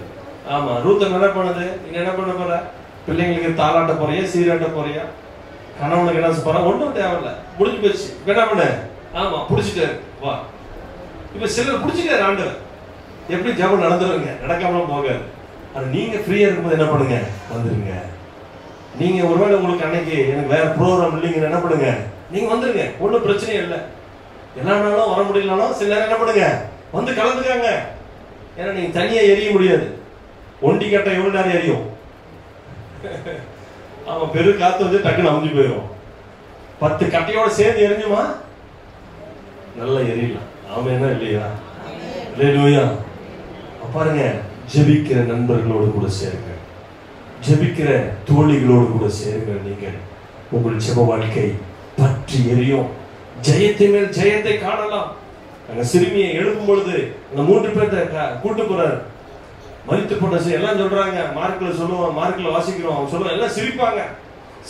ஆமா, ரூத் என்ன பண்ணுது? நீங்க என்ன பண்ண போற? பிள்ளைங்களுக்கு தாளாட்ட போறியா, சீராட்ட போறியா, கணவனுக்கு என்ன போற? ஒன்றும் தேவையில்ல, முடிஞ்சு போச்சு. என்ன பண்ண? ஆமா, பிடிச்சிட்டாரு. வா. இப்ப சிலர் பிடிச்சிட்டாரு ஆண்டவர். எப்படி ஜெபம் நடந்துருங்க, நடக்காமலாம் போகாது. ஆனா நீங்க ஃப்ரீயா இருக்கும்போது என்ன பண்ணுங்க? வந்துருங்க. நீங்க ஒருவேளை உங்களுக்கு அன்னைக்கு எனக்கு வேற ப்ரோக்ராம் இல்லைங்க, என்ன பண்ணுங்க? நீங்க வந்துருங்க, ஒன்றும் பிரச்சனையே இல்லை. எல்லா நாளும் வர முடியலனாலும் சில நேரம் என்ன பண்ணுங்க? வந்து கலந்துக்காங்க. ஏன்னா நீங்க தனியா எரிய முடியாது. ஒண்டி கட்ட எவ்வளவு நேரம் எரியும்? ஆமா, பெரு காத்து வந்து டக்குன்னு அமைஞ்சு போயிடும். 10 கட்டையோட சேர்ந்து எரிஞ்சுமா நல்லா எரியலாம். ஆமா, என்ன இல்லையா? அல்லேலூயா. பாருங்க, ஜெபிக்கிற நண்பர்களோடு கூட சேருங்க, ஜெபிக்கிற தோழிகளோடு கூட சேருங்க. நீங்க உங்கள் ஜெப வாழ்க்கை பற்றி எரியும். ஜெயத்தை மேல் ஜெயத்தை காணலாம். அங்க சிறுமியை எழுப்பும் பொழுது அந்த 3 பேர்த்த கூட்டு போறாரு. மரித்து போன எல்லாம் சொல்றாங்க, மார்க்ல சொல்லுவான், மார்க்ல வாசிக்கிறோம், அவங்க சொல்லுவாங்க, எல்லாம் சிரிப்பாங்க.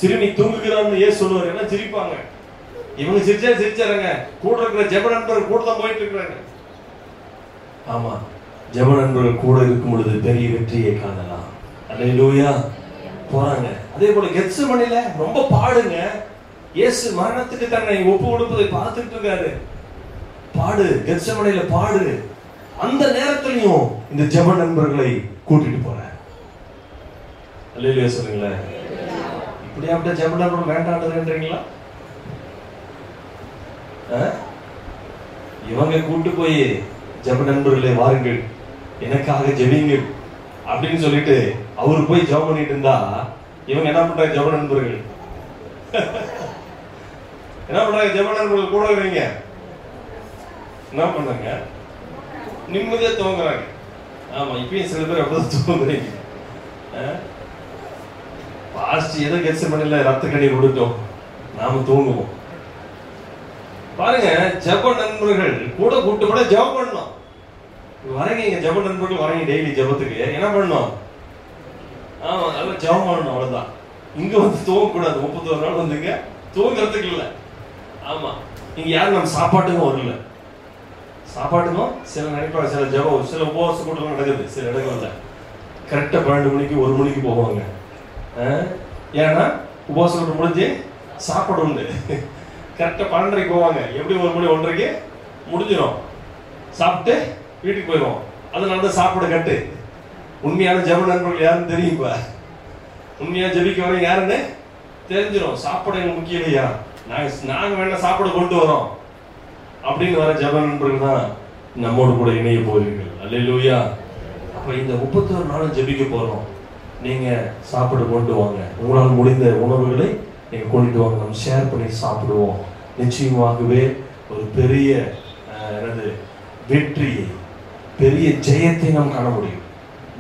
சிறுமி தூங்குகிறான்னு ஏன் சொல்லுவாரு? எல்லாம் சிரிப்பாங்க. இவங்க சிரிச்சாருங்க. கூட இருக்கிற ஜெப நண்பர்கள் கூட தான் போயிட்டு இருக்கிறாங்க. ஆமா, ஜெப நண்பர்கள் கூட இருக்கும் பொழுது பெரிய வெற்றியை காணலாம். அல்லேலூயா. போறாங்க. அதே போல கெத்செமனேல ரொம்ப பாடுங்க. இயேசு மரணத்துக்கு தன்னை ஒப்பு கொடுப்பதை பார்த்துட்டு இருக்காரு. பாடு, கெத்செமனேல பாடு. அந்த நேரத்திலையும் இந்த ஜெப நண்பர்களை கூட்டிட்டு போறார். அல்லேலூயா சொல்லுங்களேன். இப்படி அப்படியே ஜெப நண்பர்கள் வேண்டான்றீங்களா? இவங்க கூட்டு போய் ஜெப நண்பர்களே வாருங்கள், எனக்காக ஜெபிங்கள் அப்படின்னு சொல்லிட்டு அவரு போய் ஜெபம் பண்ணிட்டு இருந்தா இவங்க என்ன பண்றாங்க? ஜெப நண்பர்கள் என்ன பண்றாங்க? ஜெப நண்பர்கள் கூட வைங்க என்ன பண்றாங்க? நிம்மதியா தூங்குறாங்க. ஆமா, இப்பயும் சில பேர் அப்படிதான் தூங்குறீங்க. பாஸ்ட் ஏதோ கெத்செமனேல ரத்த கண்ணீர் விட்டுட்டோம், நாம தூங்குவோம். பாருங்க, ஜெப நண்பர்கள் கூட கூட்டு கூட ஜெபம் பண்ணணும். வரீங்க, இங்க ஜெப நண்பர்கள் வரீங்க டெய்லி ஜெபத்துக்கு, என்ன பண்ணணும்? ஆமா, நல்லா ஜெபம் பண்ணணும், அவ்வளவுதான். இங்க வந்து தூங்க கூடாது. 31 நாள் வந்துங்க தூங்குறதுக்கு இல்ல. ஆமா, இங்க யாரும் நம்ம சாப்பாட்டுக்கும் வரல. சாப்பாட்டுக்கும் சில நினைப்பாங்க, சில ஜெபம், சில உபவாச கூட்டம் நடக்குது சில இடங்கள்ல. கரெக்டா 12 மணிக்கு 1 மணிக்கு போவாங்க. ஏன்னா உபவாச கூட்டம் முடிஞ்சு சாப்பாடு உண்டு. கரெக்டா 12:30 போவாங்க. எப்படி 1 மணி 1:30 முடிஞ்சிடும், சாப்பிட்டு வீட்டுக்கு போயிடுவோம். அதனால தான் சாப்பாடு கட்டு. உண்மையான ஜெப நண்பர்கள் யாருன்னு தெரியும். இப்ப உண்மையா ஜெபிக்க வர யாருன்னு தெரிஞ்சிடும். சாப்பாடு எங்களுக்கு முக்கியம் இல்லையா, நாங்க வேணா சாப்பாடு கொண்டு வரோம் அப்படின்னு வர ஜெப நண்பர்கள் தான் நம்மோடு கூட இணைய போவீர்கள். அல்லேலூயா. அப்ப இந்த 31 நாளும் ஜெபிக்க போறோம். நீங்க சாப்பாடு கொண்டு வாங்க, உங்களால் முடிந்த உணவுகளை நீங்க கொண்டுட்டு வாங்க, நம்ம ஷேர் பண்ணி சாப்பிடுவோம். நிச்சயமாகவே ஒரு பெரிய வெற்றியை, பெரிய ஜெயத்தை நாம் காண முடியும்.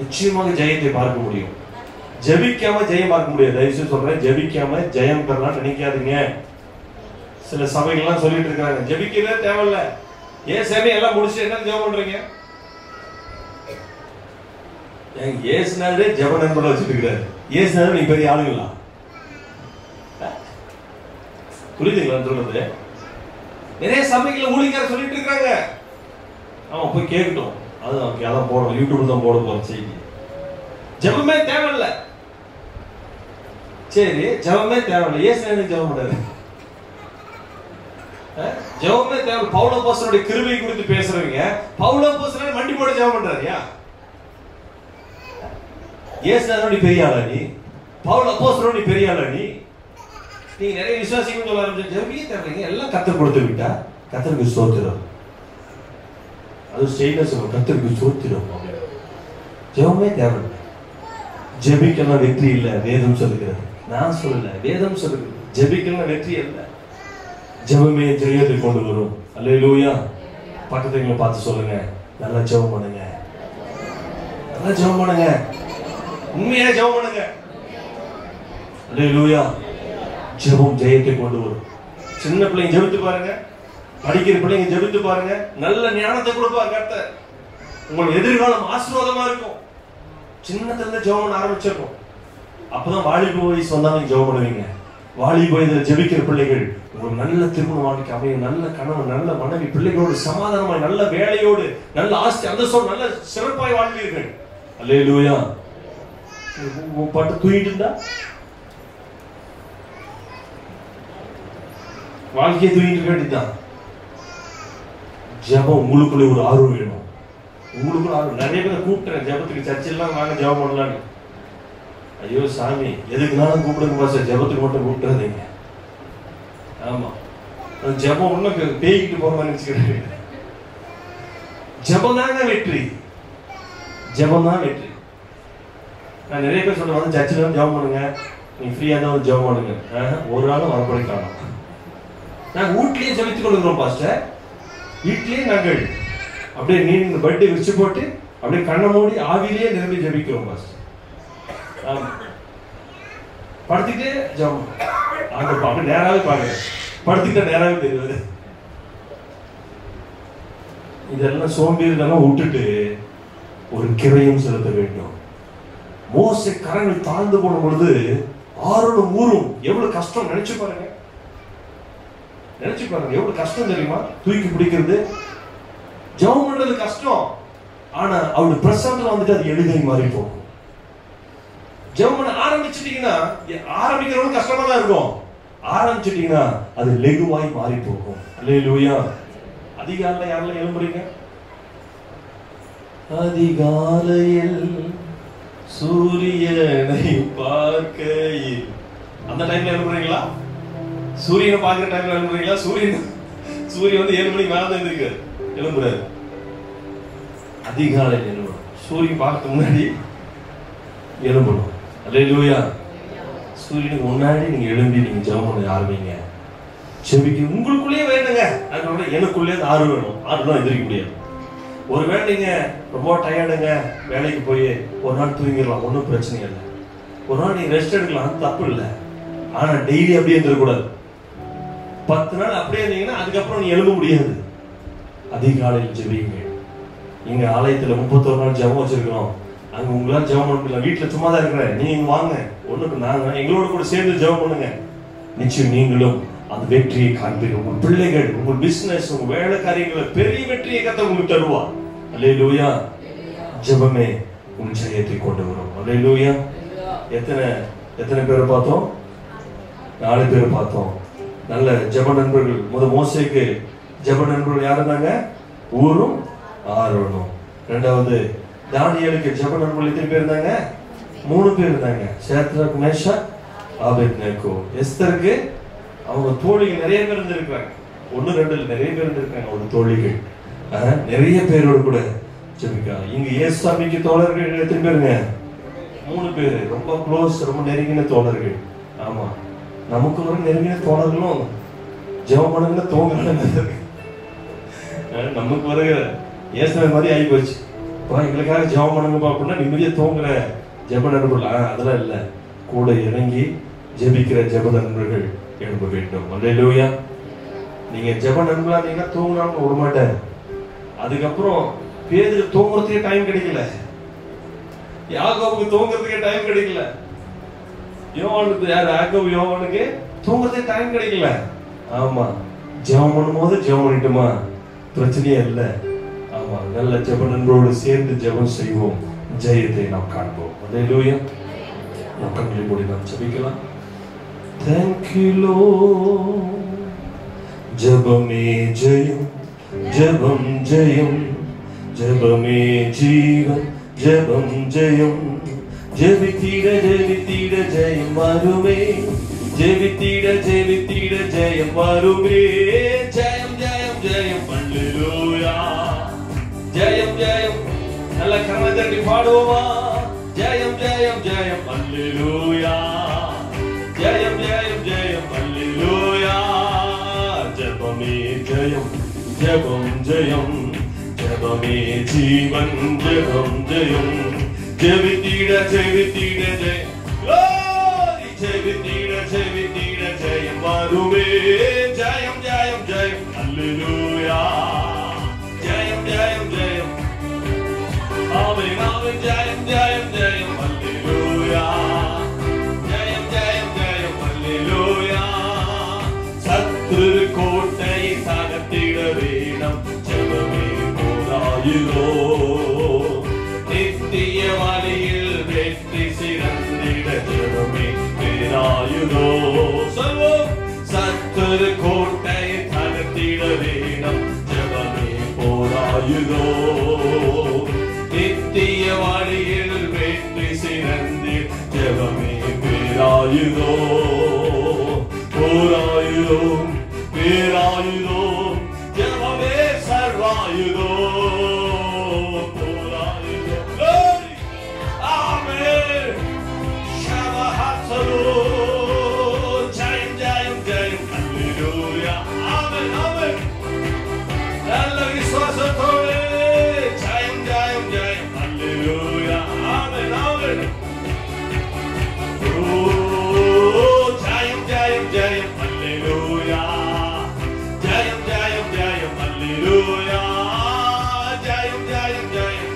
நிச்சயமாக ஜெயத்தை பார்க்க முடியும். ஜெபிக்காம ஜெயம் பார்க்க முடியாது. தயவுசெய்து சொல்றேன், ஜெபிக்காம ஜெயம் பெறலாம் நினைக்காதீங்க. சில சபைகள்லாம் சொல்லிட்டு இருக்காங்க, ஜெபிக்கவே தேவையில்ல, ஏன் சாமி எல்லாம் முடிச்சு என்ன ஜெபம் பண்றீங்க? ஏசுனாலே ஜெப நண்பரை வச்சுட்டு இருக்கிறாரு. ஏசுனாலும் நீங்க பெரிய ஆளுங்களா? புரியுதுங்களா சொல்றது? நிறைய சபைகளை ஊழியக்கார சொல்லிட்டு இருக்காங்க. அவன் போய் கேட்கட்டும், அது நமக்கு அதான் போடணும், யூடியூப்ல தான் போட போற செய்தி. ஜெபமே தேவையில்ல. சரி, ஜெபமே தேவையில்லை, ஏசுனாலும் ஜெபம் பண்றாரு. ஜெபமே தேவை. பவுல் அப்போஸ்தலனுடைய கிருபை குறித்து பேசுறவங்க பவுல் அப்போஸ்தலன் மண்டி போட ஜெபம் பண்றாருயா? ஏசுனாலும் பெரிய ஆளா நீ? பவுல் அப்போஸ்தலன் பெரிய ஆளா நீ? நீங்க நிறைய விசுவாசிகள் சொல்ல ஆரம்பிச்சு ஜெபியே தேவைங்க, எல்லாம் கத்தர் கொடுத்து விட்டா கத்தருக்கு ஸ்தோத்திரம். அது ஸ்டேட்டஸ் சொல்லுங்க, கத்தருக்கு ஸ்தோத்திரம். ஜெபமே தேவை. ஜெபிக்கலாம் வெற்றி இல்ல, வேதம் சொல்லுகிறது. நான் சொல்லல, வேதம் சொல்லுகிறது. ஜெபிக்கலாம் வெற்றி இல்ல, ஜெபமே ஜெயத்தை கொண்டு வரும். அல்லேலூயா. பக்கத்துல பார்த்து சொல்லுங்க, நல்லா ஜெபம் பண்ணுங்க, நல்லா ஜெபம் பண்ணுங்க, உண்மையா ஜெபம் பண்ணுங்க. அல்லேலூயா. ஜெபம் ஜெயத்தை கொண்டு வரும். சின்ன பிள்ளைங்க ஜெபித்து பாருங்க, படிக்கிற பிள்ளைங்க ஜெபித்து பாருங்க, நல்ல ஞானத்தை கொடுப்பார் கர்த்தர். உங்கள் எதிர்காலம் ஆசீர்வாதமா இருக்கும். சின்னத்துல இருந்து ஜெபம் பண்ண ஆரம்பிச்சிருக்கும். அப்பதான் வாலிப வயசு வந்தாலும் ஜெபம் பண்ணுவீங்க. வாலிப வயதில் ஜெபிக்கிற பிள்ளைகள் உங்களுக்கு நல்ல திருமண வாழ்க்கை அமையும், நல்ல கணவன், நல்ல மனைவி, பிள்ளைகளோடு சமாதானமாய், நல்ல வேலையோடு, நல்ல ஆஸ்தி அந்த நல்ல சிறப்பாய் வாழ்வீர்கள். அல்லேலூயா. பாட்டு தூங்கிட்டு இருந்தா வாழ்க்கையை தூங்கிட்டு வேண்டியதுதான். ஜெபம் உங்களுக்குள்ள ஒரு ஆர்வம் வேணும். உங்களுக்குள்ள ஆர்வம். நிறைய பேர் கூப்பிட்டேன் ஜெபத்துக்கு, சர்ச்செல்லாம் வாங்க ஜெபம் பண்ணலான்னு. ஐயோ சாமி, எதுக்குனாலும் கூப்பிடுங்க பாஸ்டர், ஜெபத்துக்கு மட்டும் கூப்பிட்டுறாதீங்க. ஆமா, ஜெபம் ஒன்னும் பேய்கிட்டு போற மாதிரி நினைச்சுக்கிறேன். ஜெபம் தாங்க வெற்றி, ஜெபம் தான் வெற்றி. நான் நிறைய பேர் சொல்றேன், வந்து சர்ச்சில் வந்து ஜெபம் பண்ணுங்க, நீங்க ஃப்ரீயா தான் வந்து ஜெபம் பண்ணுங்க. ஒரு நாளும் வரப்படி காணும். நாங்கள் வீட்லயே ஜெபித்துக் கொள்கிறோம் பாஸ்டர். வீட்லயே நாங்கள் அப்படியே நீங்க பர்த்டே வச்சு போட்டு அப்படியே கண்ணை மூடி ஆவிலேயே நிரம்பி ஜெபிக்கிறோம் பாஸ்டர். படுத்துக்கிட்டே ஜெபம், அப்படி நேராவே பாருங்க, படுத்துக்கிட்ட நேராவே தெரியாது. இதெல்லாம் சோம்பேறிதெல்லாம் விட்டுட்டு ஒரு கிரயம் செலுத்த வேண்டும். மோசே கரங்கள் தாழ்ந்து போடும் பொழுது ஆரோடும் ஊரும் எவ்வளவு கஷ்டம் நினைச்சு பாருங்க. நினைச்சு பாருங்க எவ்வளவு கஷ்டம் தெரியுமா? தூக்கி பிடிக்கிறது, ஜெபம் பண்றது கஷ்டம். ஆனா அவருடைய பிரசன்னத்துல வந்துட்டு அது எளிதை மாறி போகும். ஜெபம் பண்ண ஆரம்பிச்சிட்டீங்கன்னா, ஆரம்பிக்கிறவங்க கஷ்டமா தான் இருக்கும், ஆரம்பிச்சிட்டீங்கன்னா அது லெகுவாய் மாறி போகும். அல்லேலூயா. அதிகாலையில யாரெல்லாம் எழும்புறீங்க? அதிகாலையில் சூரியனை பார்க்கையில், அந்த டைம்ல எழும்புறீங்களா? சூரியனை பார்க்கிற டைம்ல எழும்புறீங்களா? சூரியன் வந்து 7 மணிக்கு மேல தான் இருக்கு எழும்புறாரு. அதிகாலையில் எழும்பணும், சூரியன் பார்க்க முன்னாடி எழும்பணும். அல்லேலூயா. சூரியனுக்கு முன்னாடி நீங்க எழும்பி நீங்க ஜெபம் பண்ண ஆரம்பிங்க. செபிக்க உங்களுக்குள்ளேயே வேணுங்க. நான் சொல்றேன், எனக்குள்ளே ஆர்வம் வேணும். ஆர்வம் எதிர்க்க முடியாது. ஒருவேளை நீங்க ரொம்ப டயர்டுங்க, வேலைக்கு போய் ஒரு நாள் தூங்கிடலாம், ஒன்றும் பிரச்சனை இல்லை. ஒரு நாள் நீங்க ரெஸ்ட் எடுக்கலாம், தப்பு இல்லை. ஆனா டெய்லி அப்படியே இருந்துடக்கூடாது. 10 நாள் அப்படியே இருந்தீங்கன்னா அதுக்கப்புறம் நீ எழும்ப முடியாது. அதிகாலையில் ஜெபிங்க. இங்க ஆலயத்துல 31 நாள் ஜெபம் வச்சிருக்கிறோம். அங்க உங்களால ஜெபம் பண்ண முடியல, வீட்டுல சும்மா தான் இருக்கிறேன், நீங்க வாங்க, ஒண்ணுக்கு நாங்க எங்களோட கூட சேர்ந்து ஜெபம் பண்ணுங்க. நிச்சயம் நீங்களும் அந்த வெற்றியை காண்பீங்க. உங்க பிள்ளைகள், உங்க பிசினஸ், உங்க வேலை காரியங்களை பெரிய வெற்றியை கத்த உங்களுக்கு தருவார். அல்லேலூயா. ஜெபமே உன் ஜெயத்தை கொண்டு வரும். அல்லேலூயா. எத்தனை பேரை பார்த்தோம்? 4 பேர் பார்த்தோம். நல்ல ஜெப நண்பர்கள். மோசேக்கு ஜெப நண்பர்கள் யார் இருந்தாங்க? ஊரும் ஆரோனும். இரண்டாவது தானியேலுக்கு ஜெப நண்பர்கள் எத்தனை பேர் இருந்தாங்க? 3 பேர் இருந்தாங்க. சேத்ராக், மேஷாக், ஆபேத்நேகோ. எஸ்தருக்கு அவங்க தோழிகள் நிறைய பேர் இருந்திருக்காங்க. 1 2 இல்ல, நிறைய பேர் இருந்திருக்காங்க. அவங்க தோழிகள் நிறைய பேரோடு கூட ஜெபிக்கிறாங்க. இங்க இயேசுவிக்கு தோழர்கள் எத்தனை பேருங்க? 3 பேர். ரொம்ப க்ளோஸ், ரொம்ப நெருங்கின தோழர்கள். ஆமா, நமக்கு ஒரு நெருங்கின தோழர்களும் ஜெபம் பண்ணுங்க தோங்க. நமக்கு வருகிற ஏசுன மாதிரி ஆகி போச்சு. எங்களுக்காக ஜெபம் பண்ணுங்கப்பா அப்படின்னா நிம்மதியா தூங்குற ஜெப நண்பர்கள் அதெல்லாம் இல்லை. கூட இறங்கி ஜெபிக்கிற ஜெப நண்பர்கள் எழுப்ப வேண்டும். அல்லேலூயா. நீங்க ஜெப நண்பர்களா நீங்க தூங்குறாங்க விட மாட்டேன். அதுக்கப்புறம் பேதுரு தூங்குறதுக்கே டைம் கிடைக்கல, யாக்கோபுக்கு தூங்குறதுக்கே டைம் கிடைக்கல, யோவானுக்கு தூங்குறதுக்கு டைம் கிடைக்கல. ஆமா, ஜெபம் பண்ணும்போது ஜெபம் பண்ணிட்டுமா பிரச்சனையே இல்லை. ஆமா, நல்ல ஜெப நண்பரோடு சேர்ந்து ஜெபம் செய்வோம், ஜெயத்தை நாம் காண்போம். அல்லேலூயா. நாம் கண்களை மூடி நாம் ஜெபிக்கலாம். Thank you Lord. ஜெபமே ஜெயம், ஜெபம் ஜெயம், ஜெபமே ஜீவன், ஜெபம் ஜெயம், ஜெபித்திட ஜெபித்திட ஜெயம் வருமே, ஜெபித்திட ஜெபித்திட ஜெயம் வருமே. ஜெயம் ஜெயம் ஜெயம் அல்லேலூயா. ஜெயம் ஜெயம், நல்ல கரங்களை தட்டி பாடுவோமா? ஜெயம் ஜெயம் ஜெயம் அல்லேலூயா. ஜெயம் ஜெயம் ஜெயம் அல்லேலூயா. ஜெபமே ஜெயம், ஜெபம் ஜெயம், ஜெபமே ஜீவன், ஜெபம் ஜெயம், ஜெபித்திட ஜெபித்திட ஜெயம், ஜெபித்திட ஜெபித்திட ஜெயம் வருமே. ஜெயம் ஜெயம் ஜெயம் அல்லேலூயா. ஜெயம் ஜெயம் ஜெயம், ஆமென் ஆமென். ஜெயம் ஜெயம் ஜெயம் அல்லேலூயா. ஜெயம் ஜெயம் ஜெயம் அல்லேலூயா. சத்ரு கோட்டையை தகர்த்திட வேணும், ஜெபமே போராயுதோ. நித்திய வழியில் வெற்றி சிறந்திட ஜெபமே பேராயுதோ. சொல்வோம், சத்ரு கோட்டையை தகர்த்திட வேணும், ஜெபமே போராயுதோ. நித்திய வழியில் வெற்றி சிறந்து ஜெபமே பேராயுதோ. போராயுதோ பேராயுதோ, ஜெபமே சர்வாயுதோ. போராயுதோ. ஆமென். ஷபஹத்ஸலோ. ஜெயம் ஜெயம் ஜெயம் அல்லேலூயா. ஆமென் ஆமென். நல்ல விசுவாசத்தோடு ஜெயம் ஜெயம் ஜெயம் அல்லேலூயா. ஆமென் ஆமென். ஜெயம் ஜெயம் ஜெயம் அல்லேலூயா. ஜெயம் ஜெயம் ஜெயம் அல்லேலூயா. ஜெயம் ஜெயம் ஜெயம்.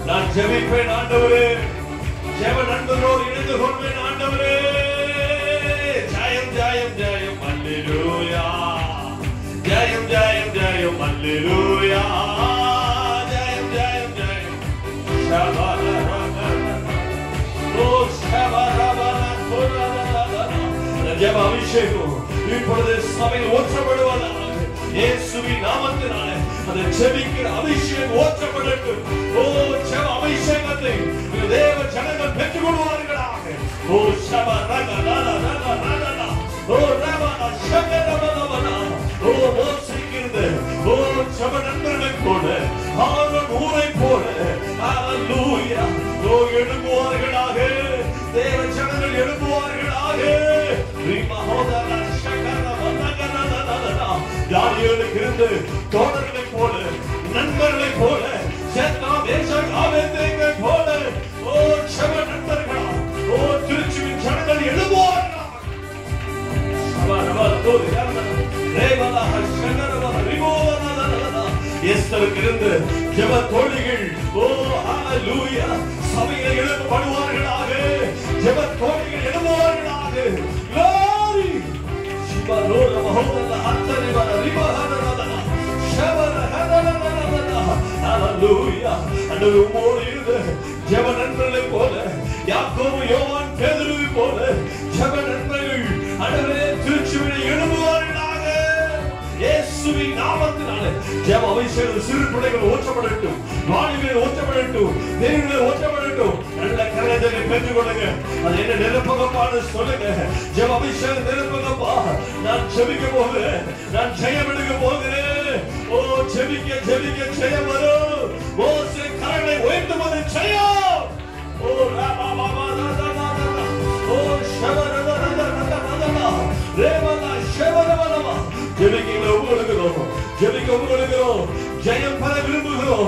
நான் ஜெபிப்பேன் ஆண்டவரே, ஜெப நண்பரோடு இணைந்து கொள்வேன் ஆண்டவரே. ஜெயம் ஜெயம் ஜெயம் அல்லேலூயா. ஜெயம் ஜெயம் ஜெயம் அல்லேலூயா. ஜெயம் ஜெயம் ஜெயம். ஜெப அபிஷேகம் இப்பொழுது சபையில் ஊற்றப்படுவதாக. இயேசுவின் நாமத்தினாலே அந்த ஜெபிக்கிற அபிஷேகம் ஊற்றப்படட்டும். ஓ, ஜெப அபிஷேகத்தை தேவ ஜனங்கள் பெற்றுக் கொள்வார்களாக. ஓ ஷப ரக ரக ரக ரக. ஓ ரபன ஷகரபன. ஓ மோசிக்கிறது. ஓ ஜெப நண்பர்களைப் போல, ஆரோன் ஊரை போல. ஹalleluya. ஓ எழும்புவார்களாக, தேவ ஜனங்கள் எழும்புவார்களாக. ரிமஹோதன ஷகரபன ரக. தானியேலுக்கு இருந்து தோழர்களைப் போல, நண்பர்களைப் போல, சேத்தான் மேஷாக் ஆபேத்நேகோவைப் போல, ஓ ஜெப நண்பர்களா, ஓ திருச்சுவின் ஜனங்கள் எழும்புவார்களாக. எஸ்தருக்கு இருந்து ஜெப தோழிகள், ஓ ஹalleluya, சபையில் எழுப்பப்படுவார்களாக. ஜெப தோழிகள் எழும்புவார்களாக. glory. சிவலோர மஹோதல ஹத்தரிவர ரிபஹதரதன ஷவர ஹதரதன. ஹalleluya. அன்றைய உம்மோடு இருந்து ஜெப நண்பர்களைப் போல, யாக்கோபு யோவான் பேதுருவை போல ஜெப நண்பர்கள் அன்றைய திருச்சுவினை எழும்புவார்களாக. இயேசுவின் நாமத்தினாலே ஜெப அபிஷேகம் சிறு பிள்ளைகள் ஊற்றப்படட்டும், வாலிபர்கள் ஊற்றப்படட்டும், தேவர்கள் ஊற்றப்படட்டும். நல்ல கரங்களை பெற்றுக் கொள்ளுங்க. அது என்ன நிரப்பகப்பான்னு சொல்லுங்க. ஜெப அபிஷேகம் நிரப்பகப்பா. நான் ஜெபிக்க போகிறேன், நான் ஜெயம் எடுக்க போகிறேன். ஓ ஜெபிக்க ஜெபிக்க ஜெயம் வரும். ஓ சில கரங்களை உயர்த்தும் போது ஜெயம். ஓ ராபா பாபா ராதா ராதா. ஓ ஷவரத ராதா ராதா ராதா. ரேவலா ஷவரவலமா. ஜெபிக்க உங்களுக்கு ஜெபிக்க உங்களுக்கு ஜெயம் பெற விரும்புகிறோம்.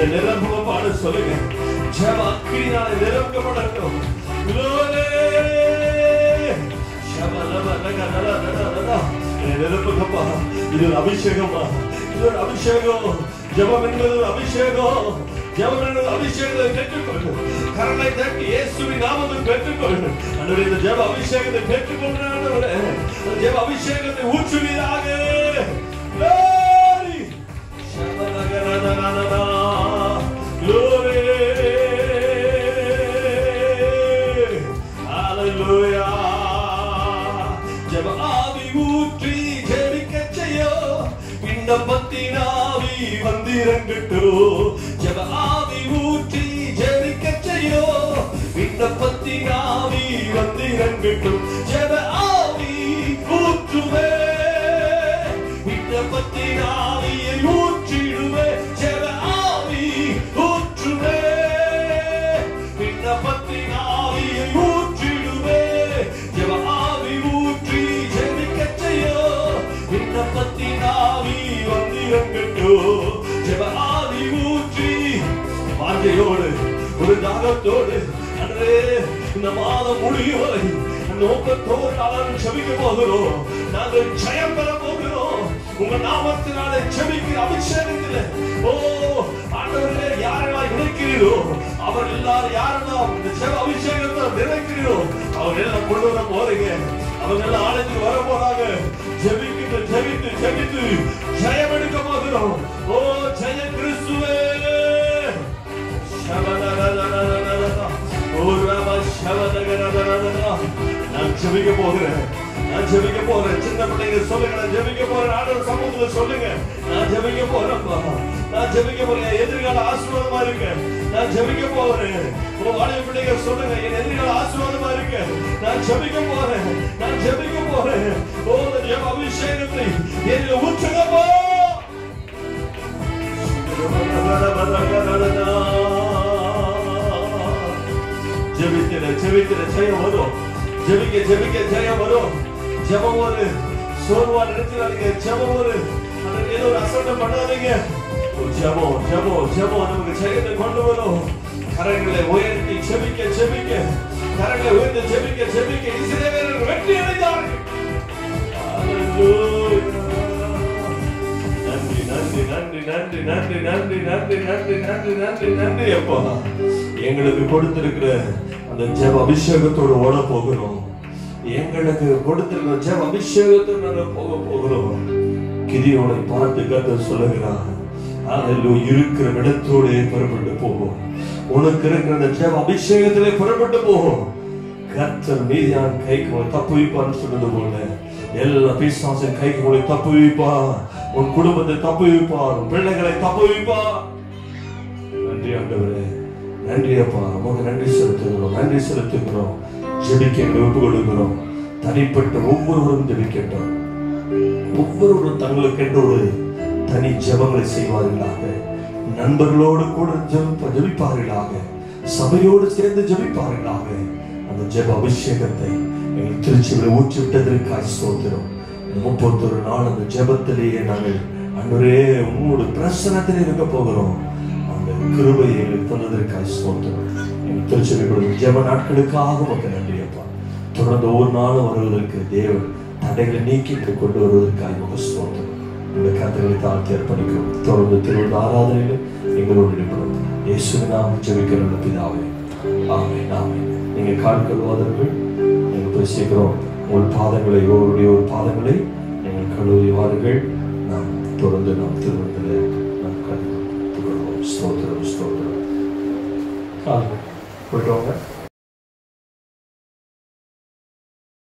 என்னை நிரம்புகப்பாடு சொல்லுங்க. ஜெப அக்கினியால நிரம்பப்படட்டும். நிரம்புகப்பா. இது ஒரு அபிஷேகமா, இது ஒரு அபிஷேகம். ஜெபம் என்பது ஒரு அபிஷேகம். ஜெபம் என்பது அபிஷேகத்தை பெற்றுக்கொண்டு கரங்களை தட்டி இயேசுவின் நாமத்தில் பெற்றுக்கொண்டு ஆண்டவரே இந்த ஜெப அபிஷேகத்தை பெற்றுக்கொண்டு ஆண்டவரே அந்த ஜெப அபிஷேகத்தை ஊற்றுவீராக. Glory! Shabalagadadadada. Glory! Hallelujah! ஜெப ஆவி ஊற்றி ஜெபிக்கச் செய்யோ விண்ணப்பத்தின் ஆவி வந்திறங்கட்டும். ஜெப ஆவி ஊற்றி ஜெபிக்கச் செய்யோ விண்ணப்பத்தின் ஆவி வந்திறங்கட்டும். ஜெப ஆவி ஊற்றுவே விண்ணப்பத்தின் ஆவியை ஊற்றிடுவே. ஜெப ஆவி ஊற்றுவே விண்ணப்பத்தின் ஆவியை ஊற்றிடுவே. ஜெப ஆவி ஊற்றி ஜெபிக்கச் செய்யோ விண்ணப்பத்தின் ஆவி வந்திறங்கட்டும். ஜெப ஆவி ஊற்றி வாஞ்சையோடு ஒரு தாகத்தோடு அன்றே இந்த மாதம் முடியும் வரை நோக்கத்தோடு நாங்கள் செபிக்க போகிறோம். நாங்கள் ஜெயம் பெற போகிறோம். உங்க நாமத்தினாலே செபிக்கிற அபிஷேகத்தில் ஓ ஆண்டவரே யாரெல்லாம் இணைக்கிறீரோ அவர் எல்லாரும் யாரெல்லாம் இந்த ஜெப அபிஷேகத்தை நிறைக்கிறீரோ அவங்க எல்லாம் கொண்டு வர போறீங்க. அவங்க எல்லாம் ஆலயத்துக்கு வர போறாங்க. ஜெபிக்கிட்டு ஜெபித்து ஜெபித்து ஜெயம் எடுக்க போகிறோம். ஓ ஜெய கிறிஸ்துவே. நான் ஜெபிக்க போகிறேன். நான் ஜெபிக்க போறேன். சின்ன பிள்ளைங்க சொல்லுங்க நான் ஜெபிக்க போறேன். ஆண்டவர் சமூகத்துல சொல்லுங்க நான் ஜெபிக்க போறேன்ப்பா. நான் ஜெபிக்க போறேன். எதிர்கால ஆசீர்வாதமா இருக்கு. நான் ஜெபிக்க போறேன். உங்க வாலிப பிள்ளைங்க சொல்லுங்க என் எதிர்கால ஆசீர்வாதமா இருக்கு. நான் ஜெபிக்க போறேன். நான் ஜெபிக்க போறேன். ஓ ஜெப அபிஷேகத்தை என்னில் ஊற்றுங்கப்பா. ஜெபிக்கிற ஜெபிக்கிற ஜெயம் வரும். ஜெபிக்க ஜெபிக்க ஜெயம் வரும். ஜெபம் ஒரு சோர்வா நினைச்சாதீங்க. ஜெபம் ஒரு ஏதோ ஒரு அசட்டம் பண்ணாதீங்க. ஜெபம் ஜெபம் ஜெபம் நமக்கு ஜெயத்தை கொண்டு வரும். கரங்களை உயர்த்தி ஜெபிக்க ஜெபிக்க கரங்களை உயர்த்தி ஜெபிக்க ஜெபிக்க இஸ்ரவேலர் வெற்றி அடைந்தார்கள். நன்றி நன்றி நன்றி நன்றி நன்றி நன்றி நன்றி நன்றி நன்றி நன்றி நன்றி அப்பா. எங்களுக்கு கொடுத்திருக்கிற அந்த ஜெப அபிஷேகத்தோடு ஓட போகிறோம். எங்களுக்கு கொடுத்திருக்கிற ஜெப அபிஷேகத்தோடு நாங்கள் போக போகிறோம். கிதியோனை பார்த்து கர்த்தர் சொல்லுகிறார் இருக்கிற இடத்தோடு புறப்பட்டு போகும். உனக்கு இருக்கிற அந்த ஜெப அபிஷேகத்திலே புறப்பட்டு போகும். கர்த்தர் மீதியான் கைக்கு தப்புவிப்பான்னு சொன்னது போல எல்லா பிசாசின் கைக்கு தப்புவிப்பார். உன் குடும்பத்தை தப்புவிப்பார். உன் பிள்ளைகளை தப்புவிப்பார். நன்றி ஆண்டவரே. நன்றி அப்பா. நமக்கு நன்றி செலுத்துகிறோம். நன்றி செலுத்துகிறோம். ஜெபிக்க ஒப்பு கொடுக்கிறோம். தனிப்பட்ட ஒவ்வொருவரும் ஜெபிக்கட்டும். ஒவ்வொருவரும் தங்களுக்கென்று ஒரு தனி ஜெபங்களை செய்வார்களாக. நண்பர்களோடு கூட ஜெபிப்பார்களாக. சபையோடு சேர்ந்து ஜெபிப்பார்களாக. அந்த ஜெப அபிஷேகத்தை எங்கள் திருச்சியில் ஊற்றி விட்டதற்காக ஸ்தோத்திரம். 31 நாள் அந்த ஜெபத்திலேயே நாங்கள் அன்றே உங்களோட பிரசன்னத்திலே இருக்க போகிறோம். அந்த கிருபையை எங்களுக்கு தந்ததற்காக ஸ்தோத்திரம். எங்கள் திருச்சியில் ஜெப நாட்களுக்காக மக்கள் நன்றி அப்பா. தொடர்ந்து ஒவ்வொரு நாளும் வருவதற்கு தேவன் தடைகளை நீக்கி கொண்டு வருவதற்காக உங்கள் ஸ்தோத்திரம். உங்களுடைய கருத்துக்களை தாழ்த்தி அர்ப்பணிக்கும். தொடர்ந்து திருவிழா ஆராதனையில் எங்களோடு இருப்போம். இயேசுவின் நாமத்தில் ஜெபிக்கிற பிதாவே ஆமென் ஆமென். நீங்கள் கால் கழுவாதவர்கள் நீங்கள் போய் சீக்கிரம் உங்கள் பாதங்களை ஒவ்வொருடைய ஒரு பாதங்களை